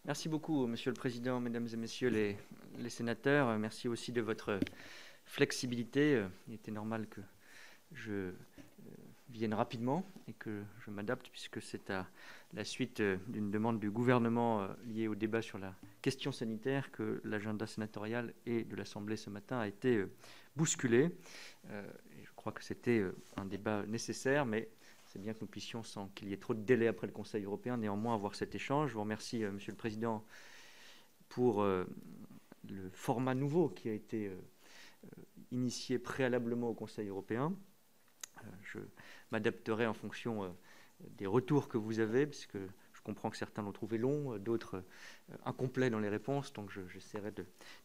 Merci beaucoup, Monsieur le Président, Mesdames et Messieurs les sénateurs. Merci aussi de votre flexibilité. Il était normal que je vienne rapidement et que je m'adapte puisque c'est à la suite d'une demande du gouvernement liée au débat sur la question sanitaire que l'agenda sénatorial et de l'Assemblée ce matin a été bousculé. Et je crois que c'était un débat nécessaire, mais c'est bien que nous puissions, sans qu'il y ait trop de délai après le Conseil européen, néanmoins avoir cet échange. Je vous remercie, Monsieur le Président, pour le format nouveau qui a été initié préalablement au Conseil européen. Je m'adapterai en fonction des retours que vous avez, puisque je comprends que certains l'ont trouvé long, d'autres incomplets dans les réponses, donc j'essaierai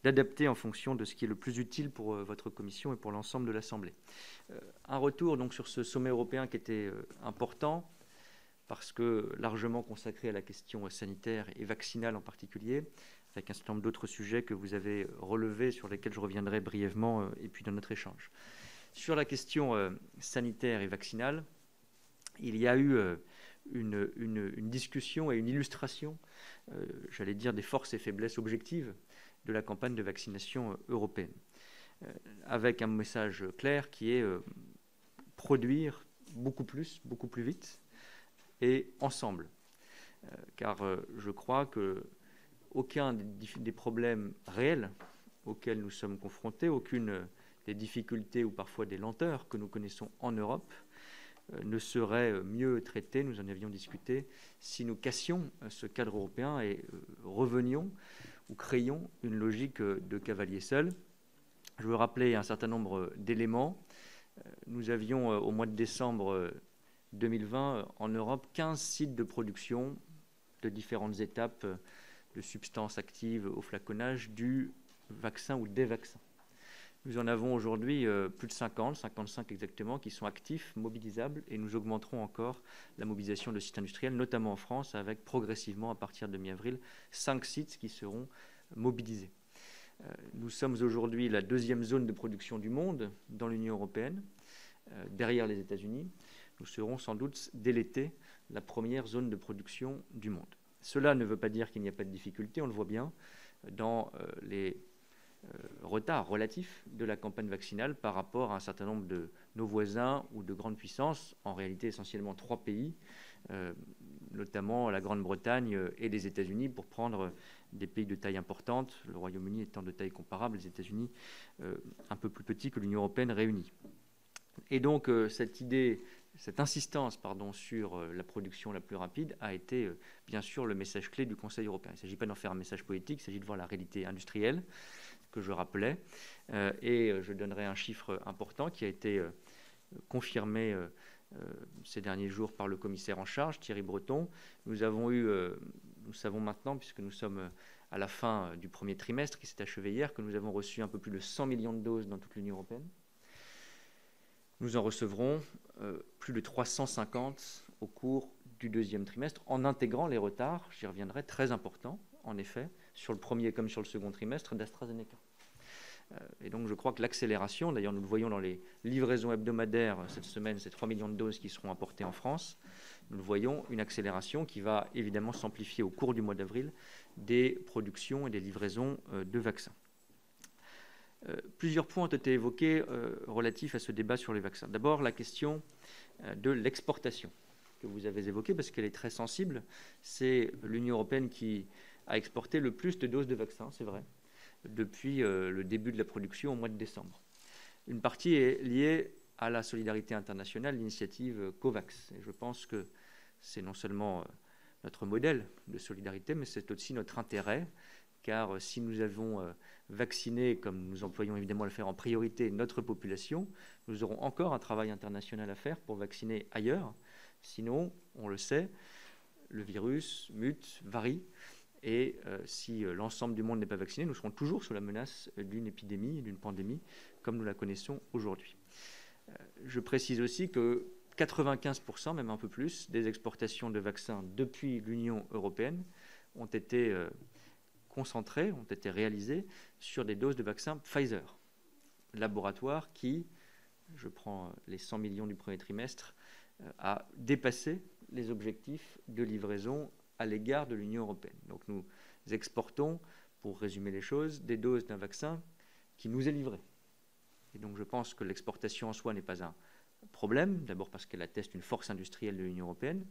d'adapter en fonction de ce qui est le plus utile pour votre commission et pour l'ensemble de l'Assemblée. Un retour donc sur ce sommet européen qui était important, parce que largement consacré à la question sanitaire et vaccinale en particulier, avec un certain nombre d'autres sujets que vous avez relevés, sur lesquels je reviendrai brièvement, et puis dans notre échange. Sur la question sanitaire et vaccinale, il y a eu une discussion et une illustration, j'allais dire, des forces et faiblesses objectives de la campagne de vaccination européenne, avec un message clair qui est produire beaucoup plus vite et ensemble. Car je crois qu'aucun des problèmes réels auxquels nous sommes confrontés, aucune des difficultés ou parfois des lenteurs que nous connaissons en Europe ne serait mieux traité, nous en avions discuté, si nous cassions ce cadre européen et revenions ou créions une logique de cavalier seul. Je veux rappeler un certain nombre d'éléments. Nous avions au mois de décembre 2020 en Europe 15 sites de production de différentes étapes de substances actives au flaconnage du vaccin ou des vaccins. Nous en avons aujourd'hui plus de 50, 55 exactement, qui sont actifs, mobilisables, et nous augmenterons encore la mobilisation de sites industriels, notamment en France, avec progressivement, à partir de mi-avril, 5 sites qui seront mobilisés. Nous sommes aujourd'hui la deuxième zone de production du monde dans l'Union européenne, derrière les États-Unis. Nous serons sans doute, dès l'été, la première zone de production du monde. Cela ne veut pas dire qu'il n'y a pas de difficultés, on le voit bien dans les retard relatif de la campagne vaccinale par rapport à un certain nombre de nos voisins ou de grandes puissances, en réalité essentiellement 3 pays, notamment la Grande-Bretagne et les États-Unis, pour prendre des pays de taille importante, le Royaume-Uni étant de taille comparable, les États-Unis un peu plus petits que l'Union européenne réunie. Et donc cette insistance sur la production la plus rapide a été bien sûr le message clé du Conseil européen. Il ne s'agit pas d'en faire un message politique, il s'agit de voir la réalité industrielle que je rappelais, et je donnerai un chiffre important qui a été confirmé ces derniers jours par le commissaire en charge, Thierry Breton. Nous savons maintenant, puisque nous sommes à la fin du premier trimestre qui s'est achevé hier, que nous avons reçu un peu plus de 100 millions de doses dans toute l'Union européenne. Nous en recevrons plus de 350 au cours du deuxième trimestre, en intégrant les retards, j'y reviendrai, très importants, en effet, sur le premier comme sur le second trimestre d'AstraZeneca. Et donc je crois que l'accélération, d'ailleurs nous le voyons dans les livraisons hebdomadaires cette semaine, ces 3 millions de doses qui seront apportées en France, nous le voyons, une accélération qui va évidemment s'amplifier au cours du mois d'avril des productions et des livraisons de vaccins. Plusieurs points ont été évoqués relatifs à ce débat sur les vaccins. D'abord, la question de l'exportation que vous avez évoquée, parce qu'elle est très sensible. C'est l'Union européenne qui a exporté le plus de doses de vaccins, c'est vrai, depuis le début de la production au mois de décembre. Une partie est liée à la solidarité internationale, l'initiative COVAX. Et je pense que c'est non seulement notre modèle de solidarité, mais c'est aussi notre intérêt, car si nous avons vacciné, comme nous employons évidemment à le faire en priorité, notre population, nous aurons encore un travail international à faire pour vacciner ailleurs. Sinon, on le sait, le virus mute, varie, et si l'ensemble du monde n'est pas vacciné, nous serons toujours sous la menace d'une épidémie, d'une pandémie, comme nous la connaissons aujourd'hui. Je précise aussi que 95%, même un peu plus, des exportations de vaccins depuis l'Union européenne ont été concentrées, ont été réalisées sur des doses de vaccins Pfizer, laboratoire qui, je prends les 100 millions du premier trimestre, a dépassé les objectifs de livraison à l'égard de l'Union européenne. Donc nous exportons, pour résumer les choses, des doses d'un vaccin qui nous est livré. Et donc je pense que l'exportation en soi n'est pas un problème, d'abord parce qu'elle atteste une force industrielle de l'Union européenne,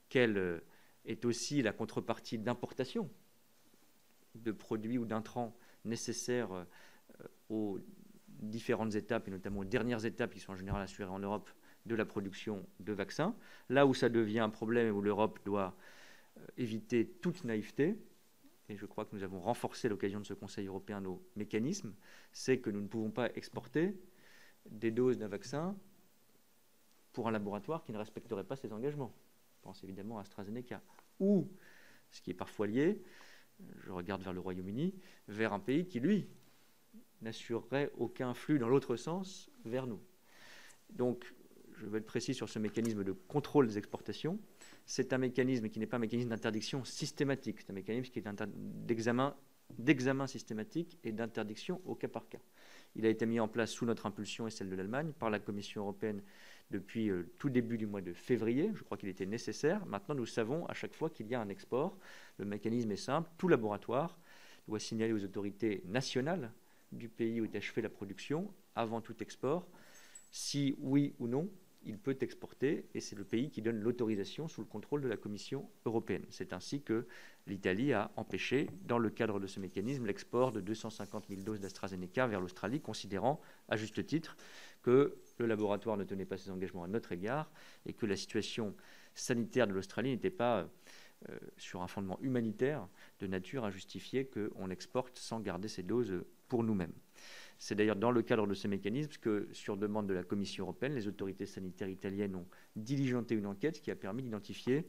qu'elle est aussi la contrepartie d'importation de produits ou d'intrants nécessaires aux différentes étapes, et notamment aux dernières étapes qui sont en général assurées en Europe de la production de vaccins. Là où ça devient un problème et où l'Europe doit éviter toute naïveté, et je crois que nous avons renforcé à l'occasion de ce Conseil européen nos mécanismes, c'est que nous ne pouvons pas exporter des doses d'un vaccin pour un laboratoire qui ne respecterait pas ses engagements. Je pense évidemment à AstraZeneca. Ou, ce qui est parfois lié, je regarde vers le Royaume-Uni, vers un pays qui, lui, n'assurerait aucun flux dans l'autre sens vers nous. Donc, je vais être précis sur ce mécanisme de contrôle des exportations. C'est un mécanisme qui n'est pas un mécanisme d'interdiction systématique, c'est un mécanisme qui est d'examen systématique et d'interdiction au cas par cas. Il a été mis en place sous notre impulsion et celle de l'Allemagne par la Commission européenne depuis tout début du mois de février. Je crois qu'il était nécessaire. Maintenant, nous savons à chaque fois qu'il y a un export. Le mécanisme est simple. Tout laboratoire doit signaler aux autorités nationales du pays où est achevée la production, avant tout export, si oui ou non il peut exporter, et c'est le pays qui donne l'autorisation sous le contrôle de la Commission européenne. C'est ainsi que l'Italie a empêché, dans le cadre de ce mécanisme, l'export de 250 000 doses d'AstraZeneca vers l'Australie, considérant, à juste titre, que le laboratoire ne tenait pas ses engagements à notre égard et que la situation sanitaire de l'Australie n'était pas sur un fondement humanitaire de nature à justifier qu'on exporte sans garder ces doses pour nous-mêmes. C'est d'ailleurs dans le cadre de ce mécanisme que, sur demande de la Commission européenne, les autorités sanitaires italiennes ont diligenté une enquête qui a permis d'identifier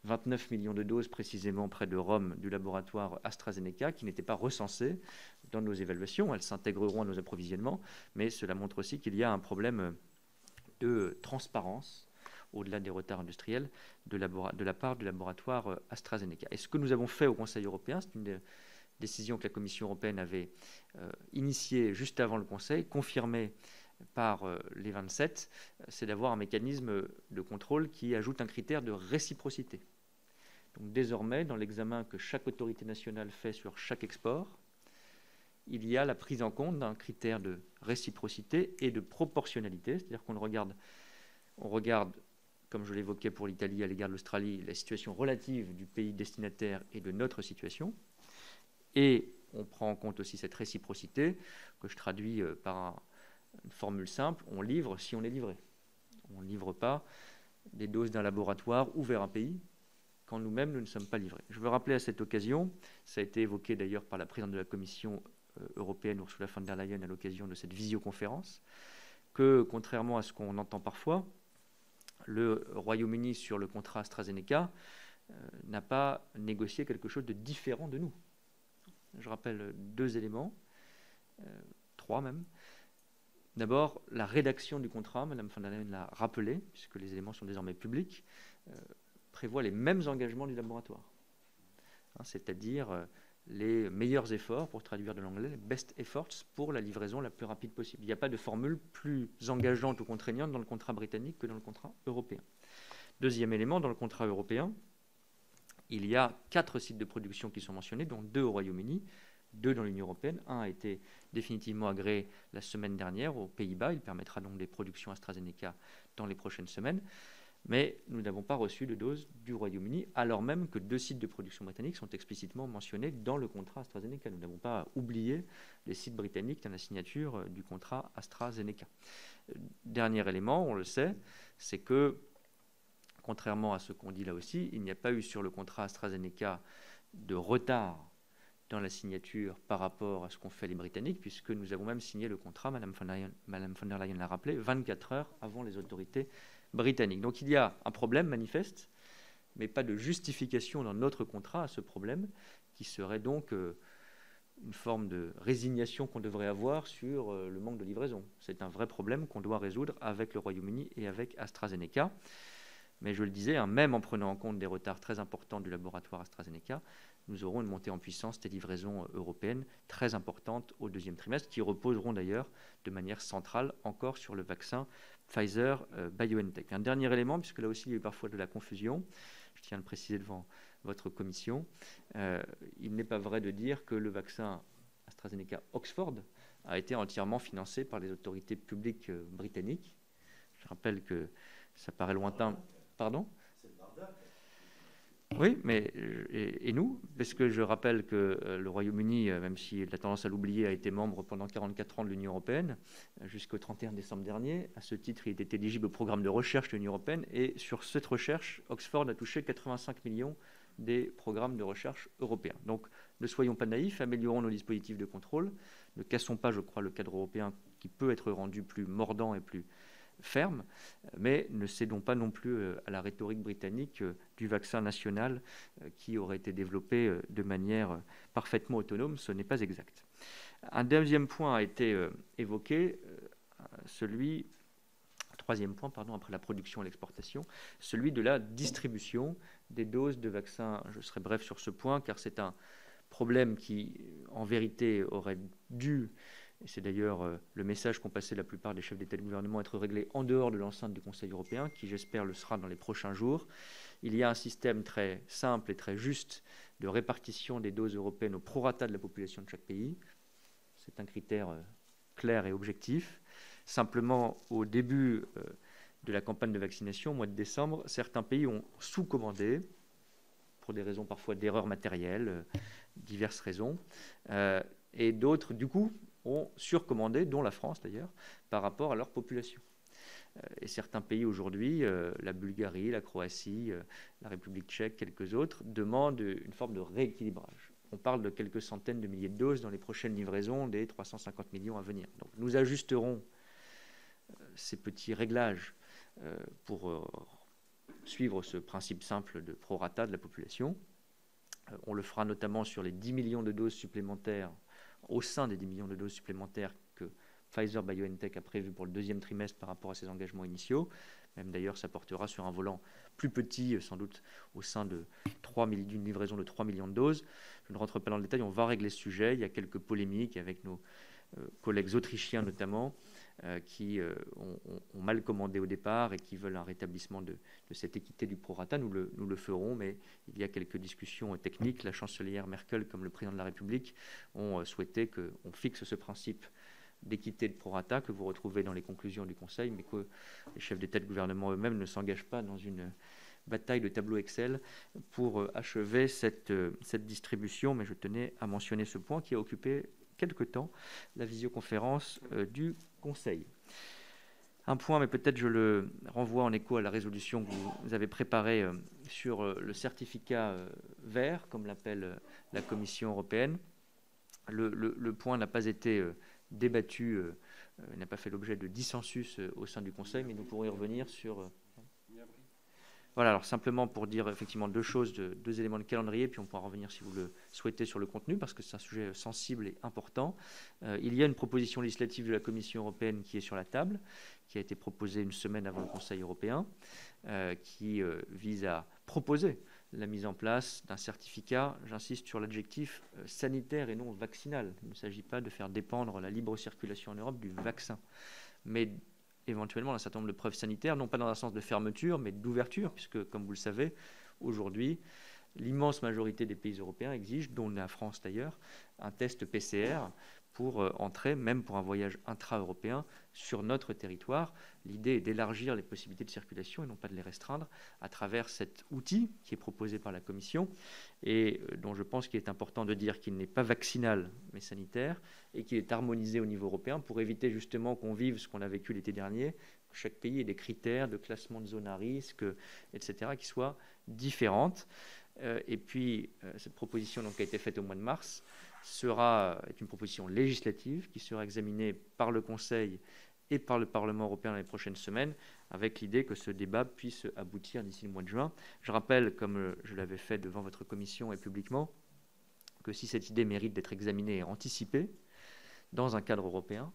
29 millions de doses précisément près de Rome du laboratoire AstraZeneca qui n'étaient pas recensées dans nos évaluations. Elles s'intégreront à nos approvisionnements, mais cela montre aussi qu'il y a un problème de transparence au-delà des retards industriels de la part du laboratoire AstraZeneca. Et ce que nous avons fait au Conseil européen, c'est une décision que la Commission européenne avait initiée juste avant le Conseil, confirmée par les 27, c'est d'avoir un mécanisme de contrôle qui ajoute un critère de réciprocité. Donc désormais, dans l'examen que chaque autorité nationale fait sur chaque export, il y a la prise en compte d'un critère de réciprocité et de proportionnalité, c'est-à-dire qu'on regarde, comme je l'évoquais pour l'Italie à l'égard de l'Australie, la situation relative du pays destinataire et de notre situation. Et on prend en compte aussi cette réciprocité que je traduis par une formule simple, on livre si on est livré. On ne livre pas des doses d'un laboratoire ou vers un pays quand nous-mêmes nous ne sommes pas livrés. Je veux rappeler à cette occasion, ça a été évoqué d'ailleurs par la présidente de la Commission européenne, Ursula von der Leyen, à l'occasion de cette visioconférence, que contrairement à ce qu'on entend parfois, le Royaume-Uni sur le contrat AstraZeneca n'a pas négocié quelque chose de différent de nous. Je rappelle 2 éléments, 3 même. D'abord, la rédaction du contrat, Mme von der Leyen l'a rappelé, puisque les éléments sont désormais publics, prévoit les mêmes engagements du laboratoire, c'est-à-dire les meilleurs efforts, pour traduire de l'anglais, les best efforts pour la livraison la plus rapide possible. Il n'y a pas de formule plus engageante ou contraignante dans le contrat britannique que dans le contrat européen. Deuxième élément, dans le contrat européen, il y a 4 sites de production qui sont mentionnés, dont 2 au Royaume-Uni, 2 dans l'Union européenne. Un a été définitivement agréé la semaine dernière aux Pays-Bas. Il permettra donc des productions AstraZeneca dans les prochaines semaines. Mais nous n'avons pas reçu de doses du Royaume-Uni, alors même que 2 sites de production britanniques sont explicitement mentionnés dans le contrat AstraZeneca. Nous n'avons pas oublié les sites britanniques dans la signature du contrat AstraZeneca. Dernier élément, on le sait, c'est que, contrairement à ce qu'on dit là aussi, il n'y a pas eu sur le contrat AstraZeneca de retard dans la signature par rapport à ce qu'ont fait les Britanniques, puisque nous avons même signé le contrat, Mme von der Leyen l'a rappelé, 24 heures avant les autorités britanniques. Donc il y a un problème manifeste, mais pas de justification dans notre contrat à ce problème, qui serait donc une forme de résignation qu'on devrait avoir sur le manque de livraison. C'est un vrai problème qu'on doit résoudre avec le Royaume-Uni et avec AstraZeneca. Mais je le disais, même en prenant en compte des retards très importants du laboratoire AstraZeneca, nous aurons une montée en puissance des livraisons européennes très importantes au 2e trimestre, qui reposeront d'ailleurs de manière centrale encore sur le vaccin Pfizer-BioNTech. Un dernier élément, puisque là aussi il y a eu parfois de la confusion, je tiens à le préciser devant votre commission. Il n'est pas vrai de dire que le vaccin AstraZeneca Oxford a été entièrement financé par les autorités publiques britanniques. Je rappelle que ça paraît lointain. Pardon ? Oui, mais et nous, parce que je rappelle que le Royaume-Uni, même s'il a tendance à l'oublier, a été membre pendant 44 ans de l'Union européenne, jusqu'au 31 décembre dernier. À ce titre, il était éligible au programme de recherche de l'Union européenne. Et sur cette recherche, Oxford a touché 85 millions des programmes de recherche européens. Donc, ne soyons pas naïfs, améliorons nos dispositifs de contrôle. Ne cassons pas, je crois, le cadre européen qui peut être rendu plus mordant et plus ferme, mais ne cédons pas non plus à la rhétorique britannique du vaccin national qui aurait été développé de manière parfaitement autonome. Ce n'est pas exact. Un deuxième point a été évoqué, troisième point, pardon, après la production et l'exportation, celui de la distribution des doses de vaccins. Je serai bref sur ce point, car c'est un problème qui, en vérité, aurait dû, et c'est d'ailleurs le message qu'ont passé la plupart des chefs d'État et de gouvernement, être réglé en dehors de l'enceinte du Conseil européen, qui j'espère le sera dans les prochains jours. Il y a un système très simple et très juste de répartition des doses européennes au prorata de la population de chaque pays. C'est un critère clair et objectif. Simplement, au début de la campagne de vaccination, au mois de décembre, certains pays ont sous-commandé, pour des raisons parfois d'erreurs matérielles, diverses raisons, et d'autres, du coup, ont surcommandé, dont la France d'ailleurs, par rapport à leur population. Et certains pays aujourd'hui, la Bulgarie, la Croatie, la République tchèque, quelques autres, demandent une forme de rééquilibrage. On parle de quelques centaines de milliers de doses dans les prochaines livraisons des 350 millions à venir. Donc nous ajusterons ces petits réglages pour suivre ce principe simple de prorata de la population. On le fera notamment sur les 10 millions de doses supplémentaires, au sein des 10 millions de doses supplémentaires que Pfizer-BioNTech a prévu pour le deuxième trimestre par rapport à ses engagements initiaux. Même d'ailleurs, ça portera sur un volant plus petit, sans doute au sein d'une livraison de 3 millions de doses. Je ne rentre pas dans le détail, on va régler ce sujet. Il y a quelques polémiques avec nos collègues autrichiens notamment, qui ont mal commandé au départ et qui veulent un rétablissement de cette équité du prorata. Nous le ferons, mais il y a quelques discussions techniques. La chancelière Merkel, comme le président de la République, ont souhaité qu'on fixe ce principe d'équité de prorata que vous retrouvez dans les conclusions du Conseil, mais que les chefs d'État et de gouvernement eux-mêmes ne s'engagent pas dans une bataille de tableau Excel pour achever cette distribution. Mais je tenais à mentionner ce point qui a occupé quelque temps la visioconférence du Conseil. Un point, mais peut-être je le renvoie en écho à la résolution que vous avez préparée sur le certificat vert, comme l'appelle la Commission européenne. Le point n'a pas été débattu, n'a pas fait l'objet de dissensus au sein du Conseil, mais nous pourrons y revenir sur... Voilà, alors simplement pour dire effectivement deux choses, deux éléments de calendrier, puis on pourra revenir si vous le souhaitez sur le contenu, parce que c'est un sujet sensible et important. Il y a une proposition législative de la Commission européenne qui est sur la table, qui a été proposée une semaine avant le Conseil européen, qui vise à proposer la mise en place d'un certificat, j'insiste sur l'adjectif sanitaire et non vaccinal. Il ne s'agit pas de faire dépendre la libre circulation en Europe du vaccin, mais éventuellement un certain nombre de preuves sanitaires, non pas dans un sens de fermeture, mais d'ouverture, puisque, comme vous le savez, aujourd'hui, l'immense majorité des pays européens exigent, dont la France d'ailleurs, un test PCR pour entrer, même pour un voyage intra-européen, sur notre territoire. L'idée est d'élargir les possibilités de circulation et non pas de les restreindre à travers cet outil qui est proposé par la Commission et dont je pense qu'il est important de dire qu'il n'est pas vaccinal mais sanitaire et qu'il est harmonisé au niveau européen pour éviter justement qu'on vive ce qu'on a vécu l'été dernier, que chaque pays ait des critères de classement de zone à risque, etc., qui soient différentes. Et puis, cette proposition donc, a été faite au mois de mars, est une proposition législative qui sera examinée par le Conseil et par le Parlement européen dans les prochaines semaines, avec l'idée que ce débat puisse aboutir d'ici le mois de juin. Je rappelle, comme je l'avais fait devant votre commission et publiquement, que si cette idée mérite d'être examinée et anticipée dans un cadre européen,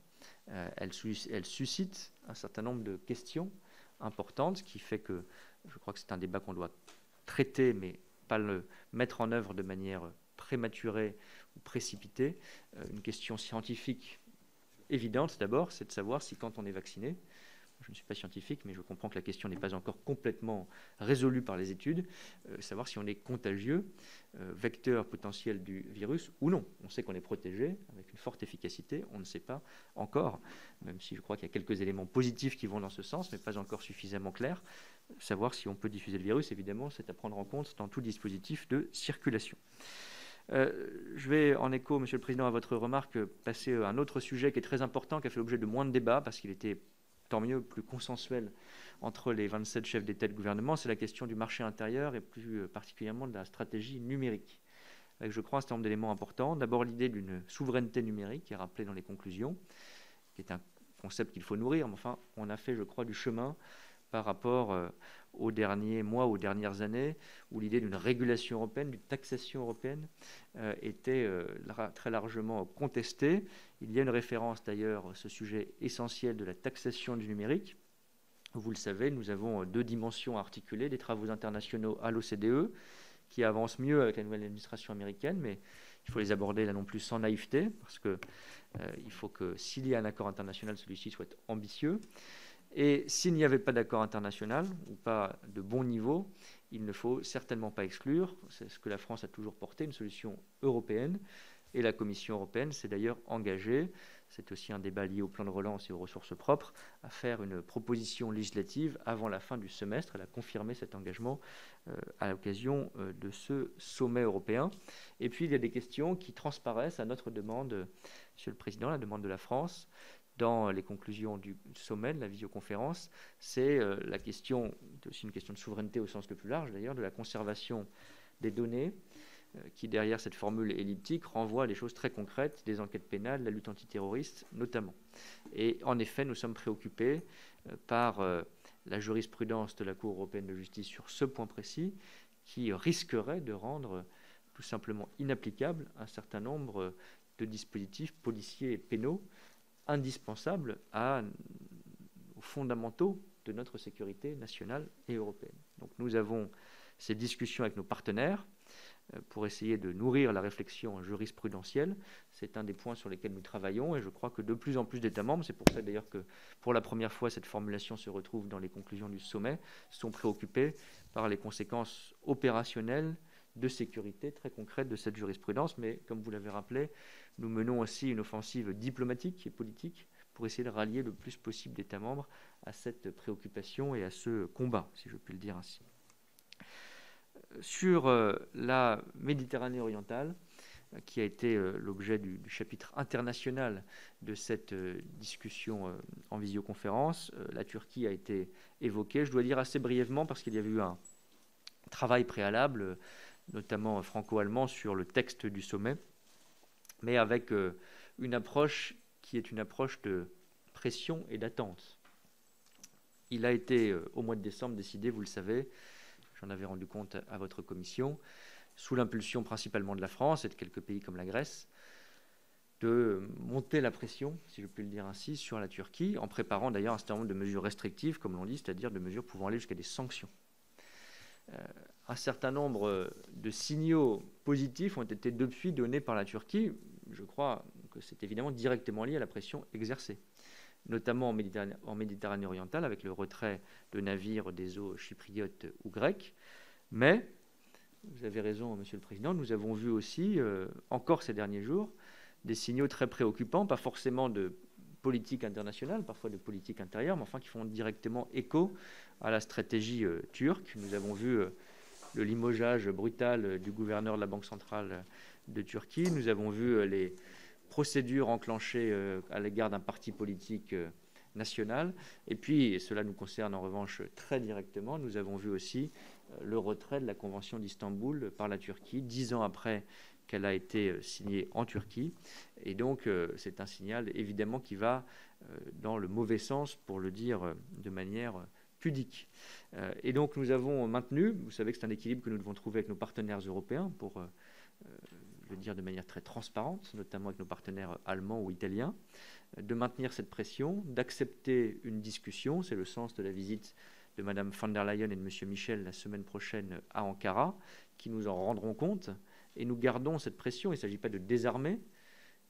elle suscite un certain nombre de questions importantes, ce qui fait que je crois que c'est un débat qu'on doit traiter, mais pas le mettre en œuvre de manière prématurée ou précipitée. Une question scientifique évidente d'abord, c'est de savoir si quand on est vacciné, je ne suis pas scientifique, mais je comprends que la question n'est pas encore complètement résolue par les études, savoir si on est contagieux, vecteur potentiel du virus ou non. On sait qu'on est protégé avec une forte efficacité, on ne sait pas encore, même si je crois qu'il y a quelques éléments positifs qui vont dans ce sens, mais pas encore suffisamment clairs. Savoir si on peut diffuser le virus, évidemment, c'est à prendre en compte dans tout dispositif de circulation. Je vais, en écho, Monsieur le Président, à votre remarque, passer à un autre sujet qui est très important, qui a fait l'objet de moins de débats, parce qu'il était, tant mieux, plus consensuel entre les 27 chefs d'État et de gouvernement. C'est la question du marché intérieur et plus particulièrement de la stratégie numérique, avec, je crois, un certain nombre d'éléments importants. D'abord, l'idée d'une souveraineté numérique, qui est rappelée dans les conclusions, qui est un concept qu'il faut nourrir, mais enfin, on a fait, je crois, du chemin par rapport aux derniers mois, aux dernières années, où l'idée d'une régulation européenne, d'une taxation européenne était très largement contestée. Il y a une référence d'ailleurs à ce sujet essentiel de la taxation du numérique. Vous le savez, nous avons deux dimensions articulées, des travaux internationaux à l'OCDE, qui avancent mieux avec la nouvelle administration américaine, mais il faut les aborder là non plus sans naïveté, parce qu'il faut que s'il y a un accord international, celui-ci soit ambitieux. Et s'il n'y avait pas d'accord international ou pas de bon niveau, il ne faut certainement pas exclure, c'est ce que la France a toujours porté, une solution européenne. Et la Commission européenne s'est d'ailleurs engagée, c'est aussi un débat lié au plan de relance et aux ressources propres, à faire une proposition législative avant la fin du semestre. Elle a confirmé cet engagement à l'occasion de ce sommet européen. Et puis il y a des questions qui transparaissent à notre demande, Monsieur le Président, la demande de la France, dans les conclusions du sommet, de la visioconférence, c'est la question, c'est aussi une question de souveraineté au sens le plus large d'ailleurs, de la conservation des données, qui derrière cette formule elliptique renvoie à des choses très concrètes, des enquêtes pénales, la lutte antiterroriste notamment. Et en effet, nous sommes préoccupés par la jurisprudence de la Cour européenne de justice sur ce point précis, qui risquerait de rendre tout simplement inapplicable un certain nombre de dispositifs policiers et pénaux indispensables aux fondamentaux de notre sécurité nationale et européenne. Donc nous avons ces discussions avec nos partenaires pour essayer de nourrir la réflexion jurisprudentielle. C'est un des points sur lesquels nous travaillons et je crois que de plus en plus d'États membres, c'est pour ça d'ailleurs que pour la première fois cette formulation se retrouve dans les conclusions du sommet, sont préoccupés par les conséquences opérationnelles de sécurité très concrètes de cette jurisprudence. Mais comme vous l'avez rappelé, nous menons aussi une offensive diplomatique et politique pour essayer de rallier le plus possible d'États membres à cette préoccupation et à ce combat, si je puis le dire ainsi. Sur la Méditerranée orientale, qui a été l'objet du chapitre international de cette discussion en visioconférence, la Turquie a été évoquée. Je dois dire assez brièvement parce qu'il y avait eu un travail préalable, notamment franco-allemand, sur le texte du sommet, mais avec une approche qui est une approche de pression et d'attente. Il a été, au mois de décembre, décidé, vous le savez, j'en avais rendu compte à votre commission, sous l'impulsion principalement de la France et de quelques pays comme la Grèce, de monter la pression, si je puis le dire ainsi, sur la Turquie, en préparant d'ailleurs un certain nombre de mesures restrictives, comme l'on dit, c'est-à-dire de mesures pouvant aller jusqu'à des sanctions. Un certain nombre de signaux positifs ont été depuis donnés par la Turquie. Je crois que c'est évidemment directement lié à la pression exercée, notamment en Méditerranée orientale, avec le retrait de navires des eaux chypriotes ou grecques. Mais, vous avez raison, Monsieur le Président, nous avons vu aussi, encore ces derniers jours, des signaux très préoccupants, pas forcément de politique internationale, parfois de politique intérieure, mais enfin qui font directement écho à la stratégie turque. Nous avons vu le limogeage brutal du gouverneur de la Banque centrale de Turquie. Nous avons vu les procédures enclenchées à l'égard d'un parti politique national. Et puis, et cela nous concerne en revanche très directement, nous avons vu aussi le retrait de la Convention d'Istanbul par la Turquie, 10 ans après qu'elle a été signée en Turquie. Et donc, c'est un signal évidemment qui va dans le mauvais sens, pour le dire de manière pudique. Et donc, nous avons maintenu, vous savez que c'est un équilibre que nous devons trouver avec nos partenaires européens, pour le dire de manière très transparente, notamment avec nos partenaires allemands ou italiens, de maintenir cette pression, d'accepter une discussion. C'est le sens de la visite de Mme von der Leyen et de M. Michel la semaine prochaine à Ankara, qui nous en rendront compte. Et nous gardons cette pression. Il ne s'agit pas de désarmer.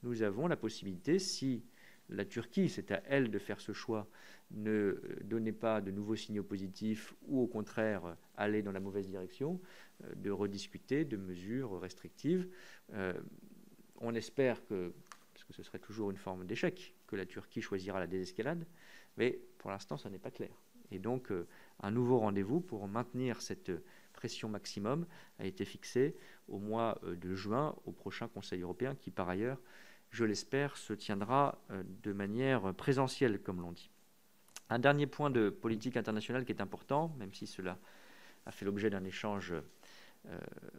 Nous avons la possibilité, si la Turquie, c'est à elle de faire ce choix. Ne donnez pas de nouveaux signaux positifs ou au contraire aller dans la mauvaise direction, de rediscuter de mesures restrictives. On espère que, parce que ce serait toujours une forme d'échec, que la Turquie choisira la désescalade, mais pour l'instant, ça n'est pas clair. Et donc, un nouveau rendez-vous pour maintenir cette pression maximum a été fixé au mois de juin, au prochain Conseil européen, qui par ailleurs, je l'espère, se tiendra de manière présentielle, comme l'on dit. Un dernier point de politique internationale qui est important, même si cela a fait l'objet d'un échange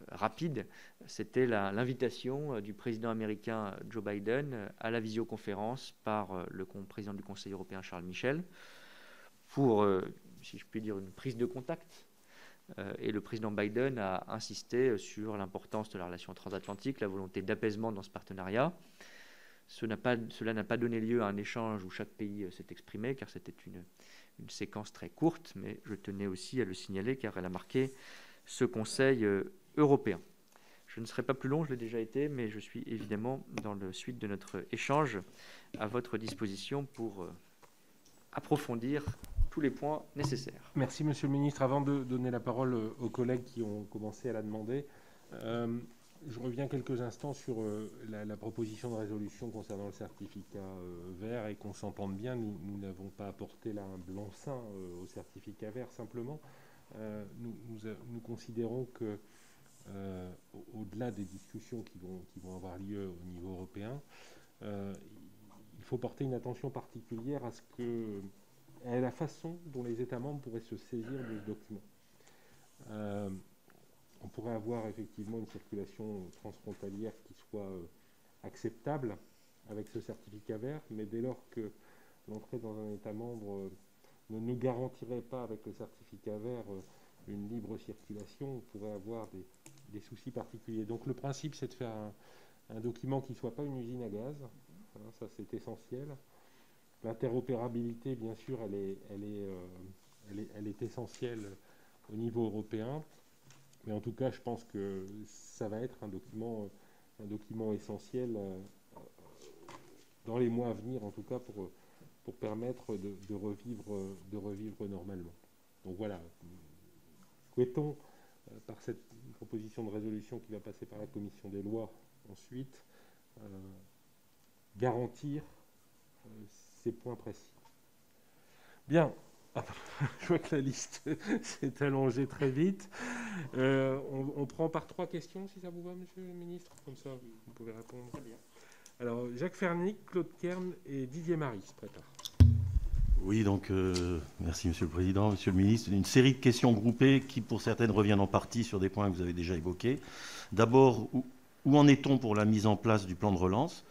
rapide, c'était l'invitation du président américain Joe Biden à la visioconférence par le président du Conseil européen Charles Michel pour, si je puis dire, une prise de contact. Et le président Biden a insisté sur l'importance de la relation transatlantique, la volonté d'apaisement dans ce partenariat. Cela n'a pas donné lieu à un échange où chaque pays s'est exprimé, car c'était une séquence très courte, mais je tenais aussi à le signaler, car elle a marqué ce Conseil européen. Je ne serai pas plus long, je l'ai déjà été, mais je suis évidemment, dans la suite de notre échange, à votre disposition pour approfondir tous les points nécessaires. Merci, Monsieur le Ministre. Avant de donner la parole aux collègues qui ont commencé à la demander, je reviens quelques instants sur la proposition de résolution concernant le certificat vert, et qu'on s'entende bien, nous n'avons pas apporté là un blanc-seing au certificat vert, simplement. Nous considérons que, au-delà des discussions qui vont avoir lieu au niveau européen, il faut porter une attention particulière à la façon dont les États membres pourraient se saisir de ce document. On pourrait avoir effectivement une circulation transfrontalière qui soit acceptable avec ce certificat vert, mais dès lors que l'entrée dans un État membre ne nous garantirait pas avec le certificat vert une libre circulation, on pourrait avoir des soucis particuliers. Donc le principe, c'est de faire un document qui ne soit pas une usine à gaz, hein, ça c'est essentiel. L'interopérabilité, bien sûr, elle est essentielle au niveau européen, mais en tout cas, je pense que ça va être un document essentiel dans les mois à venir, en tout cas pour permettre de revivre normalement. Donc voilà, souhaitons, par cette proposition de résolution qui va passer par la commission des lois ensuite, garantir ces points précis. Bien, je vois que la liste s'est allongée très vite. On prend par 3 questions, si ça vous va, Monsieur le Ministre. Comme ça, vous pouvez répondre. Très bien. Alors, Jacques Fernic, Claude Kern et Didier Marie, prêteurs. Oui, donc, merci Monsieur le Président, Monsieur le Ministre. Une série de questions groupées qui, pour certaines, reviennent en partie sur des points que vous avez déjà évoqués. D'abord, où en est-on pour la mise en place du plan de relance,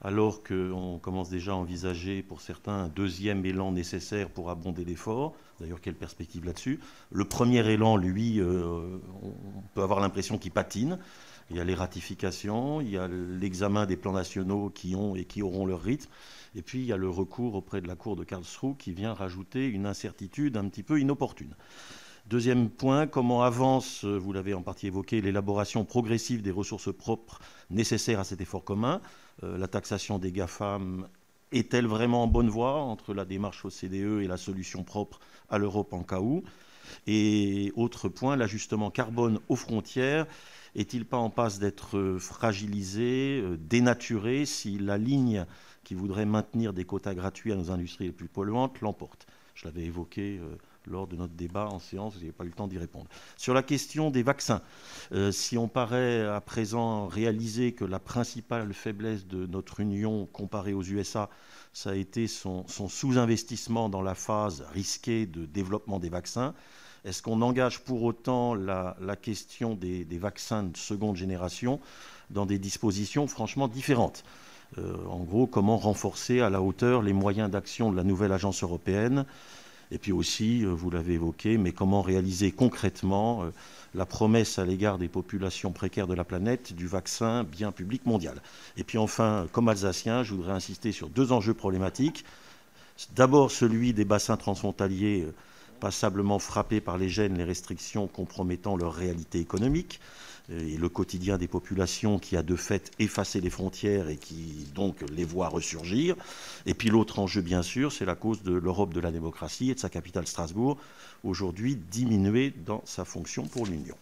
alors qu'on commence déjà à envisager pour certains un deuxième élan nécessaire pour abonder l'effort? D'ailleurs, quelle perspective là-dessus? Le premier élan, lui, on peut avoir l'impression qu'il patine. Il y a les ratifications, il y a l'examen des plans nationaux qui ont et qui auront leur rythme, et puis il y a le recours auprès de la Cour de Karlsruhe qui vient rajouter une incertitude un petit peu inopportune. Deuxième point, comment avance, vous l'avez en partie évoqué, l'élaboration progressive des ressources propres nécessaires à cet effort commun? La taxation des GAFAM est-elle vraiment en bonne voie entre la démarche OCDE et la solution propre à l'Europe en cas où? Et autre point, l'ajustement carbone aux frontières est-il pas en passe d'être fragilisé, dénaturé, si la ligne qui voudrait maintenir des quotas gratuits à nos industries les plus polluantes l'emporte? Je l'avais évoqué lors de notre débat en séance, vous n'avez pas eu le temps d'y répondre. Sur la question des vaccins, si on paraît à présent réaliser que la principale faiblesse de notre Union comparée aux USA, ça a été son sous-investissement dans la phase risquée de développement des vaccins, est-ce qu'on engage pour autant la question des vaccins de seconde génération dans des dispositions franchement différentes? En gros, comment renforcer à la hauteur les moyens d'action de la nouvelle agence européenne? Et puis aussi, vous l'avez évoqué, mais comment réaliser concrètement la promesse à l'égard des populations précaires de la planète du vaccin bien public mondial? Et puis enfin, comme Alsacien, je voudrais insister sur 2 enjeux problématiques. D'abord, celui des bassins transfrontaliers passablement frappés par les gènes, les restrictions compromettant leur réalité économique et le quotidien des populations qui a de fait effacé les frontières et qui donc les voit ressurgir. Et puis l'autre enjeu, bien sûr, c'est la cause de l'Europe de la démocratie et de sa capitale Strasbourg, aujourd'hui diminuée dans sa fonction pour l'Union.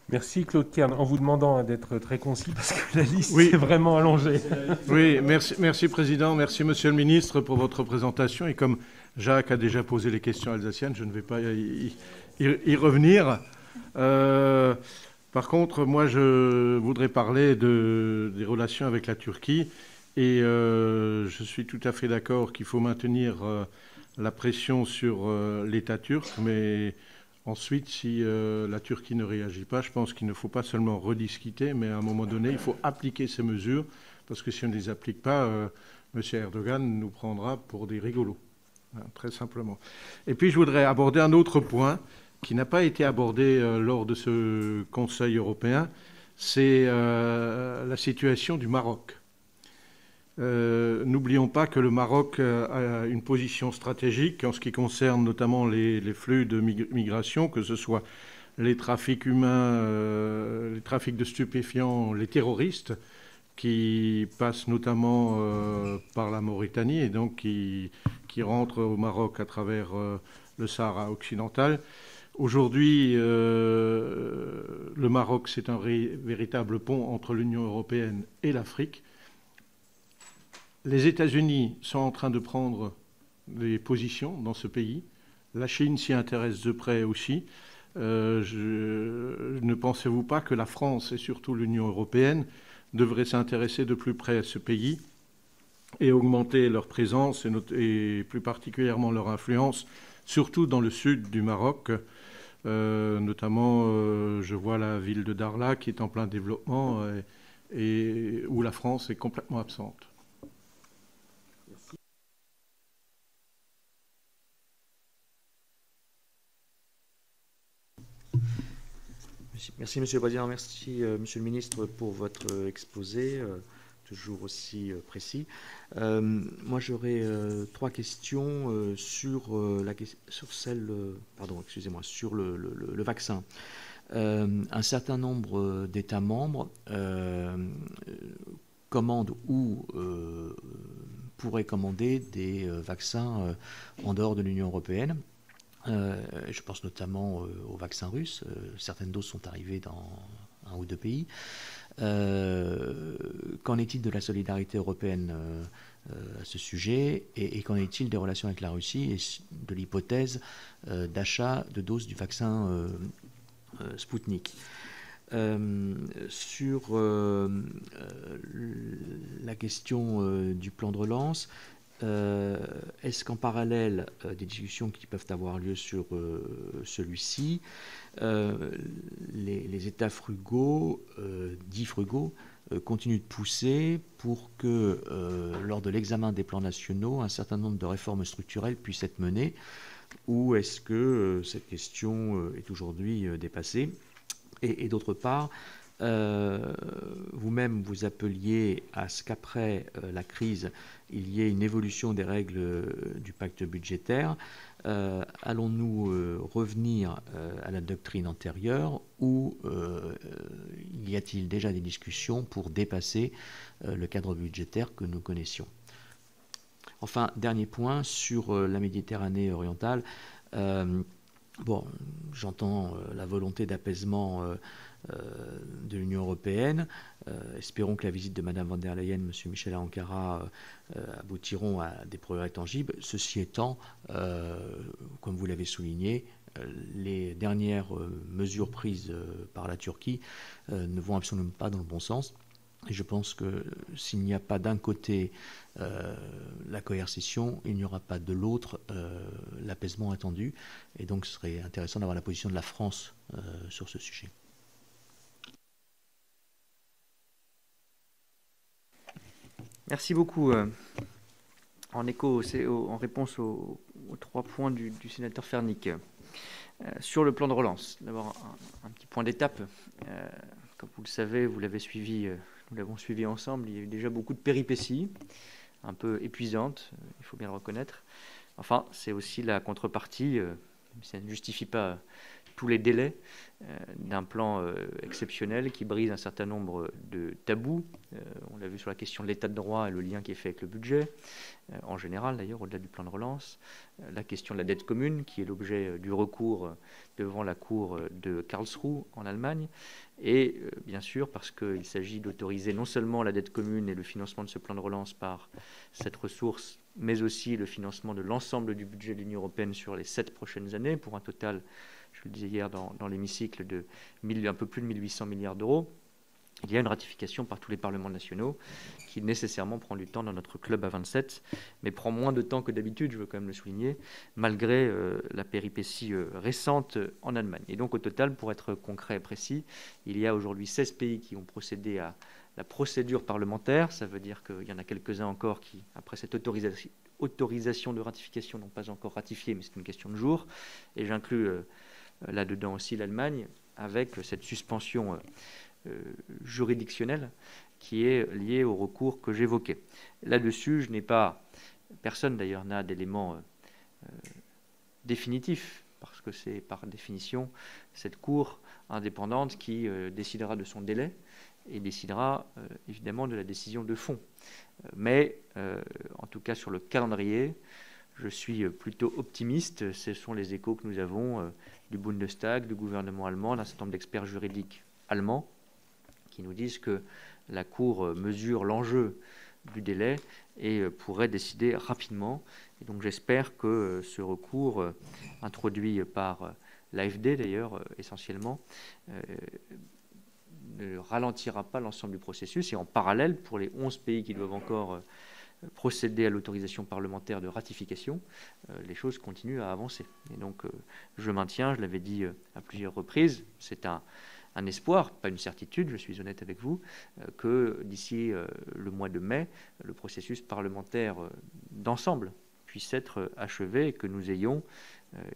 Merci Claude Kern, en vous demandant d'être très concis parce que la liste est vraiment allongée. Oui, merci Président, merci Monsieur le Ministre pour votre présentation. Et comme Jacques a déjà posé les questions alsaciennes, je ne vais pas y revenir. Par contre, moi je voudrais parler des relations avec la Turquie. Et je suis tout à fait d'accord qu'il faut maintenir la pression sur l'État turc, mais ensuite, si la Turquie ne réagit pas, je pense qu'il ne faut pas seulement rediscuter, mais à un moment donné, il faut appliquer ces mesures, parce que si on ne les applique pas, M. Erdogan nous prendra pour des rigolos, hein, très simplement. Et puis, je voudrais aborder un autre point qui n'a pas été abordé lors de ce Conseil européen, c'est la situation du Maroc. N'oublions pas que le Maroc a une position stratégique en ce qui concerne notamment les flux de migration, que ce soit les trafics humains, les trafics de stupéfiants, les terroristes, qui passent notamment par la Mauritanie et donc qui rentrent au Maroc à travers le Sahara occidental. Aujourd'hui, le Maroc, c'est un véritable pont entre l'Union européenne et l'Afrique. Les États-Unis sont en train de prendre des positions dans ce pays. La Chine s'y intéresse de près aussi. Ne pensez-vous pas que la France et surtout l'Union européenne devraient s'intéresser de plus près à ce pays et augmenter leur présence et plus particulièrement leur influence, surtout dans le sud du Maroc, notamment je vois la ville de Darla qui est en plein développement et où la France est complètement absente. Merci Monsieur le Président, merci Monsieur le Ministre pour votre exposé, toujours aussi précis. Moi j'aurais trois questions sur le vaccin. Un certain nombre d'États membres commandent ou pourraient commander des vaccins en dehors de l'Union européenne. Je pense notamment aux vaccins russes. Certaines doses sont arrivées dans un ou deux pays. Qu'en est-il de la solidarité européenne à ce sujet et qu'en est-il des relations avec la Russie et de l'hypothèse d'achat de doses du vaccin Sputnik? Sur la question du plan de relance, est-ce qu'en parallèle des discussions qui peuvent avoir lieu sur celui-ci, les États frugaux, dits frugaux, continuent de pousser pour que, lors de l'examen des plans nationaux, un certain nombre de réformes structurelles puissent être menées, ou est-ce que cette question est aujourd'hui dépassée? Et d'autre part, vous-même vous appeliez à ce qu'après la crise, il y ait une évolution des règles du pacte budgétaire. Allons-nous revenir à la doctrine antérieure ou y a-t-il déjà des discussions pour dépasser le cadre budgétaire que nous connaissions? Enfin, dernier point sur la Méditerranée orientale. Bon, j'entends la volonté d'apaisement de l'Union européenne. Espérons que la visite de Mme von der Leyen, M. Michel à Ankara aboutiront à des progrès tangibles. Ceci étant, comme vous l'avez souligné, les dernières mesures prises par la Turquie ne vont absolument pas dans le bon sens. Et je pense que s'il n'y a pas d'un côté la coercition, il n'y aura pas de l'autre l'apaisement attendu. Et donc ce serait intéressant d'avoir la position de la France sur ce sujet. Merci beaucoup. En réponse aux 3 points du sénateur Fernic. Sur le plan de relance, d'abord un petit point d'étape. Comme vous le savez, vous l'avez suivi, nous l'avons suivi ensemble. Il y a eu déjà beaucoup de péripéties, un peu épuisantes, il faut bien le reconnaître. Enfin, c'est aussi la contrepartie, ça ne justifie pas tous les délais d'un plan exceptionnel qui brise un certain nombre de tabous. On l'a vu sur la question de l'état de droit et le lien qui est fait avec le budget, en général d'ailleurs, au-delà du plan de relance. La question de la dette commune, qui est l'objet du recours devant la Cour de Karlsruhe en Allemagne. Et bien sûr, parce qu'il s'agit d'autoriser non seulement la dette commune et le financement de ce plan de relance par cette ressource, mais aussi le financement de l'ensemble du budget de l'Union européenne sur les 7 prochaines années, pour un total, je le disais hier dans l'hémicycle, de un peu plus de 1800 milliards d'euros. Il y a une ratification par tous les parlements nationaux qui nécessairement prend du temps dans notre club à 27, mais prend moins de temps que d'habitude, je veux quand même le souligner, malgré la péripétie récente en Allemagne. Et donc au total, pour être concret et précis, il y a aujourd'hui 16 pays qui ont procédé à la procédure parlementaire. Ça veut dire qu'il y en a quelques-uns encore qui, après cette autorisation de ratification, n'ont pas encore ratifié, mais c'est une question de jours. Et j'inclus là-dedans aussi l'Allemagne, avec cette suspension juridictionnelle qui est liée au recours que j'évoquais. Là-dessus, personne d'ailleurs n'a d'éléments définitifs, parce que c'est par définition cette Cour indépendante qui décidera de son délai et décidera évidemment de la décision de fond. Mais en tout cas sur le calendrier, je suis plutôt optimiste. Ce sont les échos que nous avons du Bundestag, du gouvernement allemand, d'un certain nombre d'experts juridiques allemands qui nous disent que la Cour mesure l'enjeu du délai et pourrait décider rapidement. Et donc j'espère que ce recours, introduit par l'AfD d'ailleurs essentiellement, ne ralentira pas l'ensemble du processus. Et en parallèle, pour les 11 pays qui doivent encore procéder à l'autorisation parlementaire de ratification, les choses continuent à avancer. Et donc je maintiens, je l'avais dit à plusieurs reprises, c'est un espoir, pas une certitude, je suis honnête avec vous, que d'ici le mois de mai, le processus parlementaire d'ensemble puisse être achevé et que nous ayons,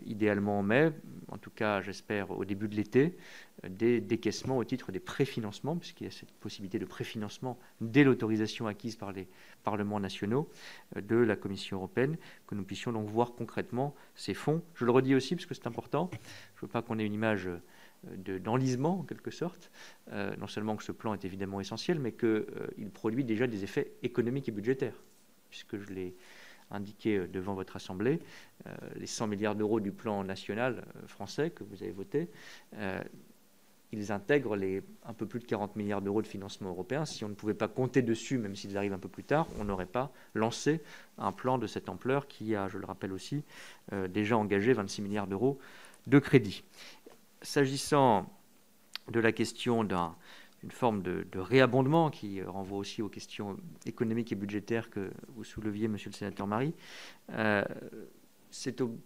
idéalement en mai, en tout cas j'espère au début de l'été, des décaissements au titre des préfinancements, puisqu'il y a cette possibilité de préfinancement dès l'autorisation acquise par les parlements nationaux de la Commission européenne, que nous puissions donc voir concrètement ces fonds. Je le redis aussi parce que c'est important, je ne veux pas qu'on ait une image d'enlisement en quelque sorte, non seulement que ce plan est évidemment essentiel, mais qu'il produit déjà des effets économiques et budgétaires, puisque je l'ai indiqué devant votre Assemblée, les 100 milliards d'euros du plan national français que vous avez voté, ils intègrent les un peu plus de 40 milliards d'euros de financement européen. Si on ne pouvait pas compter dessus, même s'ils arrivent un peu plus tard, on n'aurait pas lancé un plan de cette ampleur qui a, je le rappelle aussi, déjà engagé 26 milliards d'euros de crédit. S'agissant de la question d'une forme de réabondement qui renvoie aussi aux questions économiques et budgétaires que vous souleviez, monsieur le sénateur Marie,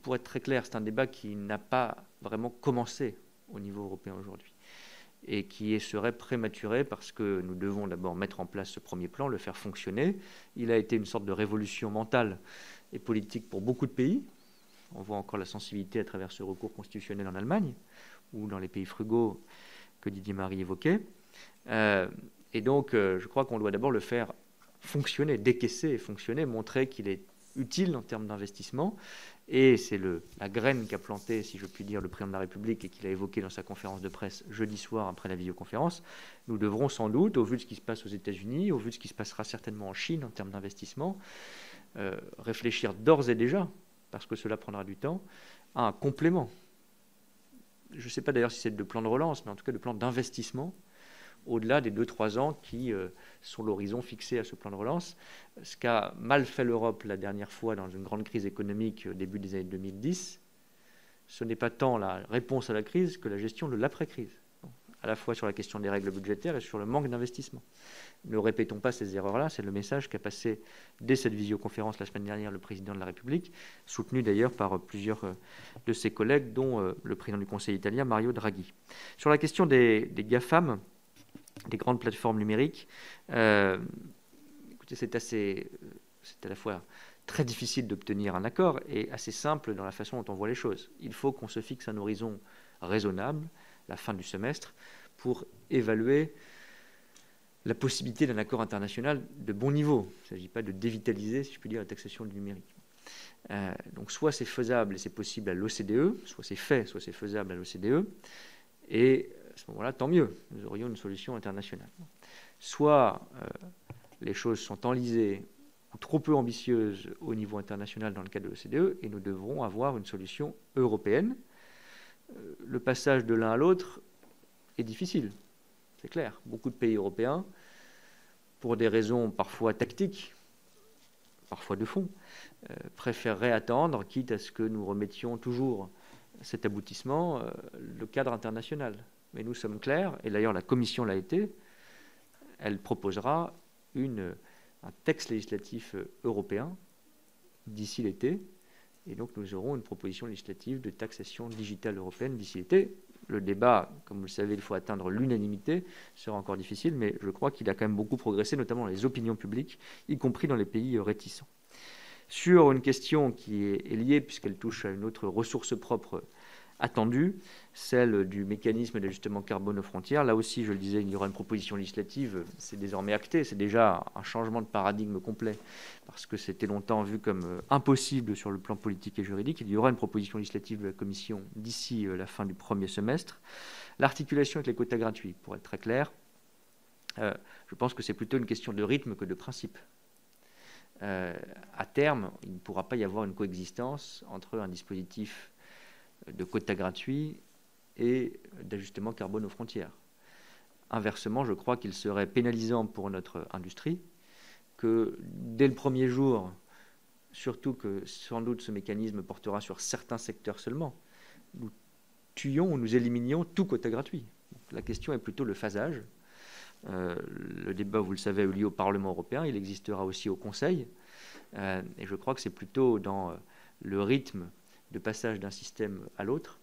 pour être très clair, c'est un débat qui n'a pas vraiment commencé au niveau européen aujourd'hui et qui serait prématuré parce que nous devons d'abord mettre en place ce premier plan, le faire fonctionner. Il a été une sorte de révolution mentale et politique pour beaucoup de pays. On voit encore la sensibilité à travers ce recours constitutionnel en Allemagne ou dans les pays frugaux que Didier Marie évoquait. Et donc, je crois qu'on doit d'abord le faire fonctionner, décaisser et fonctionner, montrer qu'il est utile en termes d'investissement. Et c'est la graine qu'a plantée, si je puis dire, le président de la République et qu'il a évoqué dans sa conférence de presse jeudi soir après la vidéoconférence. Nous devrons sans doute, au vu de ce qui se passe aux États-Unis, au vu de ce qui se passera certainement en Chine en termes d'investissement, réfléchir d'ores et déjà, parce que cela prendra du temps, à un complément. Je ne sais pas d'ailleurs si c'est de plan de relance, mais en tout cas de plan d'investissement, au-delà des 2-3 ans qui sont l'horizon fixé à ce plan de relance. Ce qu'a mal fait l'Europe la dernière fois dans une grande crise économique au début des années 2010, ce n'est pas tant la réponse à la crise que la gestion de l'après-crise, à la fois sur la question des règles budgétaires et sur le manque d'investissement. Ne répétons pas ces erreurs-là, c'est le message qu'a passé dès cette visioconférence la semaine dernière le président de la République, soutenu d'ailleurs par plusieurs de ses collègues, dont le président du Conseil italien, Mario Draghi. Sur la question des GAFAM, des grandes plateformes numériques, écoutez, c'est à la fois très difficile d'obtenir un accord et assez simple dans la façon dont on voit les choses. Il faut qu'on se fixe un horizon raisonnable, la fin du semestre, pour évaluer la possibilité d'un accord international de bon niveau. Il ne s'agit pas de dévitaliser, si je puis dire, la taxation du numérique. Donc soit c'est faisable et c'est possible à l'OCDE, soit c'est fait, soit c'est faisable à l'OCDE, et à ce moment-là, tant mieux, nous aurions une solution internationale. Soit les choses sont enlisées ou trop peu ambitieuses au niveau international dans le cadre de l'OCDE, et nous devrons avoir une solution européenne. Le passage de l'un à l'autre est difficile, c'est clair. Beaucoup de pays européens, pour des raisons parfois tactiques, parfois de fond, préféreraient attendre, quitte à ce que nous remettions toujours cet aboutissement, le cadre international. Mais nous sommes clairs, et d'ailleurs la Commission l'a été, elle proposera un texte législatif européen d'ici l'été, et donc nous aurons une proposition législative de taxation digitale européenne d'ici l'été. Le débat, comme vous le savez, il faut atteindre l'unanimité, sera encore difficile, mais je crois qu'il a quand même beaucoup progressé, notamment dans les opinions publiques, y compris dans les pays réticents. Sur une question qui est liée, puisqu'elle touche à une autre ressource propre attendue, celle du mécanisme d'ajustement carbone aux frontières. Là aussi, je le disais, il y aura une proposition législative, c'est désormais acté, c'est déjà un changement de paradigme complet, parce que c'était longtemps vu comme impossible sur le plan politique et juridique. Il y aura une proposition législative de la Commission d'ici la fin du premier semestre. L'articulation avec les quotas gratuits, pour être très clair, je pense que c'est plutôt une question de rythme que de principe. À terme, il ne pourra pas y avoir une coexistence entre un dispositif de quotas gratuits et d'ajustement carbone aux frontières. Inversement, je crois qu'il serait pénalisant pour notre industrie que dès le premier jour, surtout que sans doute ce mécanisme portera sur certains secteurs seulement, nous tuions ou nous éliminions tout quota gratuit. Donc, la question est plutôt le phasage. Le débat, vous le savez, a eu lieu au Parlement européen, il existera aussi au Conseil, et je crois que c'est plutôt dans le rythme de passage d'un système à l'autre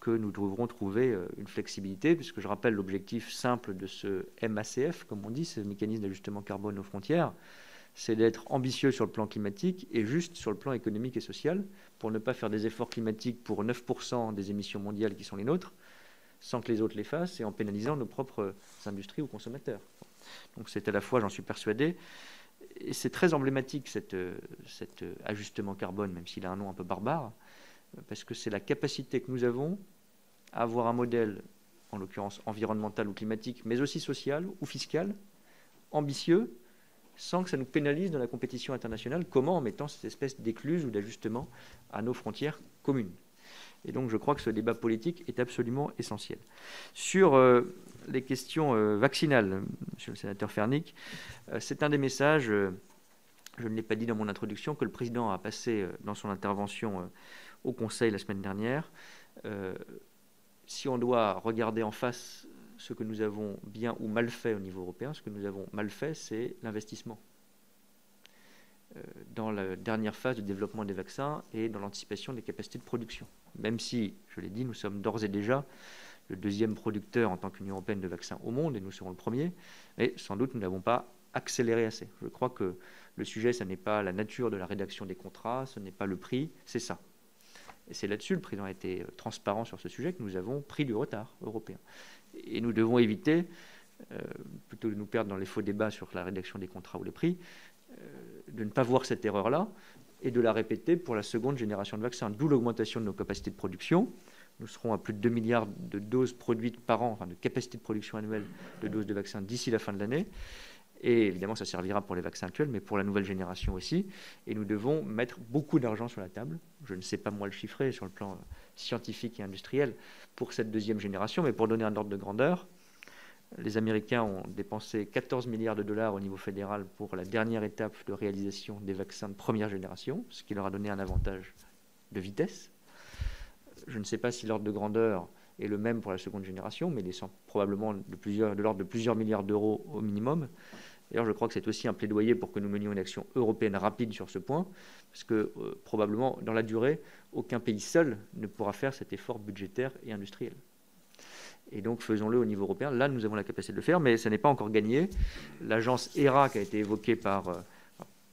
que nous devrons trouver une flexibilité, puisque je rappelle l'objectif simple de ce MACF, comme on dit, ce mécanisme d'ajustement carbone aux frontières, c'est d'être ambitieux sur le plan climatique et juste sur le plan économique et social, pour ne pas faire des efforts climatiques pour 9% des émissions mondiales qui sont les nôtres, sans que les autres les fassent et en pénalisant nos propres industries ou consommateurs. Donc c'est à la fois, j'en suis persuadé, et c'est très emblématique cet ajustement carbone, même s'il a un nom un peu barbare, parce que c'est la capacité que nous avons à avoir un modèle, en l'occurrence environnemental ou climatique, mais aussi social ou fiscal, ambitieux, sans que ça nous pénalise dans la compétition internationale. Comment? En mettant cette espèce d'écluse ou d'ajustement à nos frontières communes. Et donc je crois que ce débat politique est absolument essentiel. Sur les questions vaccinales, monsieur le sénateur Fernic, c'est un des messages, je ne l'ai pas dit dans mon introduction, que le président a passé dans son intervention au Conseil la semaine dernière. Si on doit regarder en face ce que nous avons bien ou mal fait au niveau européen, ce que nous avons mal fait, c'est l'investissement. Dans la dernière phase de développement des vaccins et dans l'anticipation des capacités de production. Même si, je l'ai dit, nous sommes d'ores et déjà le deuxième producteur en tant qu'Union européenne de vaccins au monde, et nous serons le premier, et sans doute nous n'avons pas accéléré assez. Je crois que le sujet, ce n'est pas la nature de la rédaction des contrats, ce n'est pas le prix, c'est ça. Et c'est là-dessus, le président a été transparent sur ce sujet, que nous avons pris du retard européen. Et nous devons éviter, plutôt que de nous perdre dans les faux débats sur la rédaction des contrats ou les prix, de ne pas voir cette erreur-là et de la répéter pour la seconde génération de vaccins, d'où l'augmentation de nos capacités de production. Nous serons à plus de 2 milliards de doses produites par an, enfin de capacité de production annuelle de doses de vaccins d'ici la fin de l'année. Et évidemment, ça servira pour les vaccins actuels, mais pour la nouvelle génération aussi. Et nous devons mettre beaucoup d'argent sur la table. Je ne sais pas moi le chiffrer sur le plan scientifique et industriel pour cette deuxième génération, mais pour donner un ordre de grandeur, les Américains ont dépensé 14 milliards de dollars au niveau fédéral pour la dernière étape de réalisation des vaccins de première génération, ce qui leur a donné un avantage de vitesse. Je ne sais pas si l'ordre de grandeur est le même pour la seconde génération, mais descend probablement de l'ordre de plusieurs milliards d'euros au minimum. D'ailleurs, je crois que c'est aussi un plaidoyer pour que nous menions une action européenne rapide sur ce point, parce que probablement, dans la durée, aucun pays seul ne pourra faire cet effort budgétaire et industriel. Et donc, faisons-le au niveau européen. Là, nous avons la capacité de le faire, mais ça n'est pas encore gagné. L'agence ERA, qui a été évoquée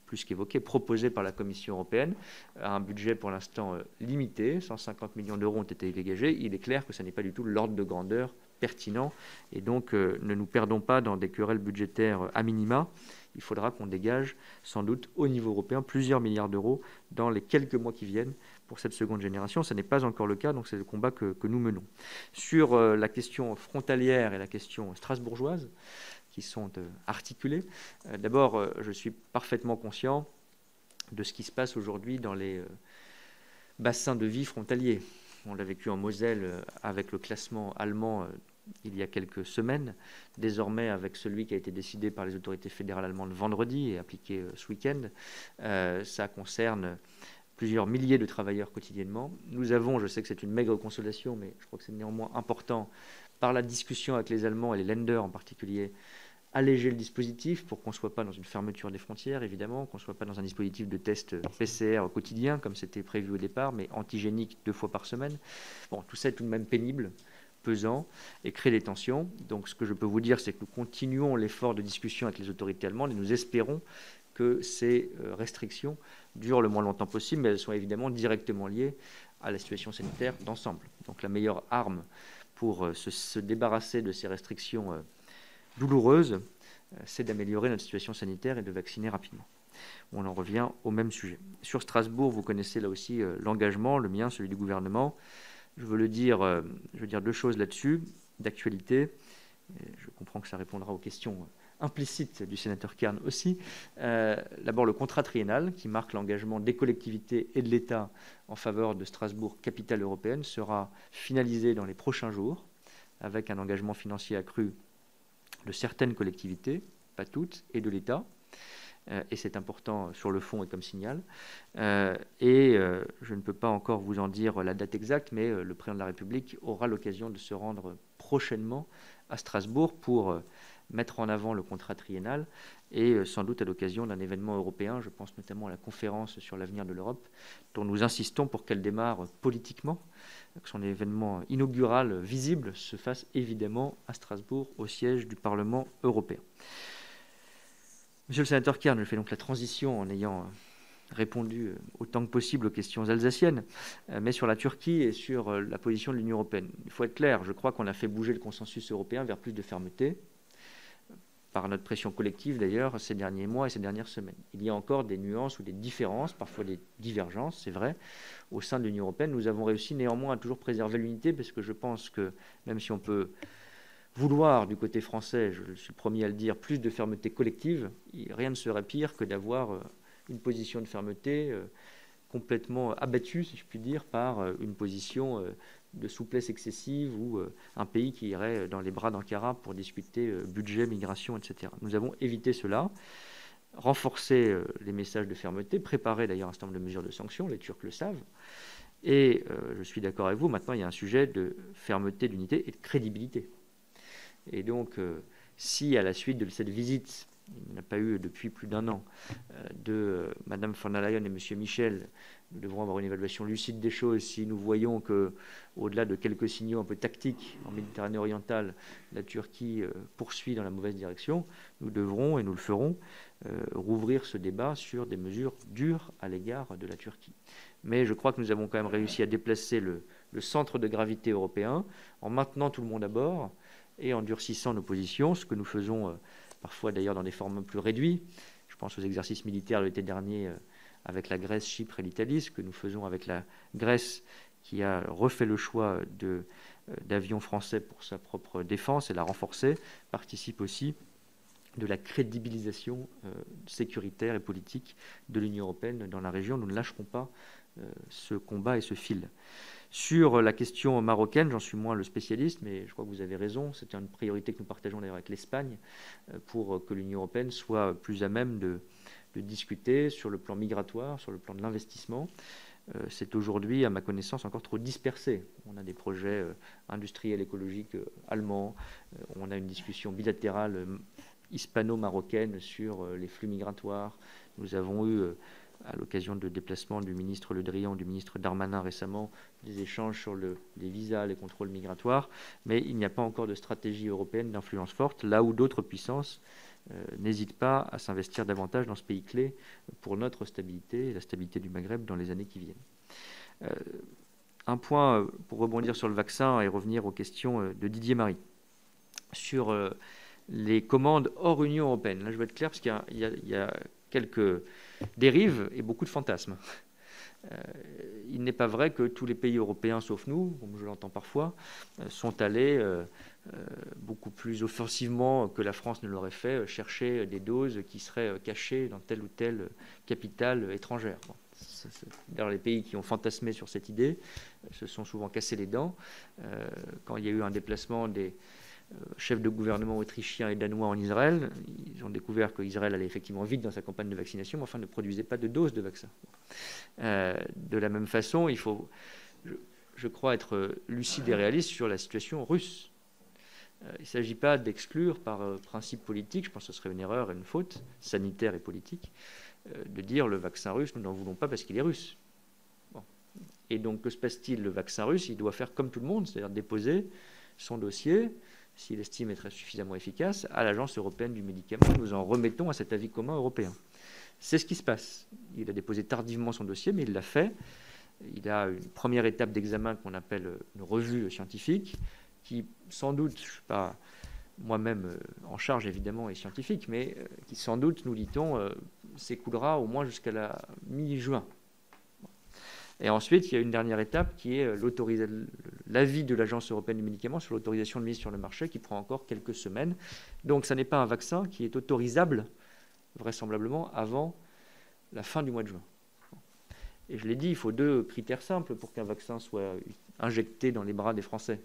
plus qu'évoquée, proposée par la Commission européenne, a un budget pour l'instant limité. 150 millions d'euros ont été dégagés. Il est clair que ce n'est pas du tout l'ordre de grandeur pertinent. Et donc, ne nous perdons pas dans des querelles budgétaires à minima. Il faudra qu'on dégage, sans doute, au niveau européen, plusieurs milliards d'euros dans les quelques mois qui viennent pour cette seconde génération. Ce n'est pas encore le cas, donc c'est le combat que nous menons. Sur la question frontalière et la question strasbourgeoise, qui sont articulées, d'abord, je suis parfaitement conscient de ce qui se passe aujourd'hui dans les bassins de vie frontaliers. On l'a vécu en Moselle avec le classement allemand il y a quelques semaines, désormais avec celui qui a été décidé par les autorités fédérales allemandes vendredi et appliqué ce week-end. Ça concerne plusieurs milliers de travailleurs quotidiennement. Nous avons, je sais que c'est une maigre consolation, mais je crois que c'est néanmoins important, par la discussion avec les Allemands et les Länder en particulier, alléger le dispositif pour qu'on ne soit pas dans une fermeture des frontières, évidemment, qu'on ne soit pas dans un dispositif de test PCR quotidien, comme c'était prévu au départ, mais antigénique 2 fois par semaine. Bon, tout ça est tout de même pénible, pesant et crée des tensions. Donc ce que je peux vous dire, c'est que nous continuons l'effort de discussion avec les autorités allemandes et nous espérons que ces restrictions durent le moins longtemps possible, mais elles sont évidemment directement liées à la situation sanitaire d'ensemble. Donc la meilleure arme pour se débarrasser de ces restrictions douloureuse, c'est d'améliorer notre situation sanitaire et de vacciner rapidement. On en revient au même sujet. Sur Strasbourg, vous connaissez là aussi l'engagement, le mien, celui du gouvernement. Je veux dire 2 choses là-dessus, d'actualité. Je comprends que ça répondra aux questions implicites du sénateur Kern aussi. D'abord, le contrat triennal qui marque l'engagement des collectivités et de l'État en faveur de Strasbourg, capitale européenne, sera finalisé dans les prochains jours avec un engagement financier accru de certaines collectivités, pas toutes, et de l'État. Et c'est important sur le fond et comme signal. Je ne peux pas encore vous en dire la date exacte, mais le président de la République aura l'occasion de se rendre prochainement à Strasbourg pour mettre en avant le contrat triennal et sans doute à l'occasion d'un événement européen, je pense notamment à la conférence sur l'avenir de l'Europe, dont nous insistons pour qu'elle démarre politiquement, que son événement inaugural visible se fasse évidemment à Strasbourg, au siège du Parlement européen. Monsieur le sénateur Kern, je fais donc la transition en ayant répondu autant que possible aux questions alsaciennes, mais sur la Turquie et sur la position de l'Union européenne. Il faut être clair, je crois qu'on a fait bouger le consensus européen vers plus de fermeté, par notre pression collective d'ailleurs, ces derniers mois et ces dernières semaines. Il y a encore des nuances ou des différences, parfois des divergences, c'est vrai, au sein de l'Union européenne. Nous avons réussi néanmoins à toujours préserver l'unité, parce que je pense que, même si on peut vouloir du côté français, je suis le premier à le dire, plus de fermeté collective, rien ne serait pire que d'avoir une position de fermeté complètement abattue, si je puis dire, par une position de souplesse excessive ou un pays qui irait dans les bras d'Ankara pour discuter budget, migration, etc. Nous avons évité cela, renforcé les messages de fermeté, préparé d'ailleurs un certain nombre de mesures de sanctions, les Turcs le savent, et je suis d'accord avec vous, maintenant il y a un sujet de fermeté, d'unité et de crédibilité. Et donc, si à la suite de cette visite, il n'y a pas eu depuis plus d'1 an, de Mme von der Leyen et M. Michel, nous devrons avoir une évaluation lucide des choses. Si nous voyons qu'au-delà de quelques signaux un peu tactiques en Méditerranée orientale, la Turquie poursuit dans la mauvaise direction, nous devrons, et nous le ferons, rouvrir ce débat sur des mesures dures à l'égard de la Turquie. Mais je crois que nous avons quand même réussi à déplacer le centre de gravité européen en maintenant tout le monde à bord et en durcissant nos positions, ce que nous faisons parfois d'ailleurs dans des formats plus réduits. Je pense aux exercices militaires de l'été dernier avec la Grèce, Chypre et l'Italie, ce que nous faisons avec la Grèce qui a refait le choix d'avions français pour sa propre défense et l'a renforcé, participe aussi de la crédibilisation sécuritaire et politique de l'Union européenne dans la région. Nous ne lâcherons pas ce combat et ce fil. Sur la question marocaine, j'en suis moins le spécialiste, mais je crois que vous avez raison. C'est une priorité que nous partageons d'ailleurs avec l'Espagne pour que l'Union européenne soit plus à même de discuter sur le plan migratoire, sur le plan de l'investissement. C'est aujourd'hui, à ma connaissance, encore trop dispersé. On a des projets industriels, écologiques allemands. On a une discussion bilatérale hispano-marocaine sur les flux migratoires. Nous avons eu, à l'occasion de déplacements du ministre Le Drian, du ministre Darmanin récemment, des échanges sur les visas, les contrôles migratoires. Mais il n'y a pas encore de stratégie européenne d'influence forte, là où d'autres puissances n'hésitent pas à s'investir davantage dans ce pays clé pour notre stabilité et la stabilité du Maghreb dans les années qui viennent. Un point pour rebondir sur le vaccin et revenir aux questions de Didier Marie. sur les commandes hors Union européenne. Là, je vais être clair parce qu'il y a quelques dérives et beaucoup de fantasmes. Il n'est pas vrai que tous les pays européens, sauf nous, comme je l'entends parfois, sont allés beaucoup plus offensivement que la France ne l'aurait fait, chercher des doses qui seraient cachées dans telle ou telle capitale étrangère. Bon. D'ailleurs, les pays qui ont fantasmé sur cette idée se sont souvent cassés les dents. Quand il y a eu un déplacement des chefs de gouvernement autrichiens et danois en Israël, ils ont découvert qu'Israël allait effectivement vite dans sa campagne de vaccination, mais enfin ne produisait pas de doses de vaccin. De la même façon, il faut, je crois, être lucide et réaliste sur la situation russe. Il ne s'agit pas d'exclure par principe politique, je pense que ce serait une erreur et une faute sanitaire et politique, de dire le vaccin russe, nous n'en voulons pas parce qu'il est russe. Bon. Et donc, que se passe-t-il? Le vaccin russe, il doit faire comme tout le monde, c'est-à-dire déposer son dossier, s'il estime être suffisamment efficace, à l'Agence européenne du médicament. Nous en remettons à cet avis commun européen. C'est ce qui se passe. Il a déposé tardivement son dossier, mais il l'a fait. Il a une première étape d'examen qu'on appelle une revue scientifique, qui sans doute, je ne suis pas moi-même en charge évidemment et scientifique, mais qui sans doute, nous dit-on, s'écoulera au moins jusqu'à la mi-juin. Et ensuite, il y a une dernière étape qui est l'avis de l'Agence européenne du médicament sur l'autorisation de mise sur le marché qui prend encore quelques semaines. Donc, ce n'est pas un vaccin qui est autorisable, vraisemblablement, avant la fin du mois de juin. Et je l'ai dit, il faut 2 critères simples pour qu'un vaccin soit injecté dans les bras des Français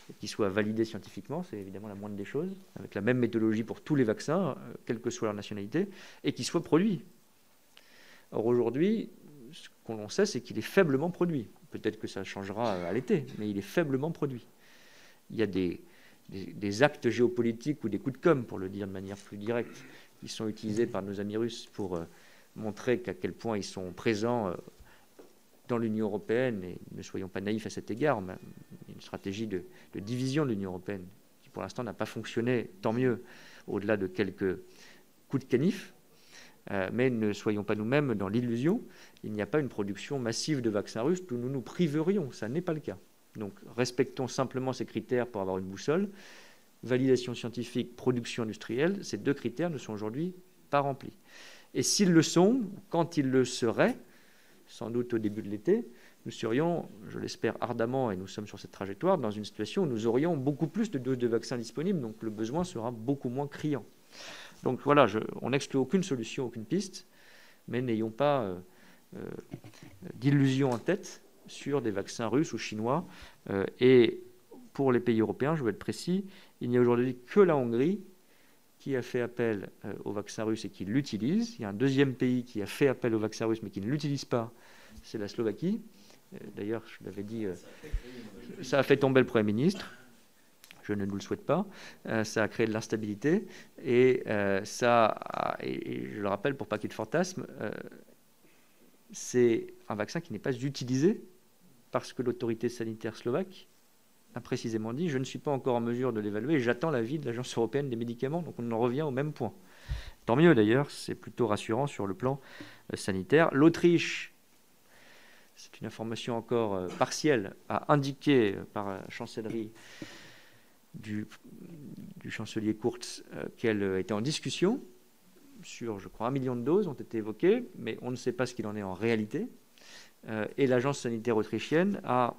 et qu'il soit validé scientifiquement, c'est évidemment la moindre des choses, avec la même méthodologie pour tous les vaccins, quelle que soit leur nationalité, et qu'il soit produit. Or, aujourd'hui, ce qu'on sait, c'est qu'il est faiblement produit. Peut-être que ça changera à l'été, mais il est faiblement produit. Il y a des actes géopolitiques ou des coups de com', pour le dire de manière plus directe, qui sont utilisés par nos amis russes pour montrer qu'à quel point ils sont présents dans l'Union européenne, et ne soyons pas naïfs à cet égard, mais une stratégie de division de l'Union européenne qui pour l'instant n'a pas fonctionné, tant mieux, au-delà de quelques coups de canif. Mais ne soyons pas nous-mêmes dans l'illusion. Il n'y a pas une production massive de vaccins russes où nous nous priverions. Ça n'est pas le cas. Donc respectons simplement ces critères pour avoir une boussole. Validation scientifique, production industrielle, ces 2 critères ne sont aujourd'hui pas remplis. Et s'ils le sont, quand ils le seraient, sans doute au début de l'été, nous serions, je l'espère ardemment, et nous sommes sur cette trajectoire, dans une situation où nous aurions beaucoup plus de doses de vaccins disponibles, donc le besoin sera beaucoup moins criant. Donc voilà, on n'exclut aucune solution, aucune piste, mais n'ayons pas d'illusions en tête sur des vaccins russes ou chinois. Et pour les pays européens, je veux être précis, il n'y a aujourd'hui que la Hongrie qui a fait appel au vaccin russe et qui l'utilise. Il y a un deuxième pays qui a fait appel au vaccin russe mais qui ne l'utilise pas, c'est la Slovaquie. D'ailleurs, je l'avais dit, ça a fait tomber le Premier ministre. Je ne nous le souhaite pas. Ça a créé de l'instabilité. Et je le rappelle pour pas qu'il y ait de fantasme, c'est un vaccin qui n'est pas utilisé parce que l'autorité sanitaire slovaque a précisément dit « je ne suis pas encore en mesure de l'évaluer et j'attends l'avis de l'Agence européenne des médicaments ». Donc on en revient au même point. Tant mieux d'ailleurs, c'est plutôt rassurant sur le plan sanitaire. L'Autriche, c'est une information encore partielle, a indiqué par la chancellerie du chancelier Kurz qu'elle était en discussion sur, je crois, 1 million de doses ont été évoquées, mais on ne sait pas ce qu'il en est en réalité. Et l'agence sanitaire autrichienne a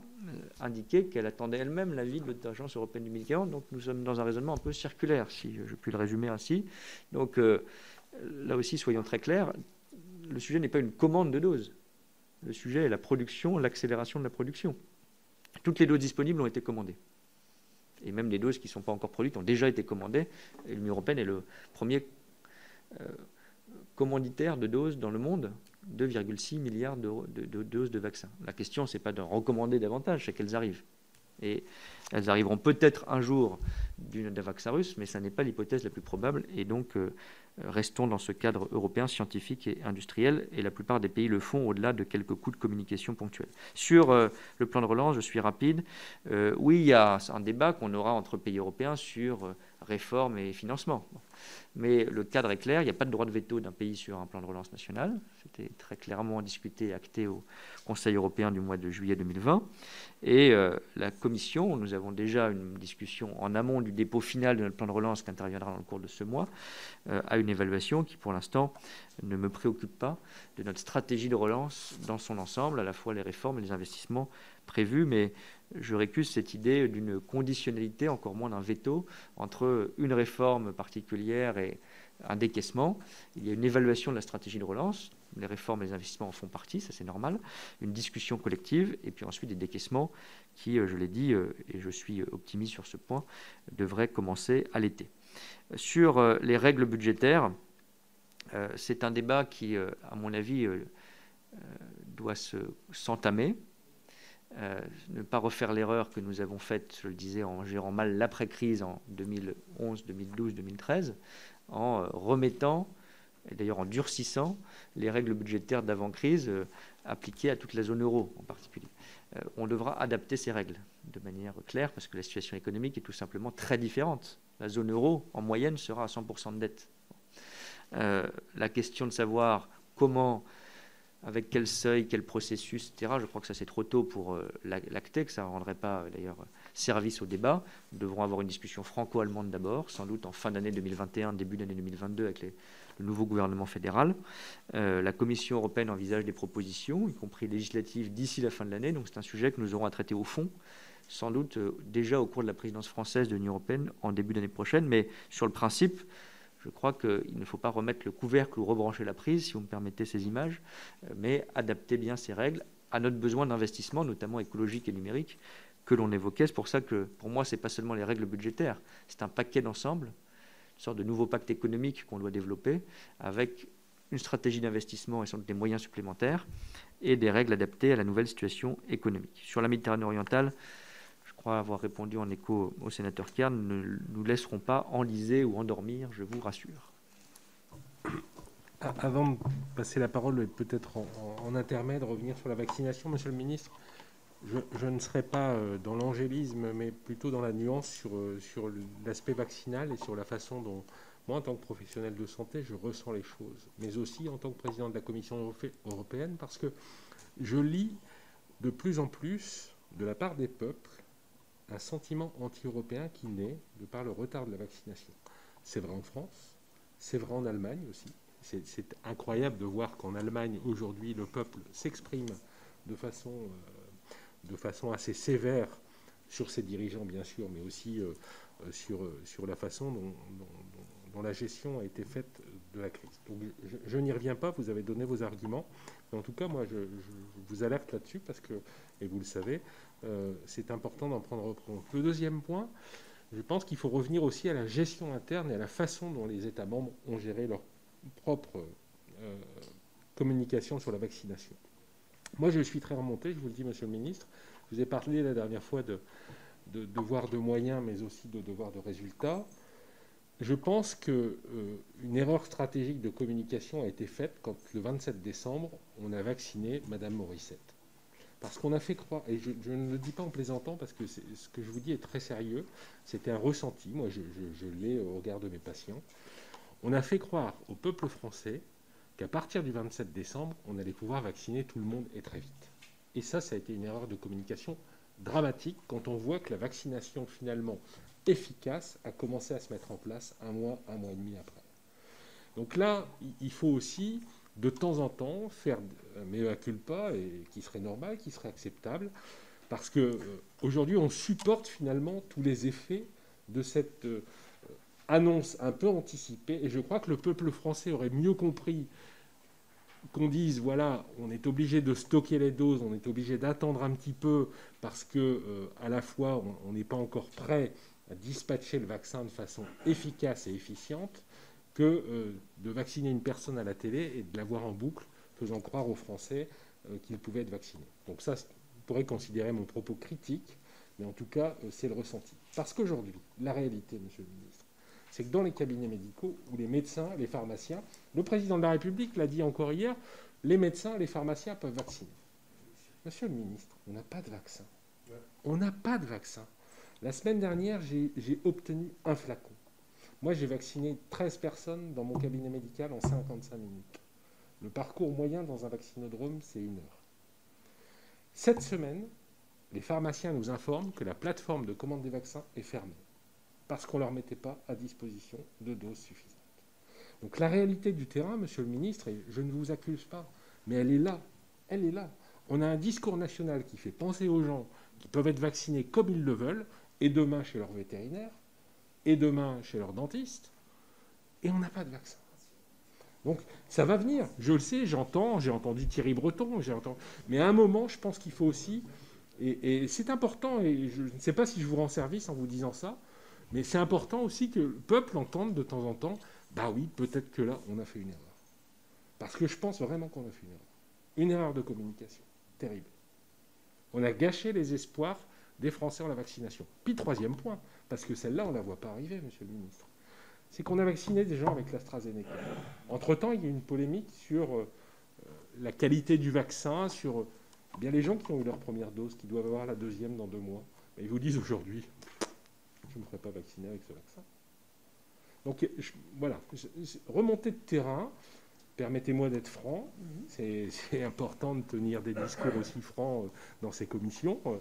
indiqué qu'elle attendait elle-même l'avis de l'Agence européenne du médicament. Donc nous sommes dans un raisonnement un peu circulaire, si je puis le résumer ainsi. Donc là aussi, soyons très clairs, le sujet n'est pas une commande de doses. Le sujet est la production, l'accélération de la production. Toutes les doses disponibles ont été commandées. Et même des doses qui ne sont pas encore produites ont déjà été commandées. Et l'Union européenne est le premier commanditaire de doses dans le monde, 2,6 milliards de doses de vaccins. La question, ce n'est pas de recommander davantage, c'est qu'elles arrivent. Et elles arriveront peut-être un jour d'un vaccin russe, mais ça n'est pas l'hypothèse la plus probable. Et donc, restons dans ce cadre européen, scientifique et industriel. Et la plupart des pays le font au-delà de quelques coups de communication ponctuels. Sur le plan de relance, je suis rapide. Oui, il y a un débat qu'on aura entre pays européens sur réforme et financement. Mais le cadre est clair, il n'y a pas de droit de veto d'un pays sur un plan de relance national. C'était très clairement discuté et acté au Conseil européen du mois de juillet 2020. Et la Commission nous a avons déjà une discussion en amont du dépôt final de notre plan de relance qui interviendra dans le cours de ce mois, à une évaluation qui, pour l'instant, ne me préoccupe pas de notre stratégie de relance dans son ensemble, à la fois les réformes et les investissements prévus. Mais je récuse cette idée d'une conditionnalité, encore moins d'un veto, entre une réforme particulière et un décaissement. Il y a une évaluation de la stratégie de relance. Les réformes et les investissements en font partie, ça c'est normal. Une discussion collective et puis ensuite des décaissements qui, je l'ai dit, et je suis optimiste sur ce point, devraient commencer à l'été. Sur les règles budgétaires, c'est un débat qui, à mon avis, doit s'entamer. Ne pas refaire l'erreur que nous avons faite, je le disais, en gérant mal l'après-crise en 2011, 2012, 2013, en remettant, et d'ailleurs en durcissant, les règles budgétaires d'avant-crise appliquées à toute la zone euro en particulier. On devra adapter ces règles de manière claire parce que la situation économique est tout simplement très différente. La zone euro, en moyenne, sera à 100% de dette. La question de savoir comment, avec quel seuil, quel processus, etc., je crois que ça c'est trop tôt pour l'acter, que ça ne rendrait pas d'ailleurs service au débat. Nous devrons avoir une discussion franco-allemande d'abord, sans doute en fin d'année 2021, début d'année 2022 avec le nouveau gouvernement fédéral. La Commission européenne envisage des propositions, y compris législatives, d'ici la fin de l'année. Donc c'est un sujet que nous aurons à traiter au fond, sans doute déjà au cours de la présidence française de l'Union européenne en début d'année prochaine. Mais sur le principe, je crois qu'il ne faut pas remettre le couvercle ou rebrancher la prise, si vous me permettez ces images, mais adapter bien ces règles à notre besoin d'investissement, notamment écologique et numérique, que l'on évoquait. C'est pour ça que, pour moi, ce n'est pas seulement les règles budgétaires, c'est un paquet d'ensemble, une sorte de nouveau pacte économique qu'on doit développer, avec une stratégie d'investissement et sans doute des moyens supplémentaires, et des règles adaptées à la nouvelle situation économique. Sur la Méditerranée orientale, je crois avoir répondu en écho au sénateur Kern, ne nous laisserons pas enliser ou endormir, je vous rassure. Avant de passer la parole, peut-être en intermède, revenir sur la vaccination, Monsieur le Ministre, je ne serai pas dans l'angélisme, mais plutôt dans la nuance sur l'aspect vaccinal et sur la façon dont, moi, en tant que professionnel de santé, je ressens les choses, mais aussi en tant que président de la Commission européenne, parce que je lis de plus en plus, de la part des peuples, un sentiment anti-européen qui naît de par le retard de la vaccination. C'est vrai en France, c'est vrai en Allemagne aussi. C'est incroyable de voir qu'en Allemagne, aujourd'hui, le peuple s'exprime de façon assez sévère sur ses dirigeants, bien sûr, mais aussi sur la façon dont la gestion a été faite de la crise. Donc, je n'y reviens pas, vous avez donné vos arguments. Mais en tout cas, moi, je vous alerte là-dessus parce que, et vous le savez, c'est important d'en prendre compte. Le deuxième point, je pense qu'il faut revenir aussi à la gestion interne et à la façon dont les États membres ont géré leur propre communication sur la vaccination. Moi, je suis très remonté, je vous le dis, Monsieur le Ministre. Je vous ai parlé la dernière fois de devoir de moyens, mais aussi de devoir de résultats. Je pense qu'une erreur stratégique de communication a été faite quand, le 27 décembre, on a vacciné Mme Morissette. Parce qu'on a fait croire, et je ne le dis pas en plaisantant, parce que ce que je vous dis est très sérieux, c'était un ressenti, moi je l'ai au regard de mes patients. On a fait croire au peuple français qu'à partir du 27 décembre, on allait pouvoir vacciner tout le monde et très vite. Et ça a été une erreur de communication dramatique quand on voit que la vaccination finalement efficace a commencé à se mettre en place un mois et demi après. Donc là, il faut aussi de temps en temps faire mea culpa, et qui serait normal, qui serait acceptable, parce qu'aujourd'hui on supporte finalement tous les effets de cette annonce un peu anticipée, et je crois que le peuple français aurait mieux compris qu'on dise, voilà, on est obligé de stocker les doses, on est obligé d'attendre un petit peu, parce que à la fois on n'est pas encore prêt à dispatcher le vaccin de façon efficace et efficiente, que de vacciner une personne à la télé et de la voir en boucle, faisant croire aux Français qu'ils pouvaient être vaccinés. Donc ça, vous pourrez considérer mon propos critique, mais en tout cas, c'est le ressenti. Parce qu'aujourd'hui, la réalité, Monsieur le Ministre, c'est que dans les cabinets médicaux, où les médecins, les pharmaciens, le président de la République l'a dit encore hier, les médecins, les pharmaciens peuvent vacciner. Monsieur le Ministre, on n'a pas de vaccin. On n'a pas de vaccin. La semaine dernière, j'ai obtenu un flacon. Moi, j'ai vacciné 13 personnes dans mon cabinet médical en 55 minutes. Le parcours moyen dans un vaccinodrome, c'est 1 heure. Cette semaine, les pharmaciens nous informent que la plateforme de commande des vaccins est fermée parce qu'on ne leur mettait pas à disposition de doses suffisantes. Donc la réalité du terrain, monsieur le ministre, et je ne vous accuse pas, mais elle est là. Elle est là. On a un discours national qui fait penser aux gens qui peuvent être vaccinés comme ils le veulent, et demain chez leur vétérinaire, et demain chez leur dentiste, et on n'a pas de vaccin. Donc ça va venir, je le sais, j'ai entendu Thierry Breton, mais à un moment, je pense qu'il faut aussi, et c'est important, et je ne sais pas si je vous rends service en vous disant ça, mais c'est important aussi que le peuple entende de temps en temps, bah oui, peut-être que là, on a fait une erreur. Parce que je pense vraiment qu'on a fait une erreur. Une erreur de communication, terrible. On a gâché les espoirs des Français en la vaccination. Puis troisième point, parce que celle-là, on ne la voit pas arriver, monsieur le ministre, c'est qu'on a vacciné des gens avec l'AstraZeneca. Entre-temps, il y a eu une polémique sur la qualité du vaccin, sur bien les gens qui ont eu leur première dose, qui doivent avoir la deuxième dans 2 mois. Et ils vous disent aujourd'hui, je ne me ferai pas vacciner avec ce vaccin. Donc voilà, remontée de terrain, permettez-moi d'être franc, c'est important de tenir des discours aussi francs dans ces commissions. Nous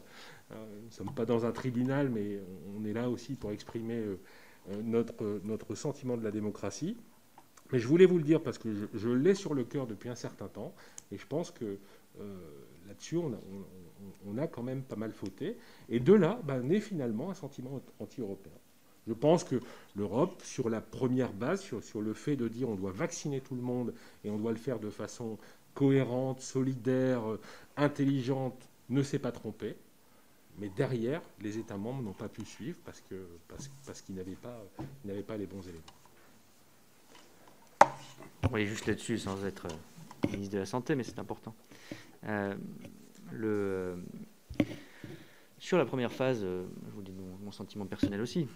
ne sommes pas dans un tribunal, mais on est là aussi pour exprimer notre sentiment de la démocratie. Mais je voulais vous le dire parce que je l'ai sur le cœur depuis un certain temps, et je pense que là-dessus, on a quand même pas mal fauté. Et de là, naît finalement un sentiment anti-européen. Je pense que l'Europe, sur la première base, sur le fait de dire on doit vacciner tout le monde et on doit le faire de façon cohérente, solidaire, intelligente, ne s'est pas trompée. Mais derrière, les États membres n'ont pas pu suivre parce qu'ils n'avaient pas les bons éléments. Oui, juste là-dessus, sans être ministre de la Santé, mais c'est important. Sur la première phase, je vous dis mon sentiment personnel aussi,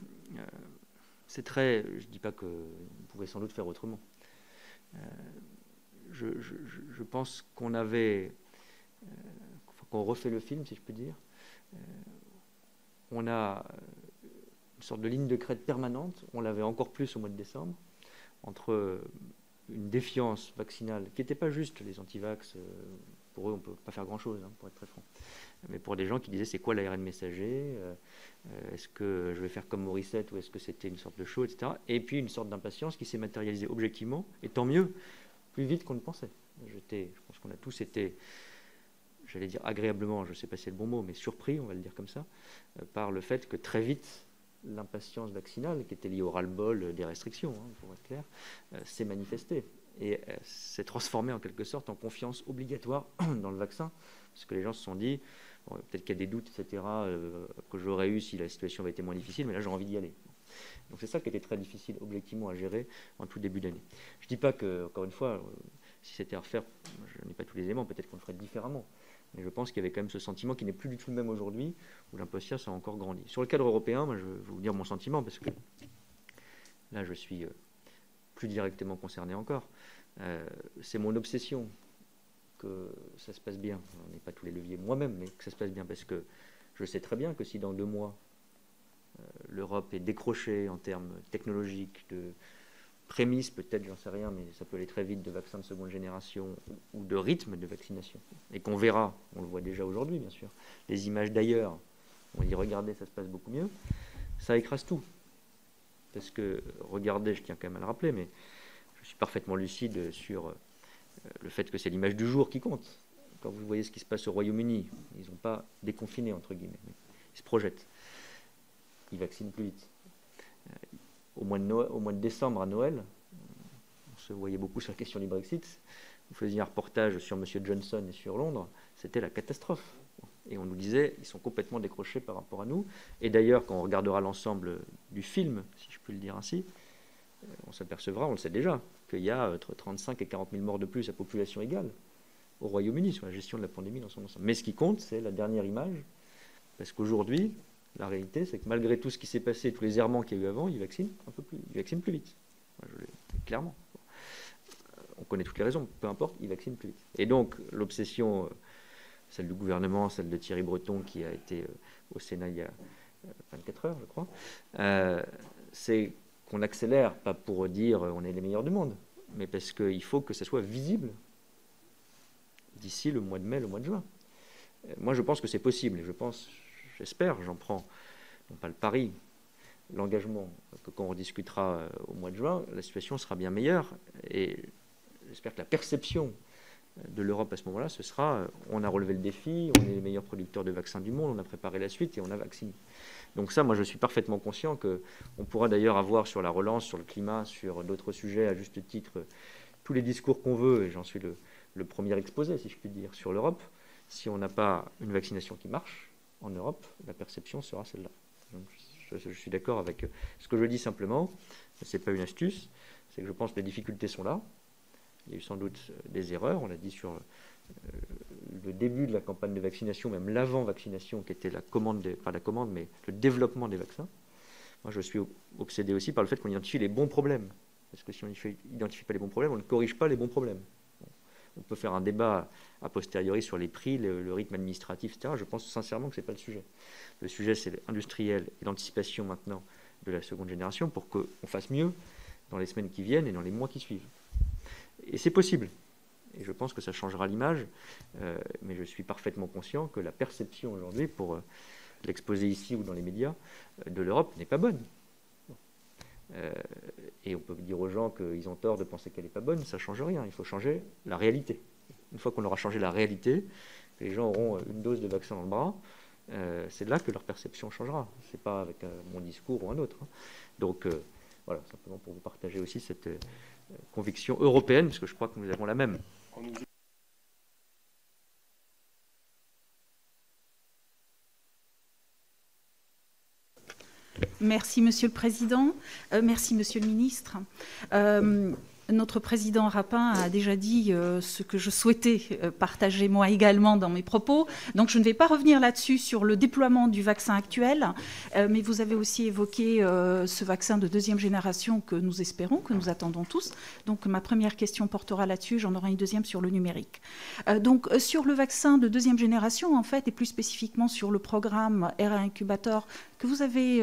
c'est très... Je ne dis pas qu'on pouvait sans doute faire autrement. Je pense qu'on avait... qu'on refait le film, si je peux dire. On a une sorte de ligne de crête permanente, on l'avait encore plus au mois de décembre, entre une défiance vaccinale, qui n'était pas juste les antivax, pour eux on ne peut pas faire grand-chose, pour être très franc, mais pour des gens qui disaient c'est quoi l'ARN messager, est-ce que je vais faire comme Morissette ou est-ce que c'était une sorte de show, etc. Et puis une sorte d'impatience qui s'est matérialisée objectivement, et tant mieux, plus vite qu'on ne pensait. Je pense qu'on a tous été... j'allais dire agréablement, je ne sais pas si c'est le bon mot, mais surpris, on va le dire comme ça, par le fait que très vite, l'impatience vaccinale, qui était liée au ras-le-bol des restrictions, pour être clair, s'est manifestée et s'est transformée en quelque sorte en confiance obligatoire dans le vaccin, parce que les gens se sont dit, bon, peut-être qu'il y a des doutes, etc., que j'aurais eu si la situation avait été moins difficile, mais là j'ai envie d'y aller. Donc c'est ça qui était très difficile objectivement à gérer en tout début d'année. Je ne dis pas que, encore une fois, si c'était à refaire, je n'ai pas tous les éléments, peut-être qu'on le ferait différemment. Mais je pense qu'il y avait quand même ce sentiment qui n'est plus du tout le même aujourd'hui, où l'impatience a encore grandi. Sur le cadre européen, moi, je vais vous dire mon sentiment, parce que là, je suis plus directement concerné encore. C'est mon obsession que ça se passe bien. On n'est pas tous les leviers moi-même, mais que ça se passe bien, parce que je sais très bien que si dans 2 mois, l'Europe est décrochée en termes technologiques, de prémices, peut-être, j'en sais rien, mais ça peut aller très vite, de vaccins de seconde génération ou de rythme de vaccination. Et qu'on verra, on le voit déjà aujourd'hui, bien sûr, les images d'ailleurs, on dit regardez, ça se passe beaucoup mieux, ça écrase tout. Parce que, regardez, je tiens quand même à le rappeler, mais je suis parfaitement lucide sur le fait que c'est l'image du jour qui compte. Quand vous voyez ce qui se passe au Royaume-Uni, ils n'ont pas déconfiné, entre guillemets, mais ils se projettent. Ils vaccinent plus vite. Au mois de décembre, à Noël, on se voyait beaucoup sur la question du Brexit. Vous faisiez un reportage sur M. Johnson et sur Londres, c'était la catastrophe. Et on nous disait, ils sont complètement décrochés par rapport à nous. Et d'ailleurs, quand on regardera l'ensemble du film, si je peux le dire ainsi, on s'apercevra, on le sait déjà, qu'il y a entre 35 et 40 000 morts de plus à population égale au Royaume-Uni sur la gestion de la pandémie dans son ensemble. Mais ce qui compte, c'est la dernière image, parce qu'aujourd'hui, la réalité, c'est que malgré tout ce qui s'est passé, tous les errements qu'il y a eu avant, ils vaccinent un peu plus, ils vaccinent plus vite. Clairement. On connaît toutes les raisons, peu importe, ils vaccinent plus vite. Et donc, l'obsession, celle du gouvernement, celle de Thierry Breton, qui a été au Sénat il y a 24 heures, je crois, c'est qu'on accélère, pas pour dire on est les meilleurs du monde, mais parce qu'il faut que ça soit visible d'ici le mois de mai, le mois de juin. Moi, je pense que c'est possible. Et j'espère, j'en prends, non pas le pari, l'engagement, que quand on discutera au mois de juin, la situation sera bien meilleure. Et j'espère que la perception de l'Europe à ce moment-là, ce sera on a relevé le défi, on est les meilleurs producteurs de vaccins du monde, on a préparé la suite et on a vacciné. Donc ça, moi, je suis parfaitement conscient qu'on pourra d'ailleurs avoir sur la relance, sur le climat, sur d'autres sujets, à juste titre, tous les discours qu'on veut, et j'en suis le premier exposé, si je puis dire, sur l'Europe. Si on n'a pas une vaccination qui marche en Europe, la perception sera celle-là. Donc, je suis d'accord avec ce que je dis simplement, ce n'est pas une astuce, c'est que je pense que les difficultés sont là. Il y a eu sans doute des erreurs, on l'a dit sur le début de la campagne de vaccination, même l'avant-vaccination, qui était pas la commande, mais le développement des vaccins. Moi, je suis obsédé aussi par le fait qu'on identifie les bons problèmes. Parce que si on n'identifie pas les bons problèmes, on ne corrige pas les bons problèmes. On peut faire un débat a posteriori sur les prix, le rythme administratif, etc. Je pense sincèrement que ce n'est pas le sujet. Le sujet, c'est l'industriel et l'anticipation maintenant de la seconde génération pour qu'on fasse mieux dans les semaines qui viennent et dans les mois qui suivent. Et c'est possible. Et je pense que ça changera l'image. Mais je suis parfaitement conscient que la perception aujourd'hui, pour l'exposer ici ou dans les médias, de l'Europe n'est pas bonne. Et on peut dire aux gens qu'ils ont tort de penser qu'elle n'est pas bonne, ça ne change rien. Il faut changer la réalité. Une fois qu'on aura changé la réalité, que les gens auront une dose de vaccin dans le bras, c'est là que leur perception changera. Ce n'est pas avec mon discours ou un autre. Donc voilà, simplement pour vous partager aussi cette conviction européenne, parce que je crois que nous avons la même. Merci, Monsieur le Président. Merci, Monsieur le Ministre. Notre président Rapin a déjà dit ce que je souhaitais partager moi également dans mes propos. Donc je ne vais pas revenir là-dessus sur le déploiement du vaccin actuel, mais vous avez aussi évoqué ce vaccin de deuxième génération que nous espérons, que nous attendons tous. Donc ma première question portera là-dessus, j'en aurai une deuxième sur le numérique. Donc sur le vaccin de deuxième génération, en fait, et plus spécifiquement sur le programme RA Incubator que vous avez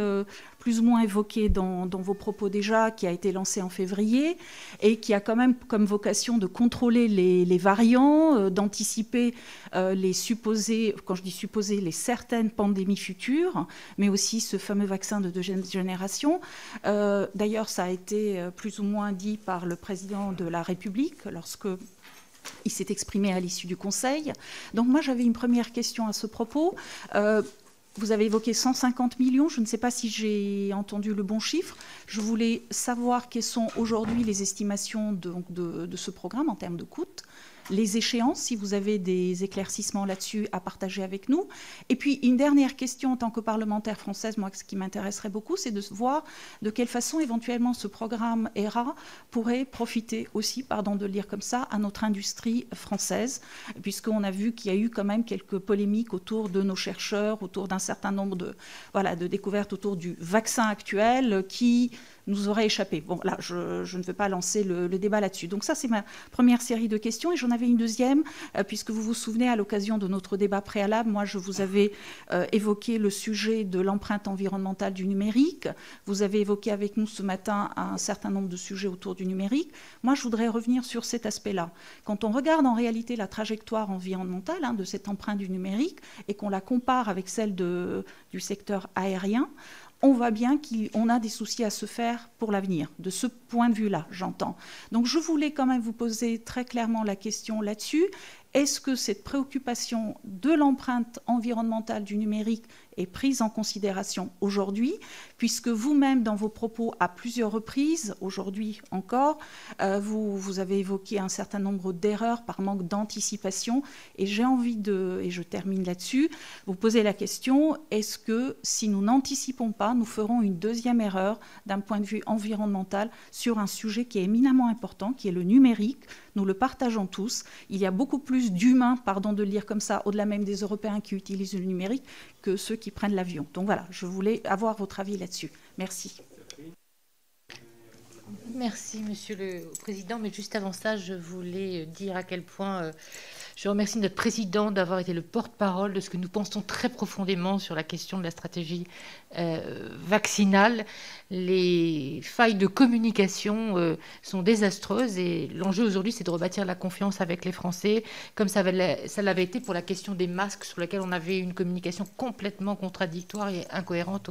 plus ou moins évoqué dans vos propos déjà, qui a été lancé en février et qui a quand même comme vocation de contrôler les variants, d'anticiper les supposés, quand je dis supposés, les certaines pandémies futures, mais aussi ce fameux vaccin de deuxième génération. D'ailleurs, ça a été plus ou moins dit par le président de la République lorsque il s'est exprimé à l'issue du Conseil. Donc moi, j'avais une première question à ce propos. Vous avez évoqué 150 millions, je ne sais pas si j'ai entendu le bon chiffre. Je voulais savoir quelles sont aujourd'hui les estimations de ce programme en termes de coûts, les échéances, si vous avez des éclaircissements là-dessus à partager avec nous. Et puis, une dernière question en tant que parlementaire française, moi, ce qui m'intéresserait beaucoup, c'est de voir de quelle façon, éventuellement, ce programme ERA pourrait profiter aussi, pardon de le dire comme ça, à notre industrie française, puisqu'on a vu qu'il y a eu quand même quelques polémiques autour de nos chercheurs, autour d'un certain nombre de découvertes autour du vaccin actuel qui nous aurait échappé. Bon, là, je ne veux pas lancer le débat là-dessus. Donc ça, c'est ma première série de questions. Et j'en avais une deuxième, puisque vous vous souvenez, à l'occasion de notre débat préalable, moi, je vous avais évoqué le sujet de l'empreinte environnementale du numérique. Vous avez évoqué avec nous ce matin un certain nombre de sujets autour du numérique. Moi, je voudrais revenir sur cet aspect-là. Quand on regarde en réalité la trajectoire environnementale de cette empreinte du numérique et qu'on la compare avec celle du secteur aérien, on voit bien qu'on a des soucis à se faire pour l'avenir. De ce point de vue-là, j'entends. Donc je voulais quand même vous poser très clairement la question là-dessus. Est-ce que cette préoccupation de l'empreinte environnementale du numérique est prise en considération aujourd'hui, puisque vous-même, dans vos propos à plusieurs reprises, aujourd'hui encore, vous avez évoqué un certain nombre d'erreurs par manque d'anticipation, et j'ai envie et je termine là-dessus, vous poser la question, est-ce que si nous n'anticipons pas, nous ferons une deuxième erreur d'un point de vue environnemental sur un sujet qui est éminemment important, qui est le numérique. Nous le partageons tous. Il y a beaucoup plus d'humains, pardon de le dire comme ça, au-delà même des Européens qui utilisent le numérique, que ceux qui prennent l'avion. Donc voilà, je voulais avoir votre avis là-dessus. Merci. Merci, Monsieur le Président. Mais juste avant ça, je voulais dire à quel point Je remercie notre président d'avoir été le porte-parole de ce que nous pensons très profondément sur la question de la stratégie vaccinale. Les failles de communication sont désastreuses et l'enjeu aujourd'hui, c'est de rebâtir la confiance avec les Français, comme ça l'avait été pour la question des masques, sur laquelle on avait une communication complètement contradictoire et incohérente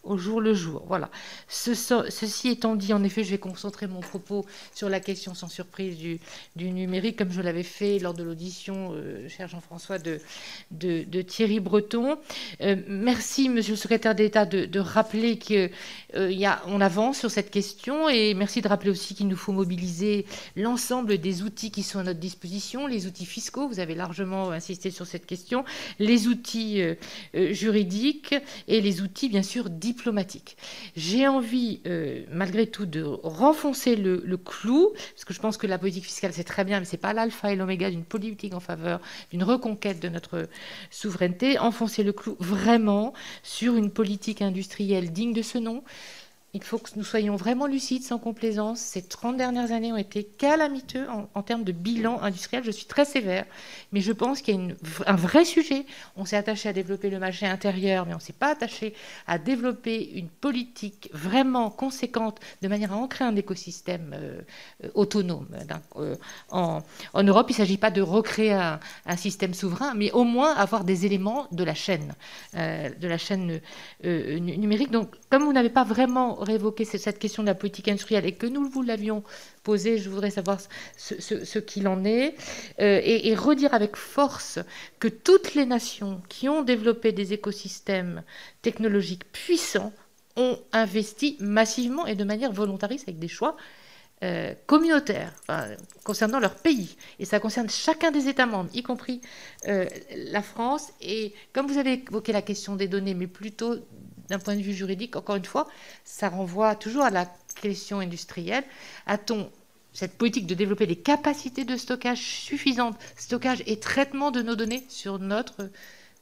au jour le jour. Voilà. Ceci étant dit, en effet, je vais concentrer mon propos sur la question sans surprise du numérique, comme je l'avais fait lors de l'audition, cher Jean-François, de Thierry Breton. Merci, Monsieur le secrétaire d'État, de rappeler qu'on avance sur cette question, et merci de rappeler aussi qu'il nous faut mobiliser l'ensemble des outils qui sont à notre disposition, les outils fiscaux, vous avez largement insisté sur cette question, les outils juridiques et les outils, bien sûr, diplomatique. J'ai envie, malgré tout, de renfoncer le clou, parce que je pense que la politique fiscale, c'est très bien, mais ce n'est pas l'alpha et l'oméga d'une politique en faveur d'une reconquête de notre souveraineté. Enfoncer le clou vraiment sur une politique industrielle digne de ce nom. Il faut que nous soyons vraiment lucides, sans complaisance. Ces 30 dernières années ont été calamiteux en termes de bilan industriel. Je suis très sévère, mais je pense qu'il y a un vrai sujet. On s'est attaché à développer le marché intérieur, mais on ne s'est pas attaché à développer une politique vraiment conséquente de manière à ancrer un écosystème autonome. En Europe, il ne s'agit pas de recréer un système souverain, mais au moins avoir des éléments de la chaîne numérique. Donc, comme vous n'avez pas vraiment réévoqué cette question de la politique industrielle et que nous vous l'avions posée, je voudrais savoir ce qu'il en est et redire avec force que toutes les nations qui ont développé des écosystèmes technologiques puissants ont investi massivement et de manière volontariste avec des choix communautaires concernant leur pays. Et ça concerne chacun des États membres, y compris la France. Et comme vous avez évoqué la question des données, mais plutôt d'un point de vue juridique, encore une fois, ça renvoie toujours à la question industrielle. A-t-on cette politique de développer des capacités de stockage suffisantes, stockage et traitement de nos données sur notre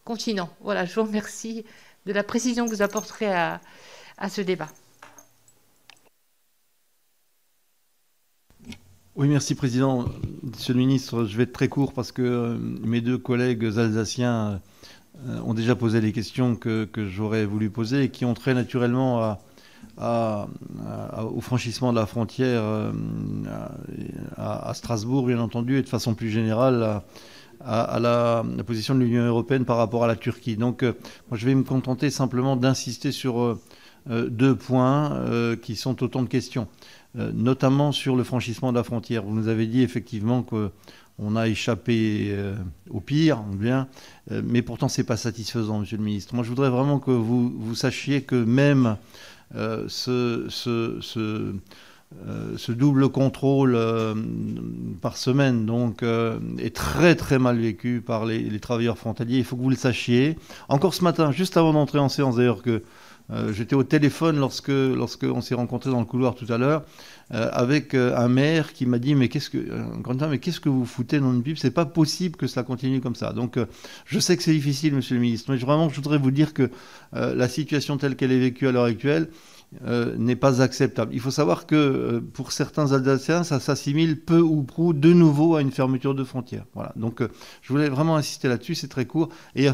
continent? Voilà, je vous remercie de la précision que vous apporterez à ce débat. Oui, merci Président. Monsieur le Ministre, je vais être très court parce que mes deux collègues alsaciens ont déjà posé les questions que j'aurais voulu poser et qui ont trait naturellement au franchissement de la frontière à Strasbourg, bien entendu, et de façon plus générale à la position de l'Union européenne par rapport à la Turquie. Donc, moi, je vais me contenter simplement d'insister sur deux points qui sont autant de questions, notamment sur le franchissement de la frontière. Vous nous avez dit effectivement qu'on a échappé au pire, bien, mais pourtant c'est pas satisfaisant, Monsieur le Ministre. Moi, je voudrais vraiment que vous sachiez que même ce double contrôle par semaine donc est très très mal vécu par les travailleurs frontaliers. Il faut que vous le sachiez. Encore ce matin, juste avant d'entrer en séance d'ailleurs, que j'étais au téléphone lorsque on s'est rencontrés dans le couloir tout à l'heure avec un maire qui m'a dit mais qu'est-ce que vous foutez dans une pipe, c'est pas possible que cela continue comme ça. Donc je sais que c'est difficile, Monsieur le Ministre, mais je voudrais vous dire que la situation telle qu'elle est vécue à l'heure actuelle n'est pas acceptable. Il faut savoir que pour certains Alsaciens, ça s'assimile peu ou prou de nouveau à une fermeture de frontières. Voilà. Donc je voulais vraiment insister là-dessus, c'est très court. Et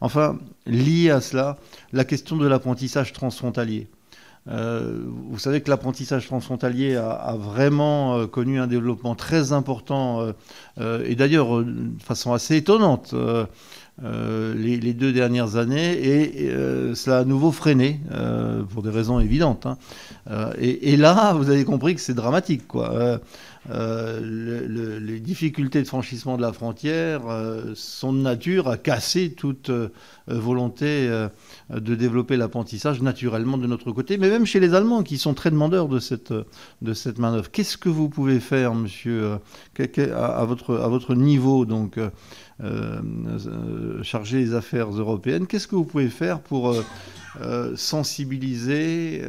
enfin, lié à cela, la question de l'apprentissage transfrontalier. Vous savez que l'apprentissage transfrontalier a vraiment connu un développement très important et d'ailleurs de façon assez étonnante les 2 dernières années et cela a à nouveau freiné pour des raisons évidentes. Hein. Et là, vous avez compris que c'est dramatique, quoi. Les difficultés de franchissement de la frontière sont de nature à casser toute volonté de développer l'apprentissage naturellement de notre côté, mais même chez les Allemands qui sont très demandeurs de cette manœuvre. Qu'est-ce que vous pouvez faire, monsieur, à votre niveau, donc chargé des affaires européennes, qu'est-ce que vous pouvez faire pour sensibiliser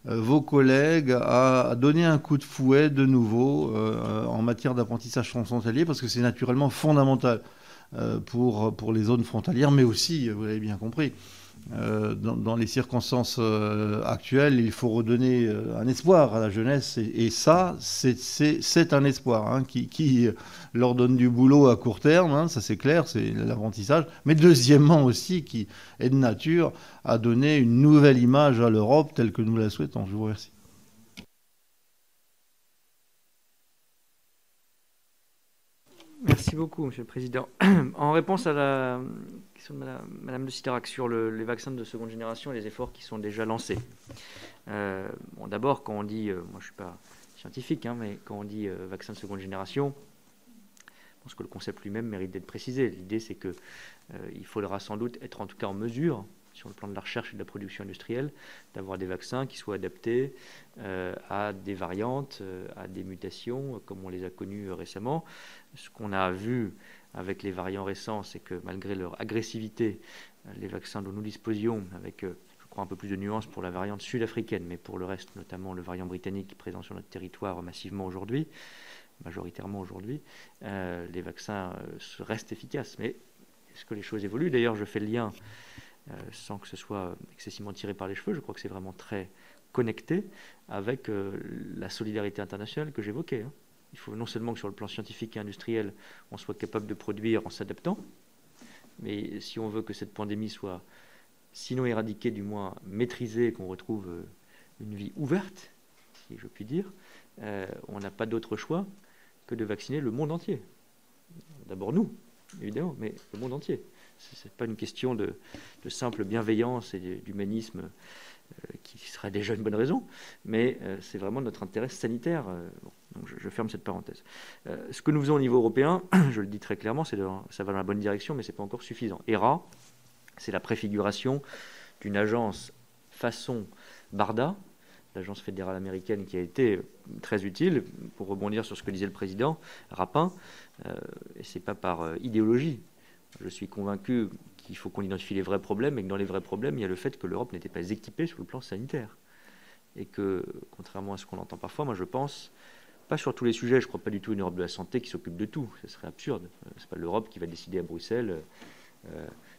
vos collègues à donner un coup de fouet de nouveau en matière d'apprentissage transfrontalier, parce que c'est naturellement fondamental pour les zones frontalières, mais aussi, vous l'avez bien compris, dans les circonstances actuelles, il faut redonner un espoir à la jeunesse. Et ça, c'est un espoir hein, qui leur donne du boulot à court terme, hein, ça c'est clair, c'est l'apprentissage. Mais deuxièmement aussi, qui est de nature à donner une nouvelle image à l'Europe telle que nous la souhaitons. Je vous remercie. Merci beaucoup, Monsieur le Président. En réponse à la question de Madame de Siderac sur les vaccins de seconde génération et les efforts qui sont déjà lancés. Bon, d'abord, quand on dit, moi je ne suis pas scientifique, hein, mais quand on dit vaccin de seconde génération, je pense que le concept lui-même mérite d'être précisé. L'idée, c'est qu'il faudra sans doute être en tout cas en mesure, sur le plan de la recherche et de la production industrielle, d'avoir des vaccins qui soient adaptés à des variantes, à des mutations, comme on les a connues récemment. Ce qu'on a vu avec les variants récents, c'est que malgré leur agressivité, les vaccins dont nous disposions, avec, je crois, un peu plus de nuances pour la variante sud-africaine, mais pour le reste, notamment le variant britannique qui est présent sur notre territoire massivement aujourd'hui, majoritairement aujourd'hui, les vaccins restent efficaces. Mais est-ce que les choses évoluent? D'ailleurs, je fais le lien, sans que ce soit excessivement tiré par les cheveux, je crois que c'est vraiment très connecté avec la solidarité internationale que j'évoquais. Hein. Il faut non seulement que sur le plan scientifique et industriel, on soit capable de produire en s'adaptant, mais si on veut que cette pandémie soit, sinon éradiquée, du moins maîtrisée, qu'on retrouve une vie ouverte, si je puis dire, on n'a pas d'autre choix que de vacciner le monde entier. D'abord nous, évidemment, mais le monde entier. Ce n'est pas une question de simple bienveillance et d'humanisme qui serait déjà une bonne raison, mais c'est vraiment notre intérêt sanitaire. Bon, donc je ferme cette parenthèse. Ce que nous faisons au niveau européen, je le dis très clairement, ça va dans la bonne direction, mais ce n'est pas encore suffisant. ERA, c'est la préfiguration d'une agence façon BARDA, l'agence fédérale américaine, qui a été très utile, pour rebondir sur ce que disait le président Rapin, et ce n'est pas par idéologie. Je suis convaincu qu'il faut qu'on identifie les vrais problèmes et que dans les vrais problèmes, il y a le fait que l'Europe n'était pas équipée sur le plan sanitaire. Et que, contrairement à ce qu'on entend parfois, moi je pense, pas sur tous les sujets, je ne crois pas du tout une Europe de la santé qui s'occupe de tout. Ce serait absurde. Ce n'est pas l'Europe qui va décider à Bruxelles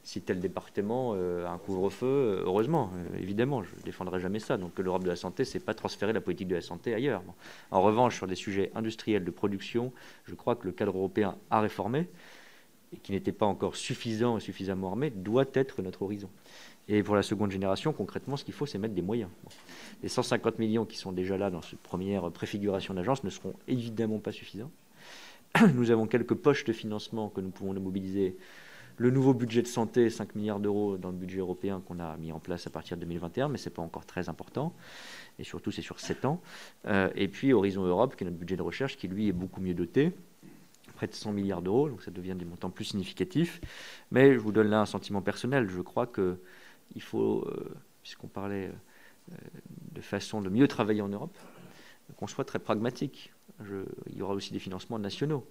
si tel département a un couvre-feu. Heureusement, évidemment, je ne défendrai jamais ça. Donc l'Europe de la santé, ce n'est pas transférer la politique de la santé ailleurs. Bon. En revanche, sur des sujets industriels de production, je crois que le cadre européen a réformé, et qui n'était pas encore suffisant et suffisamment armé, doit être notre horizon. Et pour la seconde génération, concrètement, ce qu'il faut, c'est mettre des moyens. Bon. Les 150 millions qui sont déjà là dans cette première préfiguration d'agence ne seront évidemment pas suffisants. Nous avons quelques poches de financement que nous pouvons mobiliser. Le nouveau budget de santé, 5 milliards d'euros dans le budget européen qu'on a mis en place à partir de 2021, mais ce n'est pas encore très important. Et surtout, c'est sur 7 ans. Et puis, Horizon Europe, qui est notre budget de recherche, qui, lui, est beaucoup mieux doté. Près de 100 milliards d'euros, donc ça devient des montants plus significatifs. Mais je vous donne là un sentiment personnel. Je crois qu'il faut, puisqu'on parlait de façon de mieux travailler en Europe, qu'on soit très pragmatique. Il y aura aussi des financements nationaux.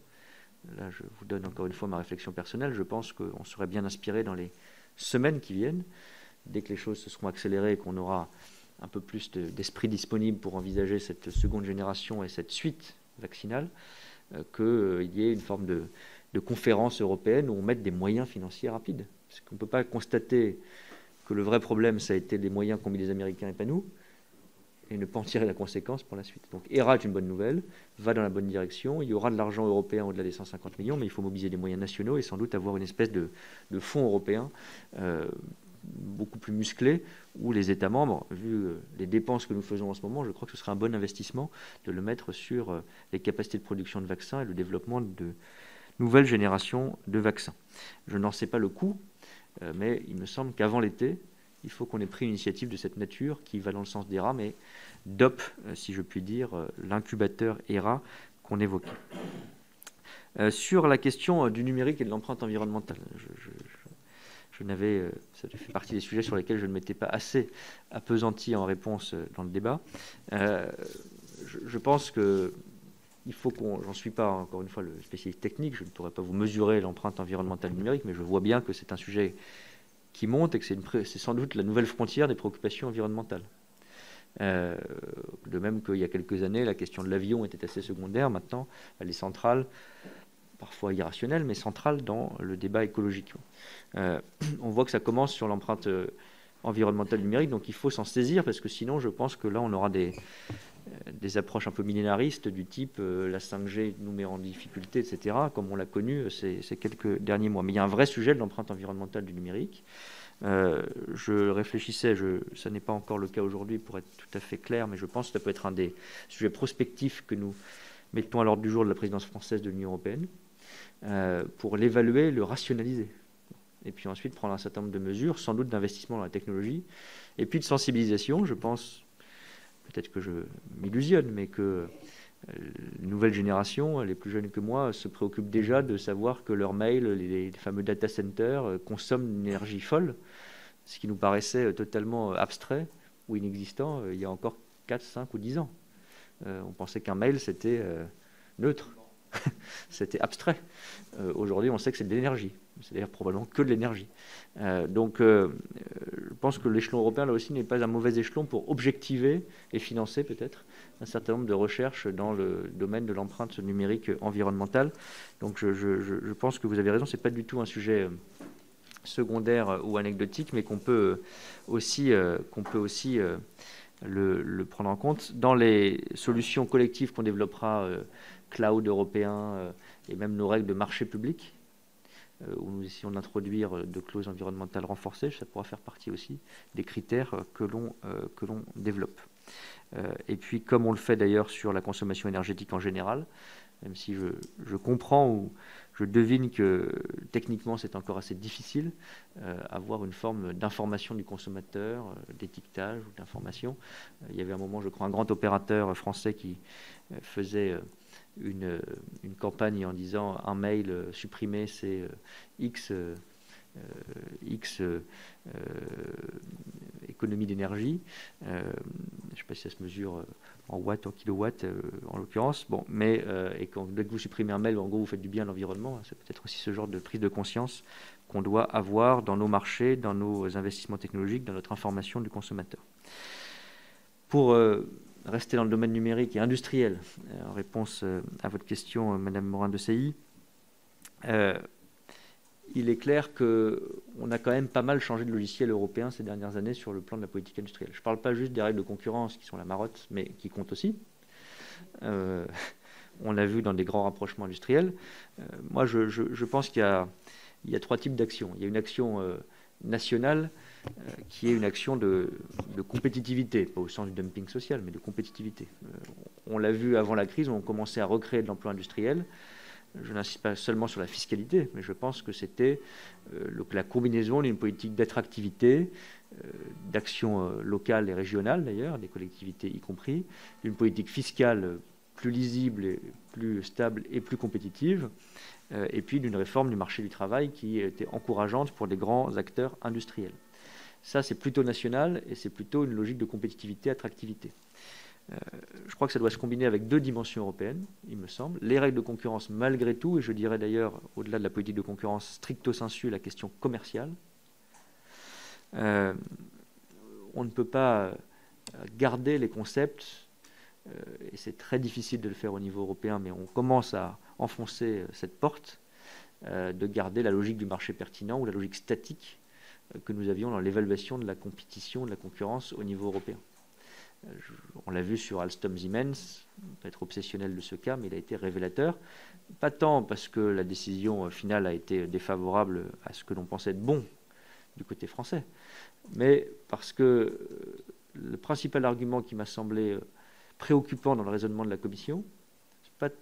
Là, je vous donne encore une fois ma réflexion personnelle. Je pense qu'on serait bien inspiré dans les semaines qui viennent, dès que les choses se seront accélérées et qu'on aura un peu plus d'esprit disponible pour envisager cette seconde génération et cette suite vaccinale, qu'il y ait une forme de conférence européenne où on mette des moyens financiers rapides. Parce qu'on ne peut pas constater que le vrai problème, ça a été les moyens qu'ont mis les Américains et pas nous, et ne pas en tirer la conséquence pour la suite. Donc ERA est une bonne nouvelle, va dans la bonne direction, il y aura de l'argent européen au-delà des 150 millions, mais il faut mobiliser des moyens nationaux et sans doute avoir une espèce de fonds européen beaucoup plus musclé, où les États membres, vu les dépenses que nous faisons en ce moment, je crois que ce serait un bon investissement de le mettre sur les capacités de production de vaccins et le développement de nouvelles générations de vaccins. Je n'en sais pas le coût, mais il me semble qu'avant l'été, il faut qu'on ait pris une initiative de cette nature qui va dans le sens d'ERA, mais dope, si je puis dire, l'incubateur ERA qu'on évoquait. Sur la question du numérique et de l'empreinte environnementale, ça fait partie des sujets sur lesquels je ne m'étais pas assez appesanti en réponse dans le débat. Je pense qu'il faut j'en suis pas encore une fois le spécialiste technique, je ne pourrais pas vous mesurer l'empreinte environnementale numérique, mais je vois bien que c'est un sujet qui monte et que c'est sans doute la nouvelle frontière des préoccupations environnementales. De même qu'il y a quelques années, la question de l'avion était assez secondaire, maintenant elle est centrale, parfois irrationnelle, mais centrale dans le débat écologique. On voit que ça commence sur l'empreinte environnementale numérique. Donc il faut s'en saisir parce que sinon, je pense que là, on aura des approches un peu millénaristes du type la 5G nous met en difficulté, etc., comme on l'a connu ces quelques derniers mois. Mais il y a un vrai sujet de l'empreinte environnementale du numérique. Je réfléchissais, ça n'est pas encore le cas aujourd'hui pour être tout à fait clair, mais je pense que ça peut être un des sujets prospectifs que nous mettons à l'ordre du jour de la présidence française de l'Union européenne pour l'évaluer, le rationaliser. Et puis ensuite prendre un certain nombre de mesures, sans doute d'investissement dans la technologie, et puis de sensibilisation. Je pense, peut-être que je m'illusionne, mais que les nouvelles générations, les plus jeunes que moi, se préoccupent déjà de savoir que leurs mails, les fameux data centers, consomment une énergie folle, ce qui nous paraissait totalement abstrait ou inexistant il y a encore 4, 5 ou 10 ans. On pensait qu'un mail, c'était neutre, c'était abstrait. Aujourd'hui, on sait que c'est de l'énergie. C'est d'ailleurs probablement que de l'énergie. Donc, je pense que l'échelon européen, là aussi, n'est pas un mauvais échelon pour objectiver et financer peut-être un certain nombre de recherches dans le domaine de l'empreinte numérique environnementale. Donc, je pense que vous avez raison, ce n'est pas du tout un sujet secondaire ou anecdotique, mais qu'on peut aussi, le prendre en compte. Dans les solutions collectives qu'on développera, cloud européen et même nos règles de marché public, où nous essayons d'introduire de clauses environnementales renforcées, ça pourra faire partie aussi des critères que l'on développe. Et puis, comme on le fait d'ailleurs sur la consommation énergétique en général, même si je comprends ou je devine que techniquement c'est encore assez difficile, avoir une forme d'information du consommateur, d'étiquetage ou d'information. Il y avait un moment, je crois, un grand opérateur français qui faisait une campagne en disant un mail supprimé, c'est X économie d'énergie. Je ne sais pas si ça se mesure en watts, en kilowatts en l'occurrence. Bon, mais et quand dès que vous supprimez un mail, en gros, vous faites du bien à l'environnement. C'est peut-être aussi ce genre de prise de conscience qu'on doit avoir dans nos marchés, dans nos investissements technologiques, dans notre information du consommateur. Pour rester dans le domaine numérique et industriel, en réponse à votre question, Madame Morin-Desailly, il est clair qu'on a quand même pas mal changé de logiciel européen ces dernières années sur le plan de la politique industrielle. Je ne parle pas juste des règles de concurrence qui sont la marotte, mais qui comptent aussi. On l'a vu dans des grands rapprochements industriels. Moi, je pense qu'il y a 3 types d'actions. Il y a une action nationale qui est une action de compétitivité, pas au sens du dumping social, mais de compétitivité. On l'a vu avant la crise, on commençait à recréer de l'emploi industriel. Je n'insiste pas seulement sur la fiscalité, mais je pense que c'était la combinaison d'une politique d'attractivité, d'action locale et régionale d'ailleurs, des collectivités y compris, d'une politique fiscale plus lisible, et plus stable et plus compétitive, et puis d'une réforme du marché du travail qui était encourageante pour les grands acteurs industriels. Ça, c'est plutôt national et c'est plutôt une logique de compétitivité, attractivité. Je crois que ça doit se combiner avec 2 dimensions européennes, il me semble. Les règles de concurrence, malgré tout, et je dirais d'ailleurs, au-delà de la politique de concurrence stricto sensu, la question commerciale. On ne peut pas garder les concepts, et c'est très difficile de le faire au niveau européen, mais on commence à enfoncer cette porte, de garder la logique du marché pertinent ou la logique statique que nous avions dans l'évaluation de la compétition, de la concurrence au niveau européen. On l'a vu sur Alstom Siemens, on peut être obsessionnel de ce cas, mais il a été révélateur. Pas tant parce que la décision finale a été défavorable à ce que l'on pensait être bon du côté français, mais parce que le principal argument qui m'a semblé préoccupant dans le raisonnement de la Commission, ce n'est pas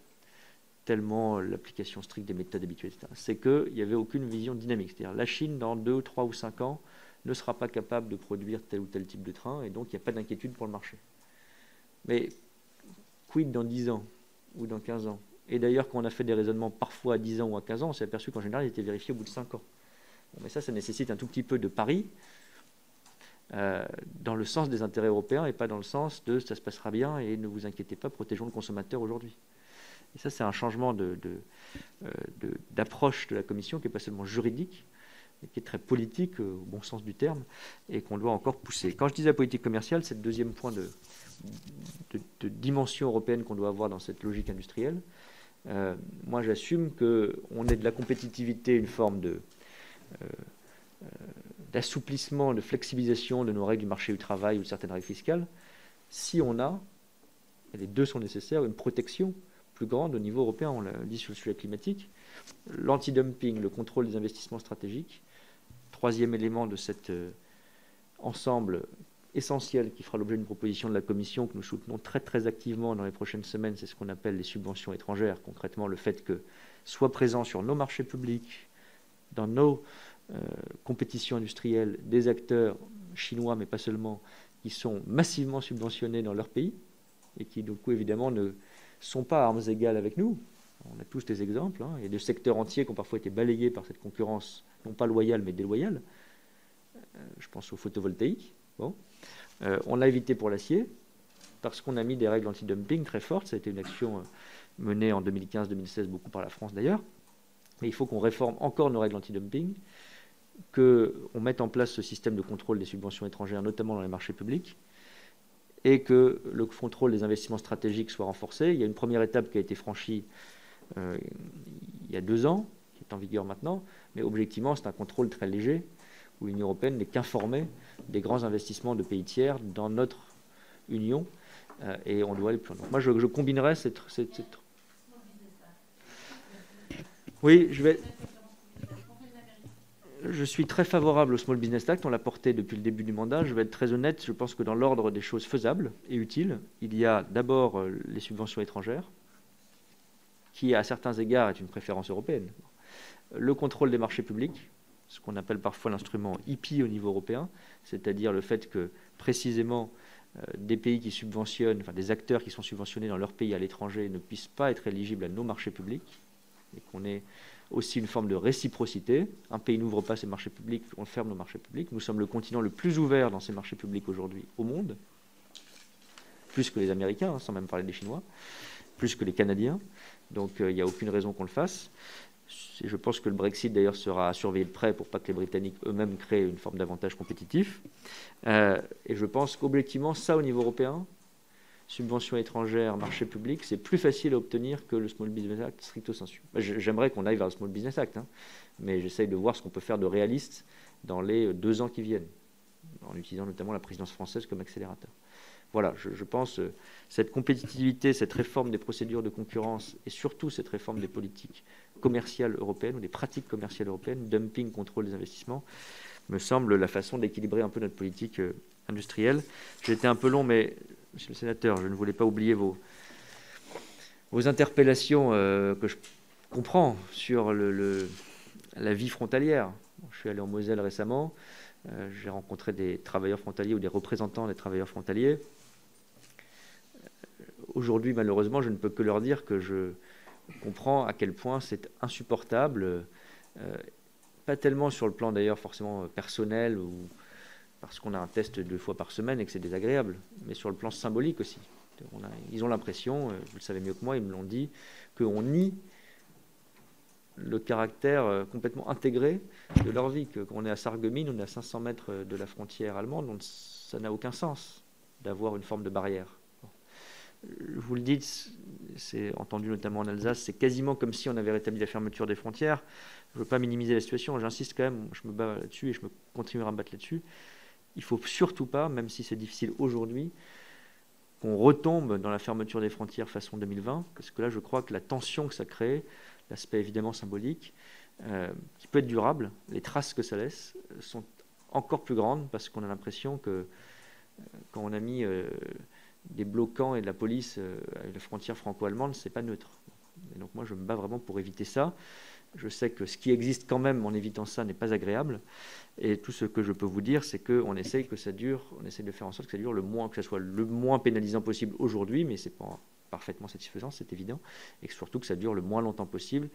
tellement l'application stricte des méthodes habituelles, etc. C'est qu'il n'y avait aucune vision dynamique. C'est-à-dire la Chine, dans 2, 3 ou 5 ans, ne sera pas capable de produire tel ou tel type de train, et donc il n'y a pas d'inquiétude pour le marché. Mais quid dans 10 ans ou dans 15 ans? Et d'ailleurs, quand on a fait des raisonnements parfois à 10 ans ou à 15 ans, on s'est aperçu qu'en général, ils étaient vérifiés au bout de 5 ans. Bon, mais ça nécessite un tout petit peu de pari dans le sens des intérêts européens et pas dans le sens de ça se passera bien et ne vous inquiétez pas, protégeons le consommateur aujourd'hui. Et ça, c'est un changement d'approche de la Commission qui n'est pas seulement juridique, mais qui est très politique au bon sens du terme et qu'on doit encore pousser. Quand je disais la politique commerciale, c'est le deuxième point de dimension européenne qu'on doit avoir dans cette logique industrielle. Moi, j'assume qu'on ait de la compétitivité, une forme d'assouplissement, de flexibilisation de nos règles du marché du travail ou de certaines règles fiscales, si on a, et les deux sont nécessaires, une protection plus grande au niveau européen, on l'a dit sur le sujet climatique, l'anti-dumping, le contrôle des investissements stratégiques, troisième élément de cet ensemble essentiel qui fera l'objet d'une proposition de la Commission que nous soutenons très très activement dans les prochaines semaines, c'est ce qu'on appelle les subventions étrangères, concrètement le fait que soient présents sur nos marchés publics, dans nos compétitions industrielles, des acteurs chinois, mais pas seulement, qui sont massivement subventionnés dans leur pays et qui, du coup, évidemment, ne sont pas à armes égales avec nous. On a tous des exemples. Hein. Il y a des secteurs entiers qui ont parfois été balayés par cette concurrence, non pas loyale, mais déloyale. Je pense au photovoltaïque. Bon. On l'a évité pour l'acier, parce qu'on a mis des règles anti-dumping très fortes. Ça a été une action menée en 2015-2016, beaucoup par la France d'ailleurs. Et il faut qu'on réforme encore nos règles anti-dumping, qu'on mette en place ce système de contrôle des subventions étrangères, notamment dans les marchés publics, et que le contrôle des investissements stratégiques soit renforcé. Il y a une première étape qui a été franchie il y a 2 ans, qui est en vigueur maintenant, mais objectivement, c'est un contrôle très léger, où l'Union européenne n'est qu'informée des grands investissements de pays tiers dans notre Union, et on doit aller plus loin. Donc moi, je combinerais cette... Oui, je suis très favorable au Small Business Act. On l'a porté depuis le début du mandat. Je vais être très honnête. Je pense que dans l'ordre des choses faisables et utiles, il y a d'abord les subventions étrangères, qui à certains égards est une préférence européenne. Le contrôle des marchés publics, ce qu'on appelle parfois l'instrument IPI au niveau européen, c'est-à-dire le fait que précisément des pays qui subventionnent, enfin des acteurs qui sont subventionnés dans leur pays à l'étranger ne puissent pas être éligibles à nos marchés publics, et qu'on ait aussi une forme de réciprocité. Un pays n'ouvre pas ses marchés publics, on ferme nos marchés publics. Nous sommes le continent le plus ouvert dans ces marchés publics aujourd'hui au monde, plus que les Américains, hein, sans même parler des Chinois, plus que les Canadiens. Donc il n'y a aucune raison qu'on le fasse. Et je pense que le Brexit d'ailleurs sera à surveiller de près pour pas que les Britanniques eux-mêmes créent une forme d'avantage compétitif. Et je pense qu'objectivement, ça au niveau européen, subventions étrangères, marché public, c'est plus facile à obtenir que le Small Business Act stricto sensu. J'aimerais qu'on aille vers le Small Business Act, hein, mais j'essaye de voir ce qu'on peut faire de réaliste dans les 2 ans qui viennent, en utilisant notamment la présidence française comme accélérateur. Voilà, je pense cette compétitivité, cette réforme des procédures de concurrence et surtout cette réforme des politiques commerciales européennes ou des pratiques commerciales européennes, dumping, contrôle des investissements, me semble la façon d'équilibrer un peu notre politique industrielle. J'ai été un peu long, mais Monsieur le sénateur, je ne voulais pas oublier vos interpellations que je comprends sur la vie frontalière. Je suis allé en Moselle récemment, j'ai rencontré des travailleurs frontaliers ou des représentants des travailleurs frontaliers. Aujourd'hui, malheureusement, je ne peux que leur dire que je comprends à quel point c'est insupportable, pas tellement sur le plan d'ailleurs forcément personnel ou parce qu'on a un test 2 fois par semaine et que c'est désagréable, mais sur le plan symbolique aussi. Ils ont l'impression, vous le savez mieux que moi, ils me l'ont dit, qu'on nie le caractère complètement intégré de leur vie, qu'on est à Sarreguemines, on est à 500 mètres de la frontière allemande, donc ça n'a aucun sens d'avoir une forme de barrière. Vous le dites, c'est entendu notamment en Alsace, c'est quasiment comme si on avait rétabli la fermeture des frontières. Je ne veux pas minimiser la situation, j'insiste quand même, je me bats là-dessus et je me continuerai à me battre là-dessus. Il ne faut surtout pas, même si c'est difficile aujourd'hui, qu'on retombe dans la fermeture des frontières façon 2020, parce que là, je crois que la tension que ça crée, l'aspect évidemment symbolique, qui peut être durable, les traces que ça laisse sont encore plus grandes, parce qu'on a l'impression que quand on a mis des bloquants et de la police à la frontière franco-allemande, c'est pas neutre. Et donc moi, je me bats vraiment pour éviter ça. Je sais que ce qui existe quand même en évitant ça n'est pas agréable. Et tout ce que je peux vous dire, c'est qu'on essaye que ça dure, on essaye de faire en sorte que ça dure le moins, que ça soit le moins pénalisant possible aujourd'hui, mais c'est pas parfaitement satisfaisant, c'est évident, et surtout que ça dure le moins longtemps possible.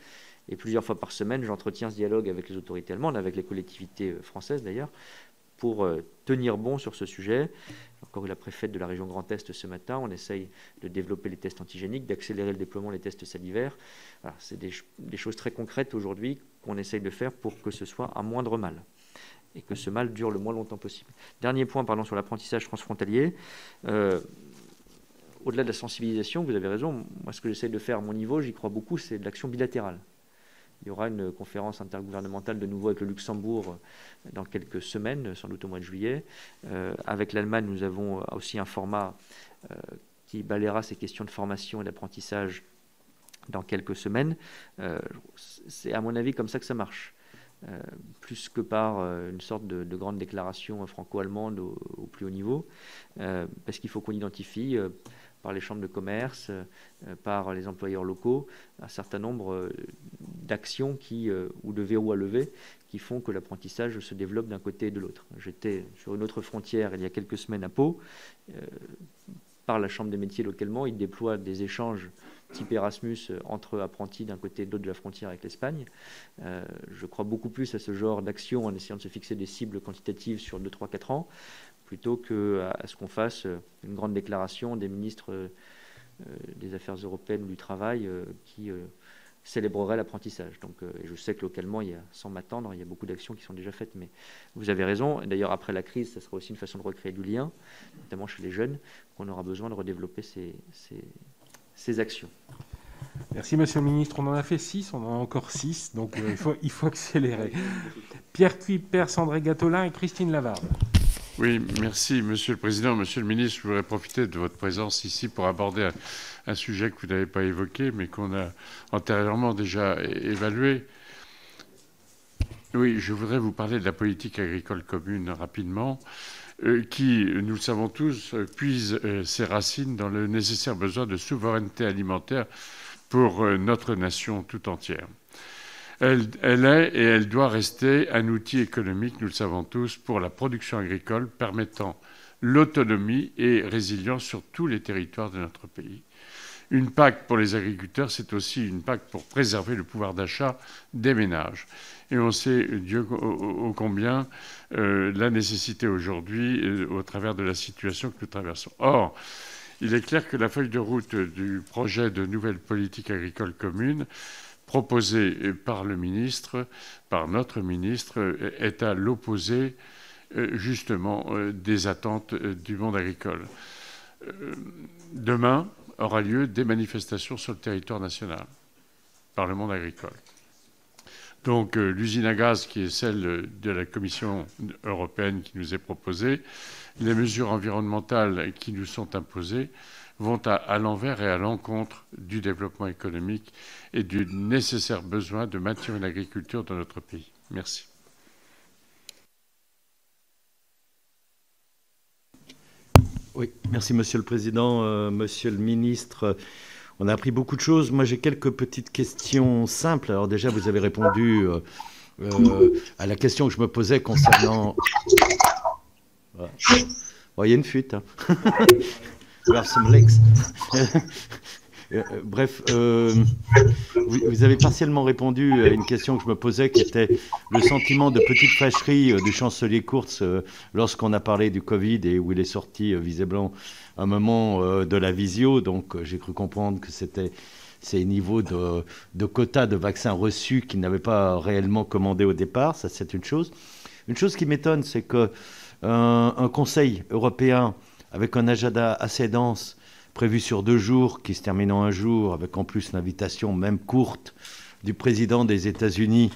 Et plusieurs fois par semaine, j'entretiens ce dialogue avec les autorités allemandes, avec les collectivités françaises d'ailleurs, pour tenir bon sur ce sujet. Encore eu la préfète de la région Grand Est ce matin, on essaye de développer les tests antigéniques, d'accélérer le déploiement des tests salivaires. Voilà, c'est des choses très concrètes aujourd'hui qu'on essaye de faire pour que ce soit un moindre mal et que ce mal dure le moins longtemps possible. Dernier point, pardon, sur l'apprentissage transfrontalier. Au-delà de la sensibilisation, vous avez raison, moi ce que j'essaie de faire à mon niveau, j'y crois beaucoup, c'est de l'action bilatérale. Il y aura une conférence intergouvernementale de nouveau avec le Luxembourg dans quelques semaines, sans doute au mois de juillet. Avec l'Allemagne, nous avons aussi un format qui balayera ces questions de formation et d'apprentissage dans quelques semaines. C'est à mon avis comme ça que ça marche. Plus que par une sorte de grande déclaration franco-allemande au plus haut niveau, parce qu'il faut qu'on identifie par les chambres de commerce, par les employeurs locaux, un certain nombre d'actions ou de verrous à lever qui font que l'apprentissage se développe d'un côté et de l'autre. J'étais sur une autre frontière il y a quelques semaines à Pau. Par la Chambre des métiers localement, ils déploient des échanges type Erasmus entre apprentis d'un côté et de l'autre de la frontière avec l'Espagne. Je crois beaucoup plus à ce genre d'action en essayant de se fixer des cibles quantitatives sur 2, 3, 4 ans, plutôt qu'à ce qu'on fasse une grande déclaration des ministres des Affaires européennes ou du Travail qui célébrerait l'apprentissage. Donc, je sais que localement, sans m'attendre, il y a beaucoup d'actions qui sont déjà faites, mais vous avez raison. D'ailleurs, après la crise, ça sera aussi une façon de recréer du lien, notamment chez les jeunes, qu'on aura besoin de redévelopper ces actions. Merci, Monsieur le Ministre. On en a fait 6, on en a encore 6, donc il faut accélérer. Pierre Cuypers, André Gattolin et Christine Lavarde. Oui, merci, Monsieur le Président. Monsieur le Ministre, je voudrais profiter de votre présence ici pour aborder un sujet que vous n'avez pas évoqué, mais qu'on a antérieurement déjà évalué. Oui, je voudrais vous parler de la politique agricole commune rapidement, qui, nous le savons tous, puise ses racines dans le nécessaire besoin de souveraineté alimentaire pour notre nation tout entière. Elle est et elle doit rester un outil économique, nous le savons tous, pour la production agricole permettant l'autonomie et résilience sur tous les territoires de notre pays. Une PAC pour les agriculteurs, c'est aussi une PAC pour préserver le pouvoir d'achat des ménages. Et on sait, Dieu ô combien, la nécessité aujourd'hui au travers de la situation que nous traversons. Or, il est clair que la feuille de route du projet de nouvelle politique agricole commune proposé par le ministre, par notre ministre, est à l'opposé justement des attentes du monde agricole. Demain aura lieu des manifestations sur le territoire national par le monde agricole. Donc l'usine à gaz qui est celle de la Commission européenne qui nous est proposée, les mesures environnementales qui nous sont imposées vont à l'envers et à l'encontre du développement économique et du nécessaire besoin de maintenir une agriculture dans notre pays. Merci. Oui, merci Monsieur le Président, Monsieur le Ministre. On a appris beaucoup de choses. Moi, j'ai quelques petites questions simples. Alors déjà, vous avez répondu à la question que je me posais concernant... Voilà. Oh, il y a une fuite. Hein. Bref, vous avez partiellement répondu à une question que je me posais, qui était le sentiment de petite fâcherie du chancelier Kurz lorsqu'on a parlé du Covid et où il est sorti visiblement un moment de la visio. Donc j'ai cru comprendre que c'était ces niveaux de quotas de vaccins reçus qu'il n'avait pas réellement commandé au départ. Ça, c'est une chose. Une chose qui m'étonne, c'est qu'un Conseil européen avec un agenda assez dense, prévu sur 2 jours, qui se termine en 1 jour, avec en plus l'invitation, même courte, du président des États-Unis.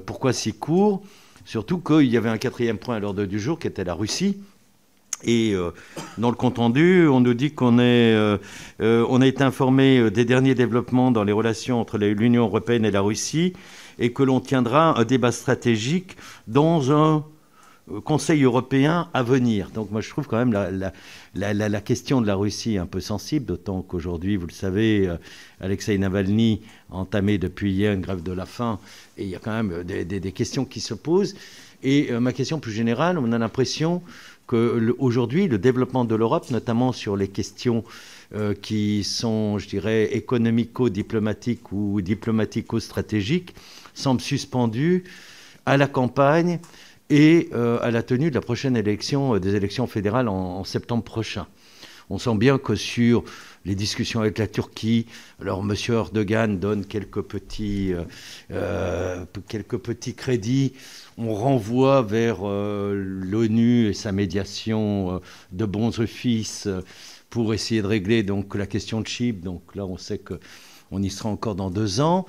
Pourquoi si court? Surtout qu'il y avait un 4e point à l'ordre du jour, qui était la Russie. Et dans le compte-rendu, on nous dit qu'on a été informé des derniers développements dans les relations entre l'Union européenne et la Russie, et que l'on tiendra un débat stratégique dans un Conseil européen à venir. Donc moi je trouve quand même la question de la Russie un peu sensible, d'autant qu'aujourd'hui, vous le savez, Alexeï Navalny a entamé depuis hier une grève de la faim, et il y a quand même des questions qui se posent. Et ma question plus générale, on a l'impression qu'aujourd'hui, le développement de l'Europe, notamment sur les questions qui sont, je dirais, économico-diplomatiques ou diplomatico-stratégiques, semble suspendu à la campagne et à la tenue de la prochaine élection, des élections fédérales en septembre prochain. On sent bien que sur les discussions avec la Turquie, alors M. Erdogan donne quelques petits crédits, on renvoie vers l'ONU et sa médiation de bons offices pour essayer de régler donc la question de Chypre. Donc là, on sait que on y sera encore dans 2 ans,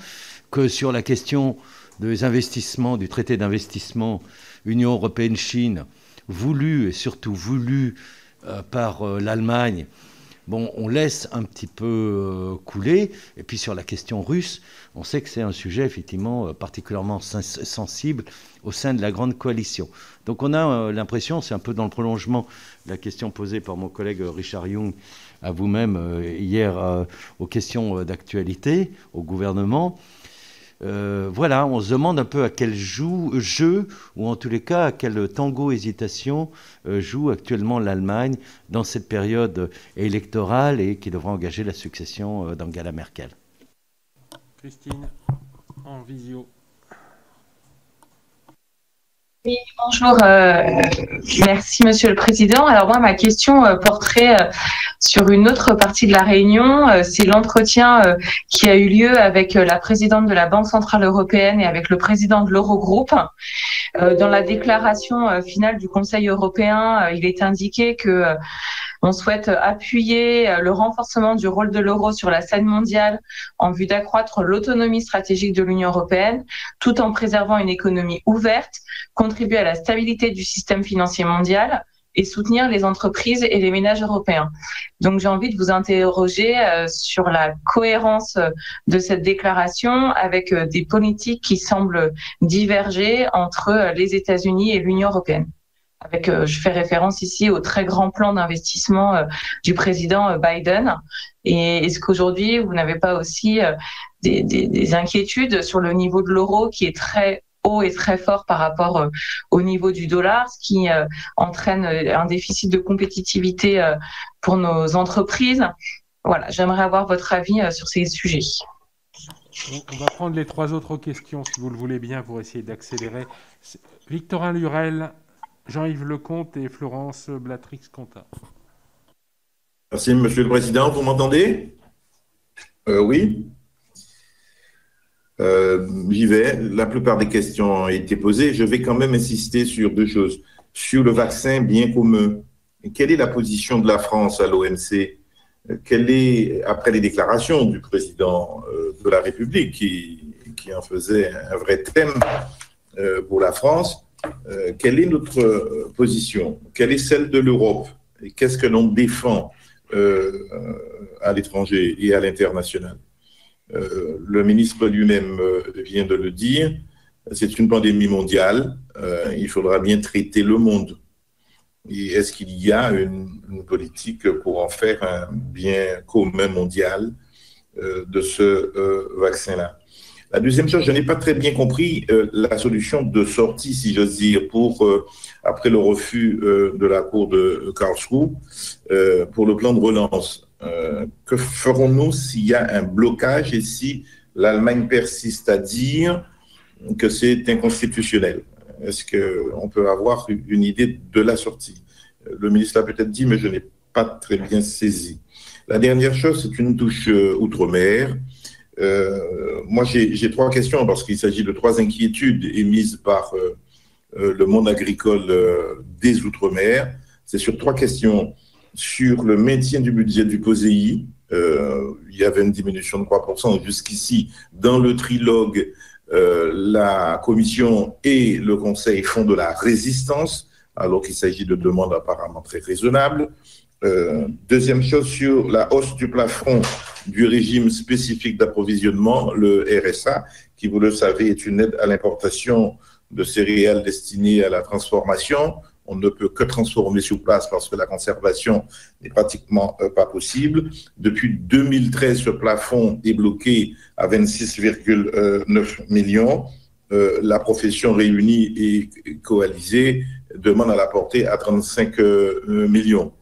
que sur la question des investissements, du traité d'investissement Union européenne-Chine, voulu et surtout voulu par l'Allemagne, bon, on laisse un petit peu couler. Et puis sur la question russe, on sait que c'est un sujet effectivement particulièrement sensible au sein de la grande coalition. Donc on a l'impression, c'est un peu dans le prolongement de la question posée par mon collègue Richard Yung à vous-même hier aux questions d'actualité au gouvernement. Voilà, on se demande un peu à quel jeu, ou en tous les cas à quel tango hésitation joue actuellement l'Allemagne dans cette période électorale et qui devra engager la succession d'Angela Merkel. Christine, en visio. Oui, bonjour. Merci, Monsieur le Président. Alors moi, ma question porterait sur une autre partie de la réunion. C'est l'entretien qui a eu lieu avec la présidente de la Banque Centrale Européenne et avec le président de l'Eurogroupe. Dans la déclaration finale du Conseil européen, il est indiqué que on souhaite appuyer le renforcement du rôle de l'euro sur la scène mondiale en vue d'accroître l'autonomie stratégique de l'Union européenne, tout en préservant une économie ouverte, contribuer à la stabilité du système financier mondial et soutenir les entreprises et les ménages européens. Donc j'ai envie de vous interroger sur la cohérence de cette déclaration avec des politiques qui semblent diverger entre les États-Unis et l'Union européenne. Je fais référence ici au très grand plan d'investissement du président Biden. Et est-ce qu'aujourd'hui, vous n'avez pas aussi des inquiétudes sur le niveau de l'euro qui est très haut et très fort par rapport au niveau du dollar, ce qui entraîne un déficit de compétitivité pour nos entreprises? Voilà, j'aimerais avoir votre avis sur ces sujets. On va prendre les 3 autres questions, si vous le voulez bien, pour essayer d'accélérer. Victorin Lurel, Jean-Yves Lecomte et Florence Blatrix-Contat. Merci, Monsieur le Président. Vous m'entendez? Oui. J'y vais. La plupart des questions ont été posées. Je vais quand même insister sur 2 choses. Sur le vaccin bien commun, quelle est la position de la France à l'OMC? Quelle est, après les déclarations du président de la République qui en faisait un vrai thème pour la France, quelle est notre position? Quelle est celle de l'Europe? Et qu'est-ce que l'on défend à l'étranger et à l'international? Le ministre lui-même vient de le dire, c'est une pandémie mondiale, il faudra bien traiter le monde. Et est-ce qu'il y a une politique pour en faire un bien commun mondial de ce vaccin-là? La deuxième chose, je n'ai pas très bien compris la solution de sortie, si j'ose dire, après le refus de la Cour de Karlsruhe pour le plan de relance. Que ferons-nous s'il y a un blocage et si l'Allemagne persiste à dire que c'est inconstitutionnel? Est-ce qu'on peut avoir une idée de la sortie? Le ministre l'a peut-être dit, mais je n'ai pas très bien saisi. La dernière chose, c'est une touche outre-mer. Moi, j'ai 3 questions parce qu'il s'agit de 3 inquiétudes émises par le monde agricole des Outre-mer. C'est sur 3 questions. Sur le maintien du budget du POSEI, il y avait une diminution de 3% jusqu'ici. Dans le trilogue, la Commission et le Conseil font de la résistance, alors qu'il s'agit de demandes apparemment très raisonnables. Deuxième chose, sur la hausse du plafond du régime spécifique d'approvisionnement, le RSA, qui, vous le savez, est une aide à l'importation de céréales destinées à la transformation. On ne peut que transformer sur place parce que la conservation n'est pratiquement pas possible. Depuis 2013, ce plafond est bloqué à 26,9 millions. La profession réunie et coalisée demande à la porter à 35 millions.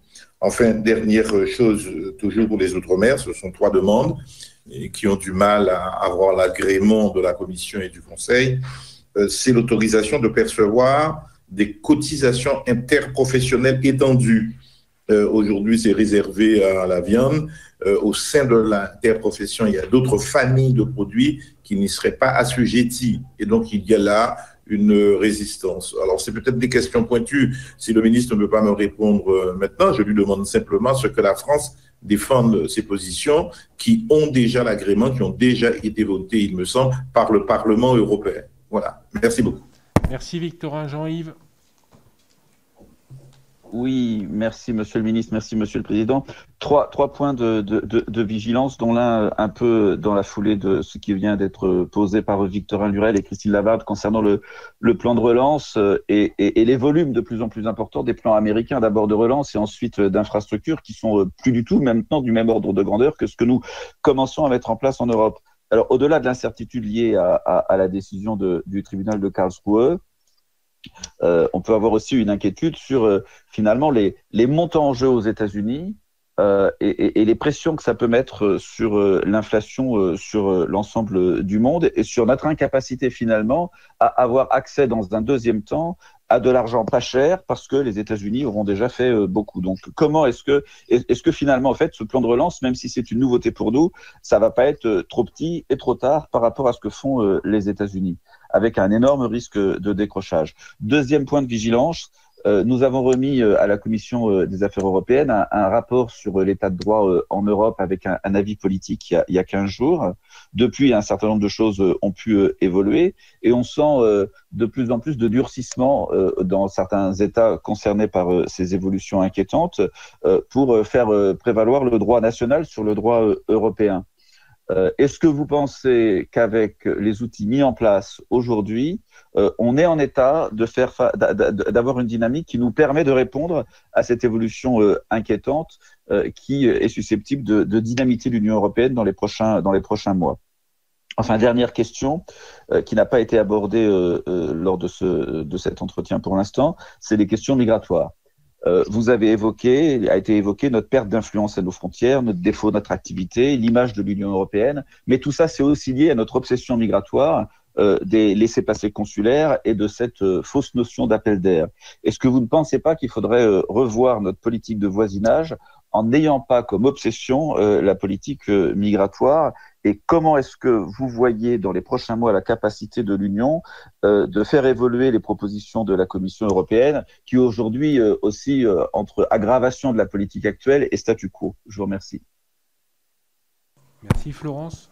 Enfin, dernière chose, toujours pour les Outre-mer, ce sont 3 demandes qui ont du mal à avoir l'agrément de la Commission et du Conseil. C'est l'autorisation de percevoir des cotisations interprofessionnelles étendues. Aujourd'hui, c'est réservé à la viande. Au sein de l'interprofession, il y a d'autres familles de produits qui n'y seraient pas assujettis. Et donc, il y a là une résistance. Alors, c'est peut-être des questions pointues. Si le ministre ne veut pas me répondre maintenant, je lui demande simplement ce que la France défendre ces positions qui ont déjà l'agrément, qui ont déjà été votées, il me semble, par le Parlement européen. Voilà. Merci beaucoup. Merci Victorin. Jean-Yves. Oui, merci Monsieur le Ministre, merci Monsieur le Président. Trois points de vigilance, dont l'un un peu dans la foulée de ce qui vient d'être posé par Victorin Lurel et Christine Lavarde concernant le plan de relance et les volumes de plus en plus importants des plans américains, d'abord de relance et ensuite d'infrastructures qui sont plus du tout maintenant du même ordre de grandeur que ce que nous commençons à mettre en place en Europe. Alors, au-delà de l'incertitude liée à la décision du tribunal de Karlsruhe, on peut avoir aussi une inquiétude sur finalement les montants en jeu aux États-Unis et les pressions que ça peut mettre sur l'inflation sur l'ensemble du monde et sur notre incapacité finalement à avoir accès dans un deuxième temps à de l'argent pas cher parce que les États-Unis auront déjà fait beaucoup. Donc, comment est-ce que finalement, en fait, ce plan de relance, même si c'est une nouveauté pour nous, ça va pas être trop petit et trop tard par rapport à ce que font les États-Unis, avec un énorme risque de décrochage. Deuxième point de vigilance, nous avons remis à la Commission des Affaires européennes un rapport sur l'état de droit en Europe avec un avis politique il y a 15 jours. Depuis, un certain nombre de choses ont pu évoluer et on sent de plus en plus de durcissement dans certains États concernés par ces évolutions inquiétantes pour faire prévaloir le droit national sur le droit européen. Est-ce que vous pensez qu'avec les outils mis en place aujourd'hui, on est en état d'avoir une dynamique qui nous permet de répondre à cette évolution inquiétante qui est susceptible de dynamiter l'Union européenne dans les prochains mois? Enfin, dernière question qui n'a pas été abordée lors de cet entretien pour l'instant, c'est les questions migratoires. Vous avez a été évoqué notre perte d'influence à nos frontières, notre défaut d'attractivité, l'image de l'Union européenne, mais tout ça, c'est aussi lié à notre obsession migratoire, des laissez-passer consulaires et de cette fausse notion d'appel d'air. Est-ce que vous ne pensez pas qu'il faudrait revoir notre politique de voisinage en n'ayant pas comme obsession la politique migratoire? Et comment est-ce que vous voyez dans les prochains mois la capacité de l'Union de faire évoluer les propositions de la Commission européenne qui aujourd'hui aussi entre aggravation de la politique actuelle et statu quo? Je vous remercie. Merci Florence.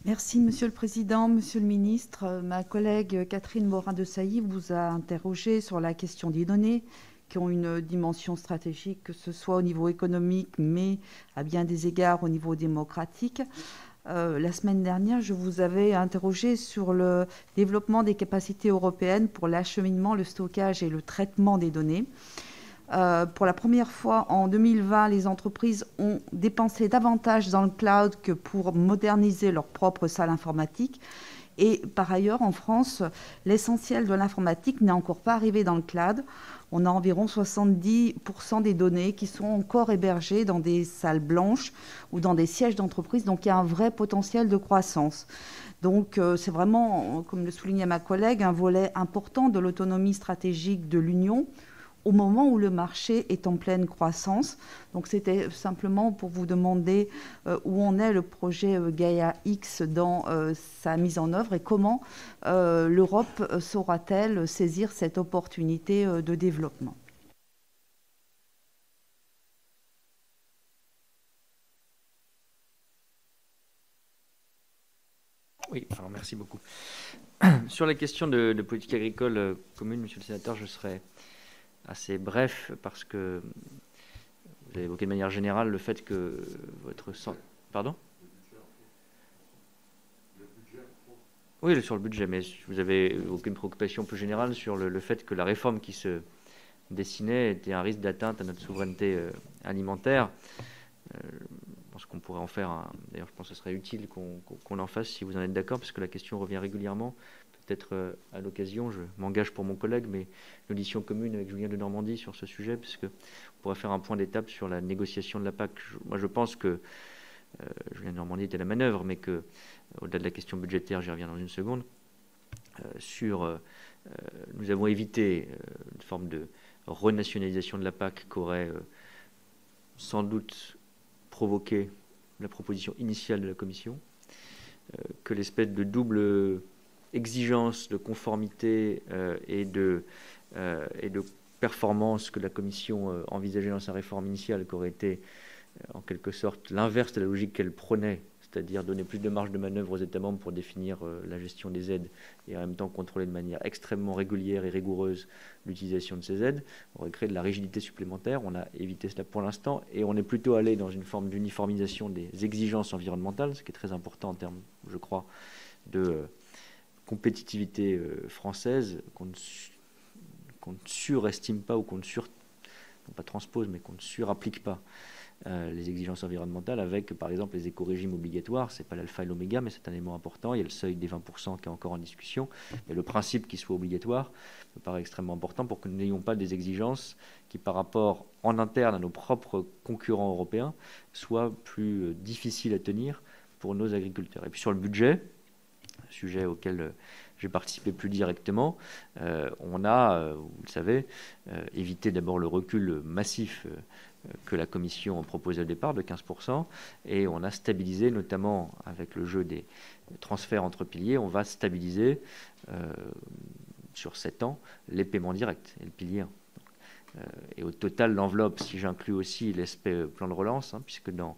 Merci Monsieur le Président, Monsieur le Ministre. Ma collègue Catherine Morin-Desailly vous a interrogé sur la question des données qui ont une dimension stratégique, que ce soit au niveau économique, mais à bien des égards au niveau démocratique. La semaine dernière, je vous avais interrogé sur le développement des capacités européennes pour l'acheminement, le stockage et le traitement des données. Pour la première fois en 2020, les entreprises ont dépensé davantage dans le cloud que pour moderniser leur propre salle informatique. Et par ailleurs, en France, l'essentiel de l'informatique n'est encore pas arrivé dans le cloud. On a environ 70% des données qui sont encore hébergées dans des salles blanches ou dans des sièges d'entreprise. Donc, il y a un vrai potentiel de croissance. Donc, c'est vraiment, comme le soulignait ma collègue, un volet important de l'autonomie stratégique de l'Union au moment où le marché est en pleine croissance. Donc, c'était simplement pour vous demander où en est le projet Gaia-X dans sa mise en œuvre et comment l'Europe saura-t-elle saisir cette opportunité de développement. Oui, alors merci beaucoup. Sur la question de politique agricole commune, monsieur le sénateur, je serai assez bref parce que vous avez évoqué de manière générale le fait que votre... Pardon ? Oui, sur le budget, mais vous avez aucune préoccupation plus générale sur le fait que la réforme qui se dessinait était un risque d'atteinte à notre souveraineté alimentaire. Je pense qu'on pourrait en faire d'ailleurs, je pense que ce serait utile qu'on en fasse si vous en êtes d'accord, parce que la question revient régulièrement. Peut-être à l'occasion, je m'engage pour mon collègue, mais l'audition commune avec Julien de Normandie sur ce sujet, puisque on pourrait faire un point d'étape sur la négociation de la PAC. Moi, je pense que Julien de Normandie était la manœuvre, mais que au-delà de la question budgétaire, j'y reviens dans une seconde, nous avons évité une forme de renationalisation de la PAC qu'aurait sans doute provoqué la proposition initiale de la Commission, que l'espèce de double exigence de conformité et de performance que la Commission envisageait dans sa réforme initiale, qui aurait été en quelque sorte l'inverse de la logique qu'elle prônait, c'est-à-dire donner plus de marge de manœuvre aux États membres pour définir la gestion des aides et en même temps contrôler de manière extrêmement régulière et rigoureuse l'utilisation de ces aides, aurait créé de la rigidité supplémentaire. On a évité cela pour l'instant et on est plutôt allé dans une forme d'uniformisation des exigences environnementales, ce qui est très important en termes, je crois, de compétitivité française qu'on ne surestime pas ou qu'on ne non pas transpose, mais qu'on ne surapplique pas les exigences environnementales avec, par exemple, les éco-régimes obligatoires. Ce n'est pas l'alpha et l'oméga, mais c'est un élément important. Il y a le seuil des 20% qui est encore en discussion. Et le principe qu'il soit obligatoire me paraît extrêmement important pour que nous n'ayons pas des exigences qui, par rapport en interne à nos propres concurrents européens, soient plus difficiles à tenir pour nos agriculteurs. Et puis sur le budget, sujet auquel j'ai participé plus directement, on a, vous le savez, évité d'abord le recul massif que la Commission proposait au départ de 15%, et on a stabilisé, notamment avec le jeu des transferts entre piliers, on va stabiliser sur 7 ans les paiements directs et le pilier 1. Et au total, l'enveloppe, si j'inclus aussi l'aspect plan de relance, puisque dans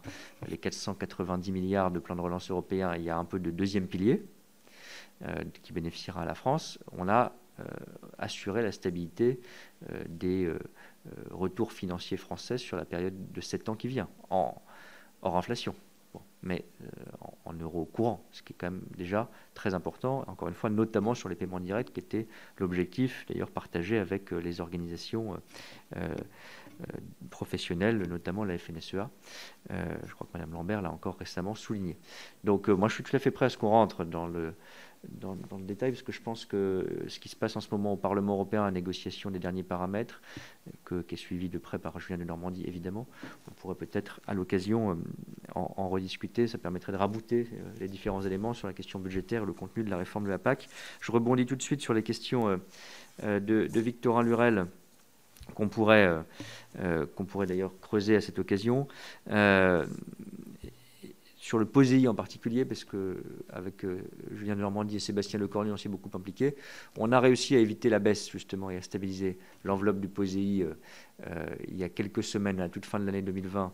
les 490 milliards de plan de relance européen, il y a un peu de deuxième pilier qui bénéficiera à la France, on a assuré la stabilité des retours financiers français sur la période de 7 ans qui vient, hors inflation, mais en euros courants, ce qui est quand même déjà très important, encore une fois, notamment sur les paiements directs, qui était l'objectif d'ailleurs partagé avec les organisations professionnelles, notamment la FNSEA. Je crois que Mme Lambert l'a encore récemment souligné. Donc moi, je suis tout à fait prêt à ce qu'on rentre dans le détail, parce que je pense que ce qui se passe en ce moment au Parlement européen, la négociation des derniers paramètres, qui est suivi de près par Julien de Normandie, évidemment, on pourrait peut-être à l'occasion en rediscuter. Ça permettrait de rabouter les différents éléments sur la question budgétaire et le contenu de la réforme de la PAC. Je rebondis tout de suite sur les questions de Victorin Lurel, qu'on pourrait d'ailleurs creuser à cette occasion. Sur le POSEI en particulier, parce qu'avec Julien de Normandie et Sébastien Lecornu, on s'est beaucoup impliqués, on a réussi à éviter la baisse justement et à stabiliser l'enveloppe du POSEI il y a quelques semaines, à la toute fin de l'année 2020,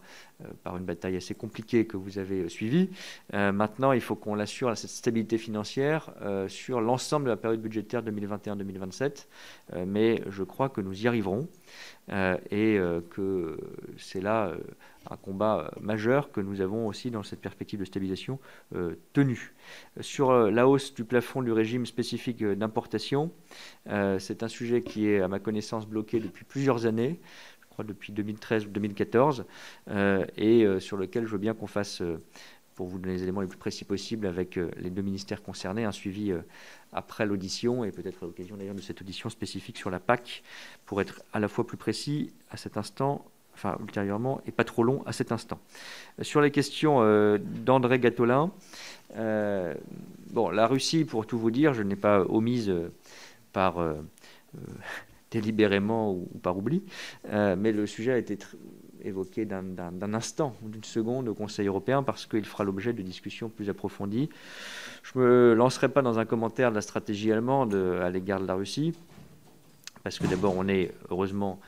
par une bataille assez compliquée que vous avez suivie. Maintenant, il faut qu'on l'assure cette stabilité financière sur l'ensemble de la période budgétaire 2021-2027, mais je crois que nous y arriverons et que c'est là un combat majeur que nous avons aussi dans cette perspective de stabilisation tenue. Sur la hausse du plafond du régime spécifique d'importation, c'est un sujet qui est à ma connaissance bloqué depuis plusieurs années, je crois depuis 2013 ou 2014, et sur lequel je veux bien qu'on fasse, pour vous donner les éléments les plus précis possibles avec les deux ministères concernés, un suivi après l'audition et peut-être à l'occasion d'ailleurs de cette audition spécifique sur la PAC pour être à la fois plus précis à cet instant, enfin ultérieurement, et pas trop long à cet instant. Sur les questions d'André Gattolin, la Russie, pour tout vous dire, je n'ai pas omise par délibérément ou par oubli, mais le sujet a été évoqué d'un instant ou d'une seconde au Conseil européen parce qu'il fera l'objet de discussions plus approfondies. Je ne me lancerai pas dans un commentaire de la stratégie allemande à l'égard de la Russie, parce que d'abord on est heureusement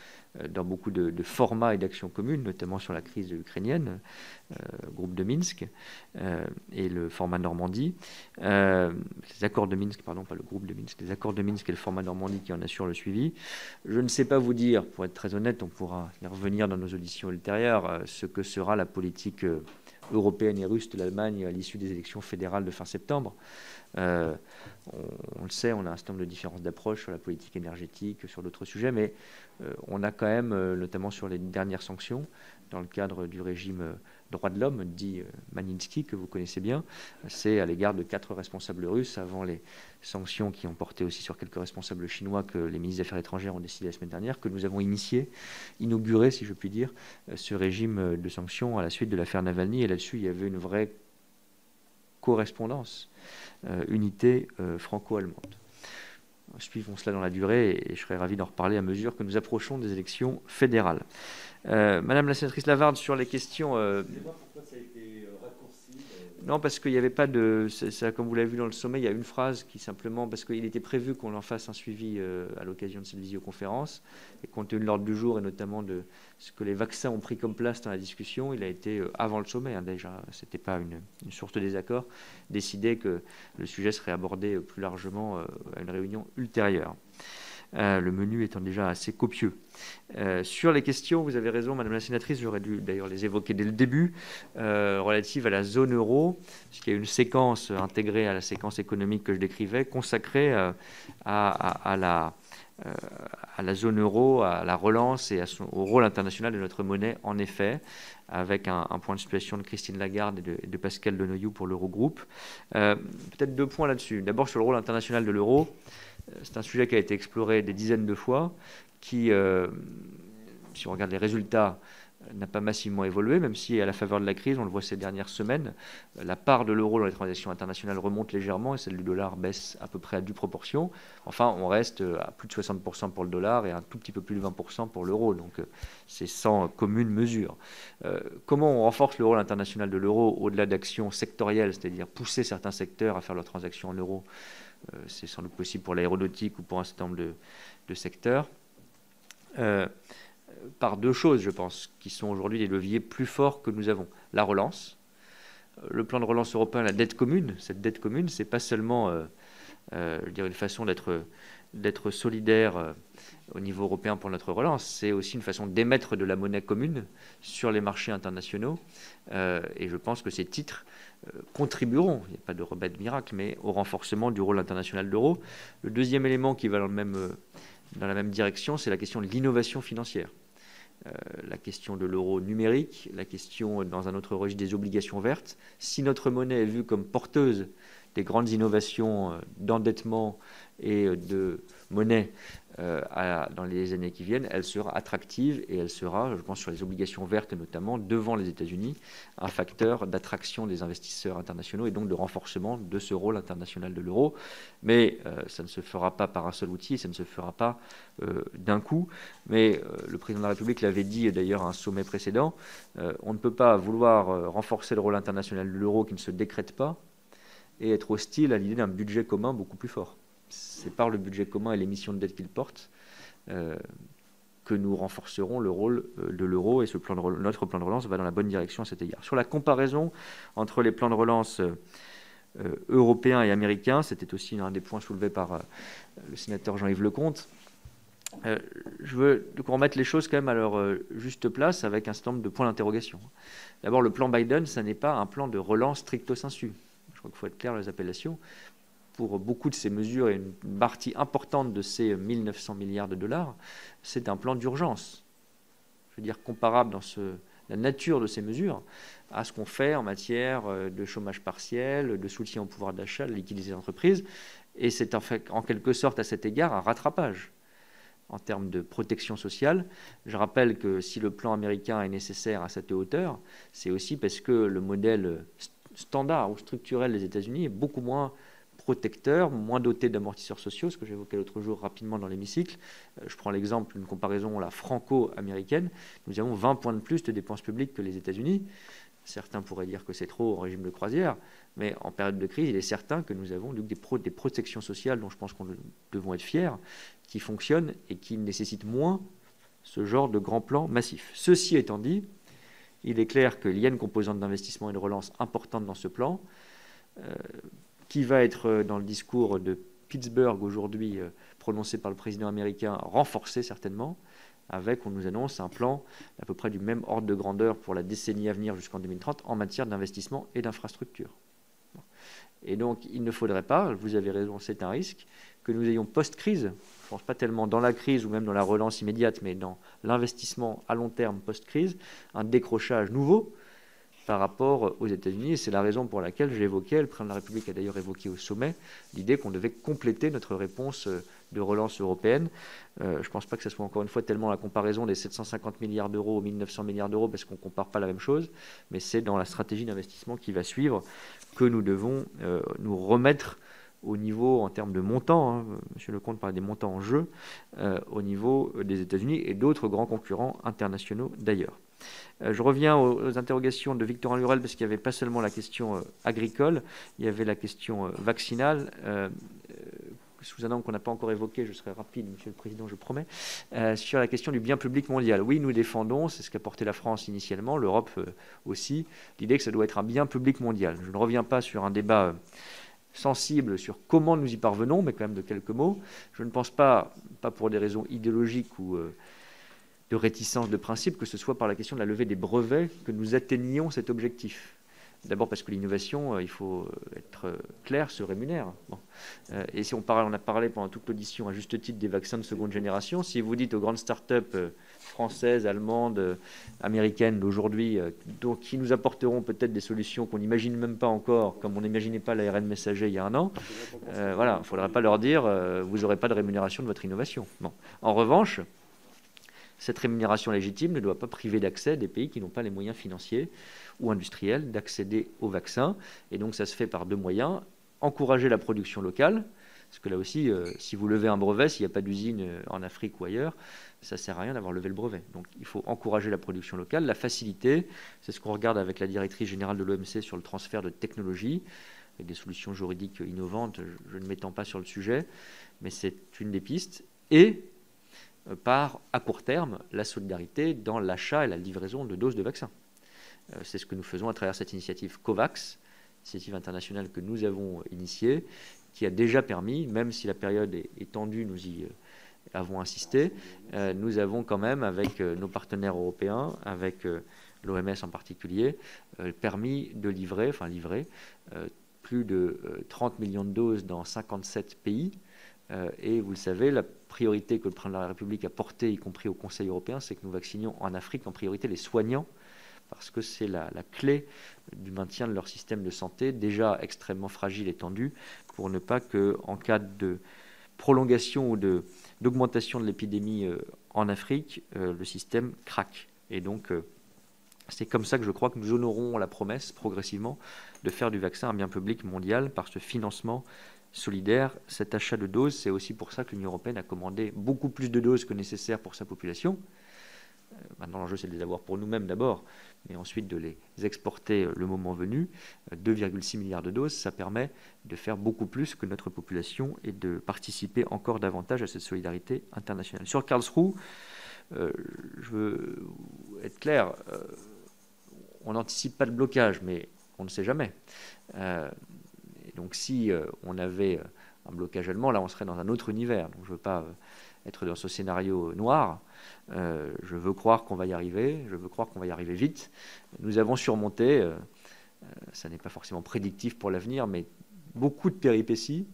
dans beaucoup de formats et d'actions communes, notamment sur la crise ukrainienne, groupe de Minsk et le format Normandie, les accords de Minsk, pardon, pas le groupe de Minsk, les accords de Minsk et le format Normandie qui en assurent le suivi. Je ne sais pas vous dire, pour être très honnête, on pourra y revenir dans nos auditions ultérieures, ce que sera la politique européenne et russe de l'Allemagne à l'issue des élections fédérales de fin septembre. On le sait, on a un certain nombre de différences d'approche sur la politique énergétique, sur d'autres sujets, mais on a quand même, notamment sur les dernières sanctions, dans le cadre du régime droit de l'homme, dit Magnitsky, que vous connaissez bien, c'est à l'égard de 4 responsables russes, avant les sanctions qui ont porté aussi sur quelques responsables chinois que les ministres des Affaires étrangères ont décidé la semaine dernière, que nous avons inauguré, si je puis dire, ce régime de sanctions à la suite de l'affaire Navalny. Et là-dessus, il y avait une vraie correspondance, unité franco-allemande. Suivons cela dans la durée et je serai ravi d'en reparler à mesure que nous approchons des élections fédérales. Madame la sénatrice Lavarde, sur les questions... Pourquoi ça a été raccourci Non, parce qu'il n'y avait pas de... Ça, comme vous l'avez vu dans le sommet, il y a une phrase qui simplement... Parce qu'il était prévu qu'on en fasse un suivi à l'occasion de cette visioconférence. Et compte tenu de l'ordre du jour et notamment de ce que les vaccins ont pris comme place dans la discussion, il a été, avant le sommet déjà, ce n'était pas une source de désaccord, décidé que le sujet serait abordé plus largement à une réunion ultérieure. Le menu étant déjà assez copieux. Sur les questions, vous avez raison, Madame la Sénatrice, j'aurais dû d'ailleurs les évoquer dès le début, relatives à la zone euro, puisqu'il y a une séquence intégrée à la séquence économique que je décrivais, consacrée à la zone euro, à la relance et au rôle international de notre monnaie, en effet, avec un point de situation de Christine Lagarde et de Pascal Denoyou pour l'Eurogroupe. Peut-être 2 points là-dessus. D'abord, sur le rôle international de l'euro, c'est un sujet qui a été exploré des dizaines de fois, qui, si on regarde les résultats, n'a pas massivement évolué, même si à la faveur de la crise, on le voit ces dernières semaines, la part de l'euro dans les transactions internationales remonte légèrement et celle du dollar baisse à peu près à due proportion. Enfin, on reste à plus de 60% pour le dollar et un tout petit peu plus de 20% pour l'euro, donc c'est sans commune mesure. Comment on renforce le rôle international de l'euro au-delà d'actions sectorielles, c'est-à-dire pousser certains secteurs à faire leurs transactions en euros? C'est sans doute possible pour l'aéronautique ou pour un certain nombre de secteurs. Par 2 choses, je pense, qui sont aujourd'hui des leviers plus forts que nous avons. La relance, le plan de relance européen, la dette commune. Cette dette commune, c'est pas seulement je dirais une façon d'être solidaire au niveau européen pour notre relance, c'est aussi une façon d'émettre de la monnaie commune sur les marchés internationaux. Et je pense que ces titres contribueront, il n'y a pas de remède miracle, mais au renforcement du rôle international de l'euro. Le deuxième élément qui va dans la même direction, c'est la question de l'innovation financière. La question de l'euro numérique, la question dans un autre registre des obligations vertes. Si notre monnaie est vue comme porteuse des grandes innovations d'endettement et de monnaie dans les années qui viennent, elle sera attractive et elle sera, je pense sur les obligations vertes notamment, devant les États-Unis, un facteur d'attraction des investisseurs internationaux et donc de renforcement de ce rôle international de l'euro. Mais ça ne se fera pas par un seul outil, ça ne se fera pas d'un coup. Mais le président de la République l'avait dit d'ailleurs à un sommet précédent, on ne peut pas vouloir renforcer le rôle international de l'euro qui ne se décrète pas et être hostile à l'idée d'un budget commun beaucoup plus fort. C'est par le budget commun et les missions de dette qu'il porte que nous renforcerons le rôle de l'euro et notre plan de relance va dans la bonne direction à cet égard. Sur la comparaison entre les plans de relance européens et américains, c'était aussi un des points soulevés par le sénateur Jean-Yves Lecomte. Je veux remettre les choses quand même à leur juste place avec un certain nombre de points d'interrogation. D'abord, le plan Biden, ça n'est pas un plan de relance stricto sensu. Je crois qu'il faut être clair dans les appellations. Pour beaucoup de ces mesures et une partie importante de ces 1 900 milliards de dollars, c'est un plan d'urgence. Je veux dire, comparable dans la nature de ces mesures à ce qu'on fait en matière de chômage partiel, de soutien au pouvoir d'achat, de liquidiser les entreprises. Et c'est en quelque sorte à cet égard un rattrapage en termes de protection sociale. Je rappelle que si le plan américain est nécessaire à cette hauteur, c'est aussi parce que le modèle standard ou structurel des États-Unis est beaucoup moins protecteur, moins doté d'amortisseurs sociaux, ce que j'évoquais l'autre jour rapidement dans l'hémicycle. Je prends l'exemple d'une comparaison franco-américaine. Nous avons 20 points de plus de dépenses publiques que les États-Unis. Certains pourraient dire que c'est trop en régime de croisière, mais en période de crise, il est certain que nous avons des protections sociales dont je pense qu'on devons être fiers, qui fonctionnent et qui nécessitent moins ce genre de grand plan massif. Ceci étant dit, il est clair qu'il y a une composante d'investissement et de relance importante dans ce plan, qui va être dans le discours de Pittsburgh aujourd'hui prononcé par le président américain, renforcé certainement, avec, on nous annonce, un plan à peu près du même ordre de grandeur pour la décennie à venir jusqu'en 2030 en matière d'investissement et d'infrastructure. Et donc, il ne faudrait pas, vous avez raison, c'est un risque, que nous ayons post-crise, je ne pense pas tellement dans la crise ou même dans la relance immédiate, mais dans l'investissement à long terme post-crise, un décrochage nouveau par rapport aux États-Unis. Et c'est la raison pour laquelle j'évoquais, le président de la République a d'ailleurs évoqué au sommet, l'idée qu'on devait compléter notre réponse de relance européenne. Je ne pense pas que ce soit encore une fois tellement la comparaison des 750 milliards d'euros aux 1 900 milliards d'euros, parce qu'on ne compare pas la même chose, mais c'est dans la stratégie d'investissement qui va suivre que nous devons nous remettre au niveau, en termes de montants, M. Lecomte parlait des montants en jeu, au niveau des États-Unis et d'autres grands concurrents internationaux d'ailleurs. Je reviens aux interrogations de Victorin Lurel, parce qu'il n'y avait pas seulement la question agricole, il y avait la question vaccinale. Sous un angle qu'on n'a pas encore évoqué, je serai rapide, Monsieur le Président, je promets, sur la question du bien public mondial. Oui, nous défendons, c'est ce qu'a porté la France initialement, l'Europe aussi, l'idée que ça doit être un bien public mondial. Je ne reviens pas sur un débat sensible sur comment nous y parvenons, mais quand même de quelques mots. Je ne pense pas pour des raisons idéologiques ou de réticence de principe, que ce soit par la question de la levée des brevets que nous atteignions cet objectif. D'abord parce que l'innovation, il faut être clair, se rémunère. Bon. Et si on a parlé pendant toute l'audition à juste titre des vaccins de seconde génération, si vous dites aux grandes start-up françaises, allemandes, américaines d'aujourd'hui, qui nous apporteront peut-être des solutions qu'on n'imagine même pas encore, comme on n'imaginait pas l'ARN messager il y a un an, voilà, il ne faudra pas leur dire vous n'aurez pas de rémunération de votre innovation. Bon. En revanche, cette rémunération légitime ne doit pas priver d'accès des pays qui n'ont pas les moyens financiers ou industriels d'accéder aux vaccins. Et donc ça se fait par deux moyens. Encourager la production locale, parce que là aussi, si vous levez un brevet, s'il n'y a pas d'usine en Afrique ou ailleurs, ça ne sert à rien d'avoir levé le brevet. Donc il faut encourager la production locale, la faciliter. C'est ce qu'on regarde avec la directrice générale de l'OMC sur le transfert de technologies, avec des solutions juridiques innovantes. Je ne m'étends pas sur le sujet, mais c'est une des pistes. Et par, à court terme, la solidarité dans l'achat et la livraison de doses de vaccins. C'est ce que nous faisons à travers cette initiative COVAX, initiative internationale que nous avons initiée, qui a déjà permis, même si la période est tendue, nous y avons insisté, nous avons quand même, avec nos partenaires européens, avec l'OMS en particulier, permis de livrer plus de 30 millions de doses dans 57 pays. Et vous le savez, la priorité que le président de la République a portée, y compris au Conseil européen, c'est que nous vaccinions en Afrique en priorité les soignants, parce que c'est la clé du maintien de leur système de santé, déjà extrêmement fragile et tendu, pour ne pas qu'en cas de prolongation ou d'augmentation de l'épidémie en Afrique, le système craque. Et donc, c'est comme ça que je crois que nous honorons la promesse, progressivement, de faire du vaccin un bien public mondial par ce financement solidaire. Cet achat de doses, c'est aussi pour ça que l'Union européenne a commandé beaucoup plus de doses que nécessaire pour sa population. Maintenant, l'enjeu, c'est de les avoir pour nous-mêmes d'abord, mais ensuite de les exporter le moment venu. 2,6 milliards de doses, ça permet de faire beaucoup plus que notre population et de participer encore davantage à cette solidarité internationale. Sur Karlsruhe, je veux être clair, on n'anticipe pas de blocage, mais on ne sait jamais. Et donc si on avait un blocage allemand, là on serait dans un autre univers. Donc je ne veux pas être dans ce scénario noir. Je veux croire qu'on va y arriver, je veux croire qu'on va y arriver vite. Nous avons surmonté, ça n'est pas forcément prédictif pour l'avenir, mais beaucoup de péripéties,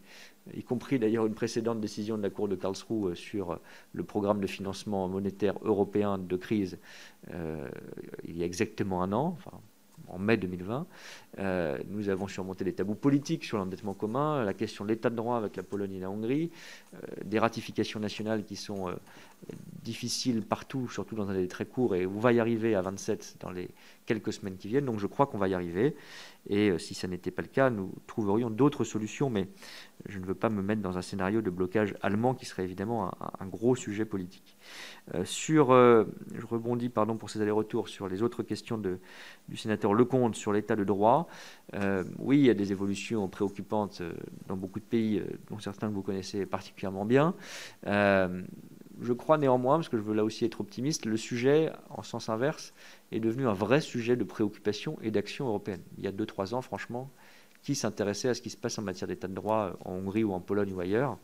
y compris d'ailleurs une précédente décision de la Cour de Karlsruhe sur le programme de financement monétaire européen de crise il y a exactement un an, enfin, en mai 2020. Nous avons surmonté les tabous politiques sur l'endettement commun, la question de l'état de droit avec la Pologne et la Hongrie, des ratifications nationales qui sont difficiles partout, surtout dans un délai très court, et on va y arriver à 27 dans les quelques semaines qui viennent, donc je crois qu'on va y arriver. Et si ça n'était pas le cas, nous trouverions d'autres solutions, mais je ne veux pas me mettre dans un scénario de blocage allemand qui serait évidemment un gros sujet politique. Je rebondis pour ces allers-retours sur les autres questions du sénateur Lecomte sur l'état de droit. Oui, il y a des évolutions préoccupantes dans beaucoup de pays, dont certains que vous connaissez particulièrement bien. Je crois néanmoins, parce que je veux là aussi être optimiste, le sujet, en sens inverse, est devenu un vrai sujet de préoccupation et d'action européenne. Il y a 2-3 ans, franchement, qui s'intéressait à ce qui se passe en matière d'état de droit en Hongrie ou en Pologne ou ailleurs.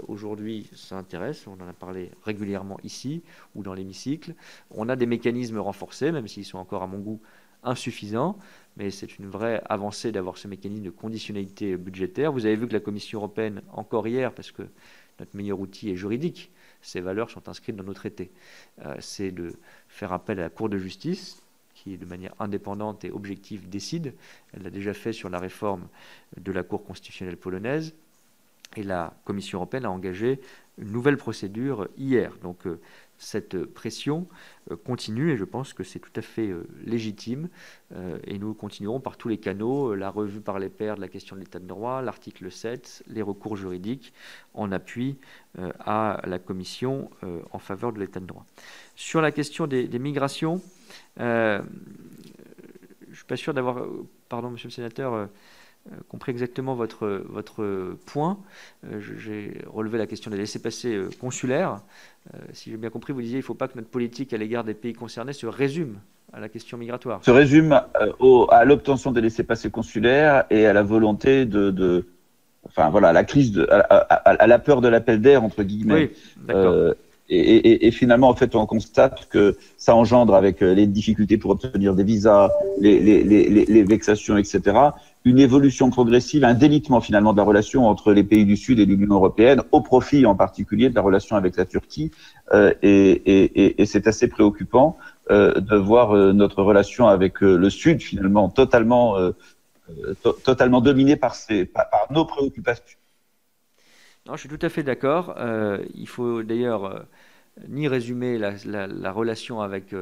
Aujourd'hui, ça intéresse, on en a parlé régulièrement ici ou dans l'hémicycle. On a des mécanismes renforcés, même s'ils sont encore à mon goût insuffisants, mais c'est une vraie avancée d'avoir ce mécanisme de conditionnalité budgétaire. Vous avez vu que la Commission européenne, encore hier, parce que notre meilleur outil est juridique, ces valeurs sont inscrites dans nos traités. C'est de faire appel à la Cour de justice, qui de manière indépendante et objective décide. Elle l'a déjà fait sur la réforme de la Cour constitutionnelle polonaise. Et la Commission européenne a engagé une nouvelle procédure hier. Donc cette pression continue et je pense que c'est tout à fait légitime. Et nous continuerons par tous les canaux, la revue par les pairs de la question de l'état de droit, l'article 7, les recours juridiques en appui à la Commission en faveur de l'état de droit. Sur la question des migrations, je ne suis pas sûr d'avoir, pardon monsieur le sénateur, compris exactement votre point. J'ai relevé la question des laissez-passer consulaires. Si j'ai bien compris, vous disiez qu'il ne faut pas que notre politique à l'égard des pays concernés se résume à la question migratoire. Se résume à l'obtention des laissez-passer consulaires et à la volonté enfin voilà, à la crise, à la peur de l'appel d'air entre guillemets. Oui, d'accord. Et finalement, en fait, on constate que ça engendre, avec les difficultés pour obtenir des visas, les vexations, etc., une évolution progressive, un délitement finalement de la relation entre les pays du Sud et l'Union européenne, au profit en particulier de la relation avec la Turquie. Et c'est assez préoccupant de voir notre relation avec le Sud finalement totalement dominée par nos préoccupations. Non, je suis tout à fait d'accord. Il faut d'ailleurs ni résumer la relation avec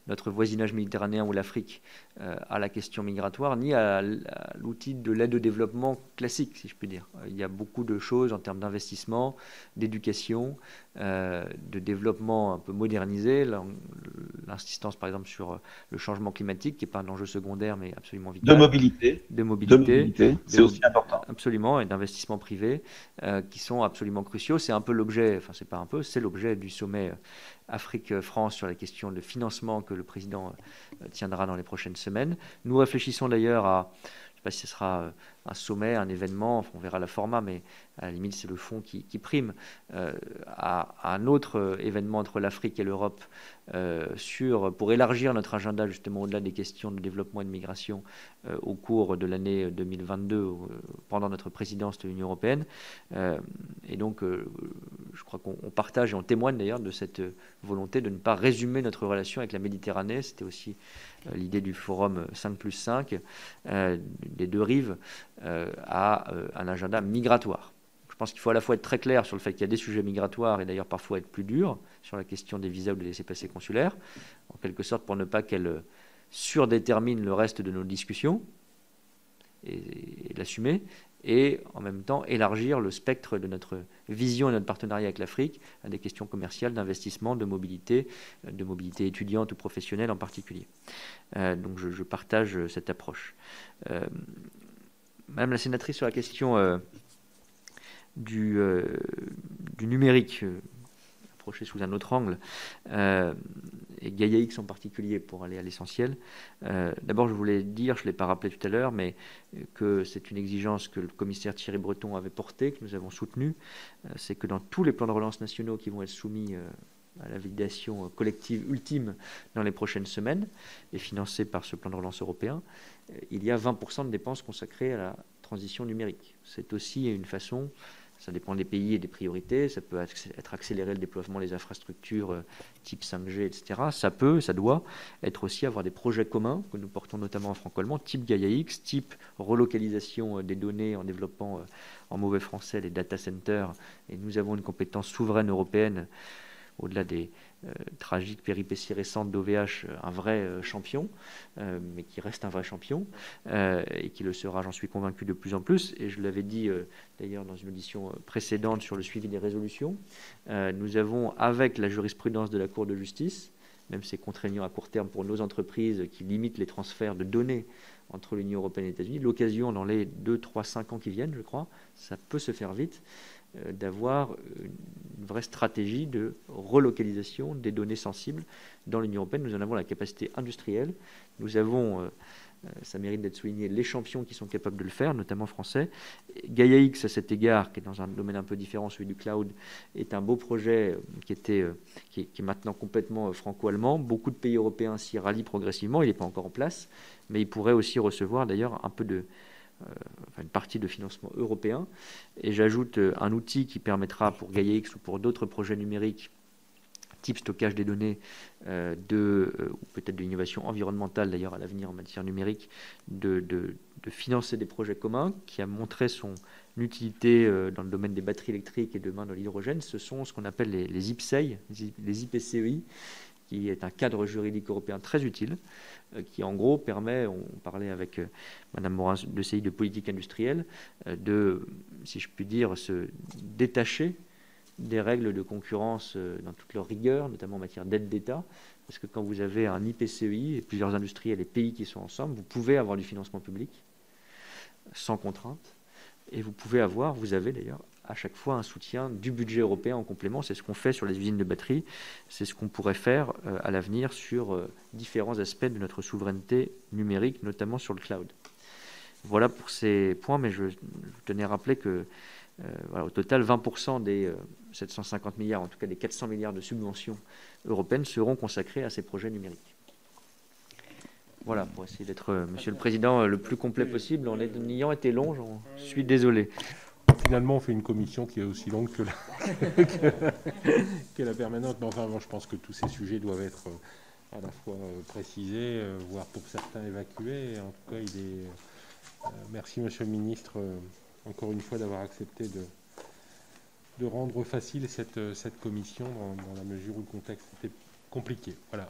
notre voisinage méditerranéen ou l'Afrique à la question migratoire, ni à l'outil de l'aide au développement classique, si je puis dire. Il y a beaucoup de choses en termes d'investissement, d'éducation, de développement un peu modernisé. L'insistance, par exemple, sur le changement climatique, qui n'est pas un enjeu secondaire, mais absolument vital. De mobilité, c'est aussi important. Absolument, et d'investissements privés qui sont absolument cruciaux. C'est un peu l'objet, enfin c'est pas un peu, c'est l'objet du sommet Afrique-France sur la question de financement que le président tiendra dans les prochaines semaines. Nous réfléchissons d'ailleurs à, je ne sais pas si ce sera un sommet, un événement, on verra le format, mais à la limite c'est le fond qui prime, à un autre événement entre l'Afrique et l'Europe pour élargir notre agenda justement au-delà des questions de développement et de migration au cours de l'année 2022 pendant notre présidence de l'Union européenne. Et donc je crois qu'on partage et on témoigne d'ailleurs de cette volonté de ne pas résumer notre relation avec la Méditerranée. C'était aussi l'idée du forum 5+5 des deux rives à un agenda migratoire. Je pense qu'il faut à la fois être très clair sur le fait qu'il y a des sujets migratoires et d'ailleurs parfois être plus dur sur la question des visas ou des laissez-passer consulaires, en quelque sorte pour ne pas qu'elle surdétermine le reste de nos discussions et l'assumer, et en même temps élargir le spectre de notre vision et notre partenariat avec l'Afrique à des questions commerciales, d'investissement, de mobilité étudiante ou professionnelle en particulier. Donc je partage cette approche. Madame la sénatrice, sur la question du numérique, approché sous un autre angle, et Gaia-X en particulier, pour aller à l'essentiel. D'abord, je voulais dire, je ne l'ai pas rappelé tout à l'heure, mais que c'est une exigence que le commissaire Thierry Breton avait portée, que nous avons soutenue, c'est que dans tous les plans de relance nationaux qui vont être soumis à la validation collective ultime dans les prochaines semaines et financés par ce plan de relance européen, il y a 20% de dépenses consacrées à la transition numérique. C'est aussi une façon, ça dépend des pays et des priorités, ça peut être accéléré le déploiement des infrastructures type 5G, etc. Ça peut, ça doit être aussi avoir des projets communs que nous portons notamment en franco-allemand, type Gaia-X, type relocalisation des données en développant en mauvais français les data centers. Et nous avons une compétence souveraine européenne au-delà des tragiques péripéties récentes d'OVH, un vrai champion, mais qui reste un vrai champion, et qui le sera, j'en suis convaincu, de plus en plus. Et je l'avais dit d'ailleurs dans une audition précédente sur le suivi des résolutions, nous avons, avec la jurisprudence de la Cour de justice, même c'est contraignant à court terme pour nos entreprises qui limitent les transferts de données entre l'Union européenne et les États-Unis, l'occasion dans les 2, 3, 5 ans qui viennent, je crois, ça peut se faire vite, d'avoir une vraie stratégie de relocalisation des données sensibles dans l'Union européenne. Nous en avons la capacité industrielle. Nous avons, ça mérite d'être souligné, les champions qui sont capables de le faire, notamment français. Gaia-X, à cet égard, qui est dans un domaine un peu différent, celui du cloud, est un beau projet qui est maintenant complètement franco-allemand. Beaucoup de pays européens s'y rallient progressivement. Il n'est pas encore en place, mais il pourrait aussi recevoir d'ailleurs un peu une partie de financement européen. Et j'ajoute un outil qui permettra pour Gaia-X ou pour d'autres projets numériques type stockage des données, ou peut-être de l'innovation environnementale d'ailleurs à l'avenir en matière numérique, de financer des projets communs, qui a montré son utilité dans le domaine des batteries électriques et demain dans l'hydrogène. Ce sont ce qu'on appelle les IPCEI, les IPCEI, qui est un cadre juridique européen très utile, qui en gros permet, on parlait avec Madame Morin de CI de politique industrielle, de, si je puis dire, se détacher des règles de concurrence dans toute leur rigueur, notamment en matière d'aide d'État, parce que quand vous avez un IPCEI et plusieurs industriels et pays qui sont ensemble, vous pouvez avoir du financement public sans contrainte, et vous avez d'ailleurs à chaque fois un soutien du budget européen en complément. C'est ce qu'on fait sur les usines de batterie, c'est ce qu'on pourrait faire à l'avenir sur différents aspects de notre souveraineté numérique, notamment sur le cloud. Voilà pour ces points, mais je tenais à rappeler que voilà, au total, 20% des 750 milliards, en tout cas des 400 milliards de subventions européennes seront consacrés à ces projets numériques. Voilà, pour essayer d'être, Monsieur le Président, le plus complet possible. En ayant été long, j'en suis désolé. Finalement, on fait une commission qui est aussi longue que la permanente. Mais enfin, bon, je pense que tous ces sujets doivent être à la fois précisés, voire pour certains évacués. En tout cas, merci, Monsieur le Ministre, encore une fois, d'avoir accepté de rendre facile cette commission dans la mesure où le contexte était compliqué. Voilà.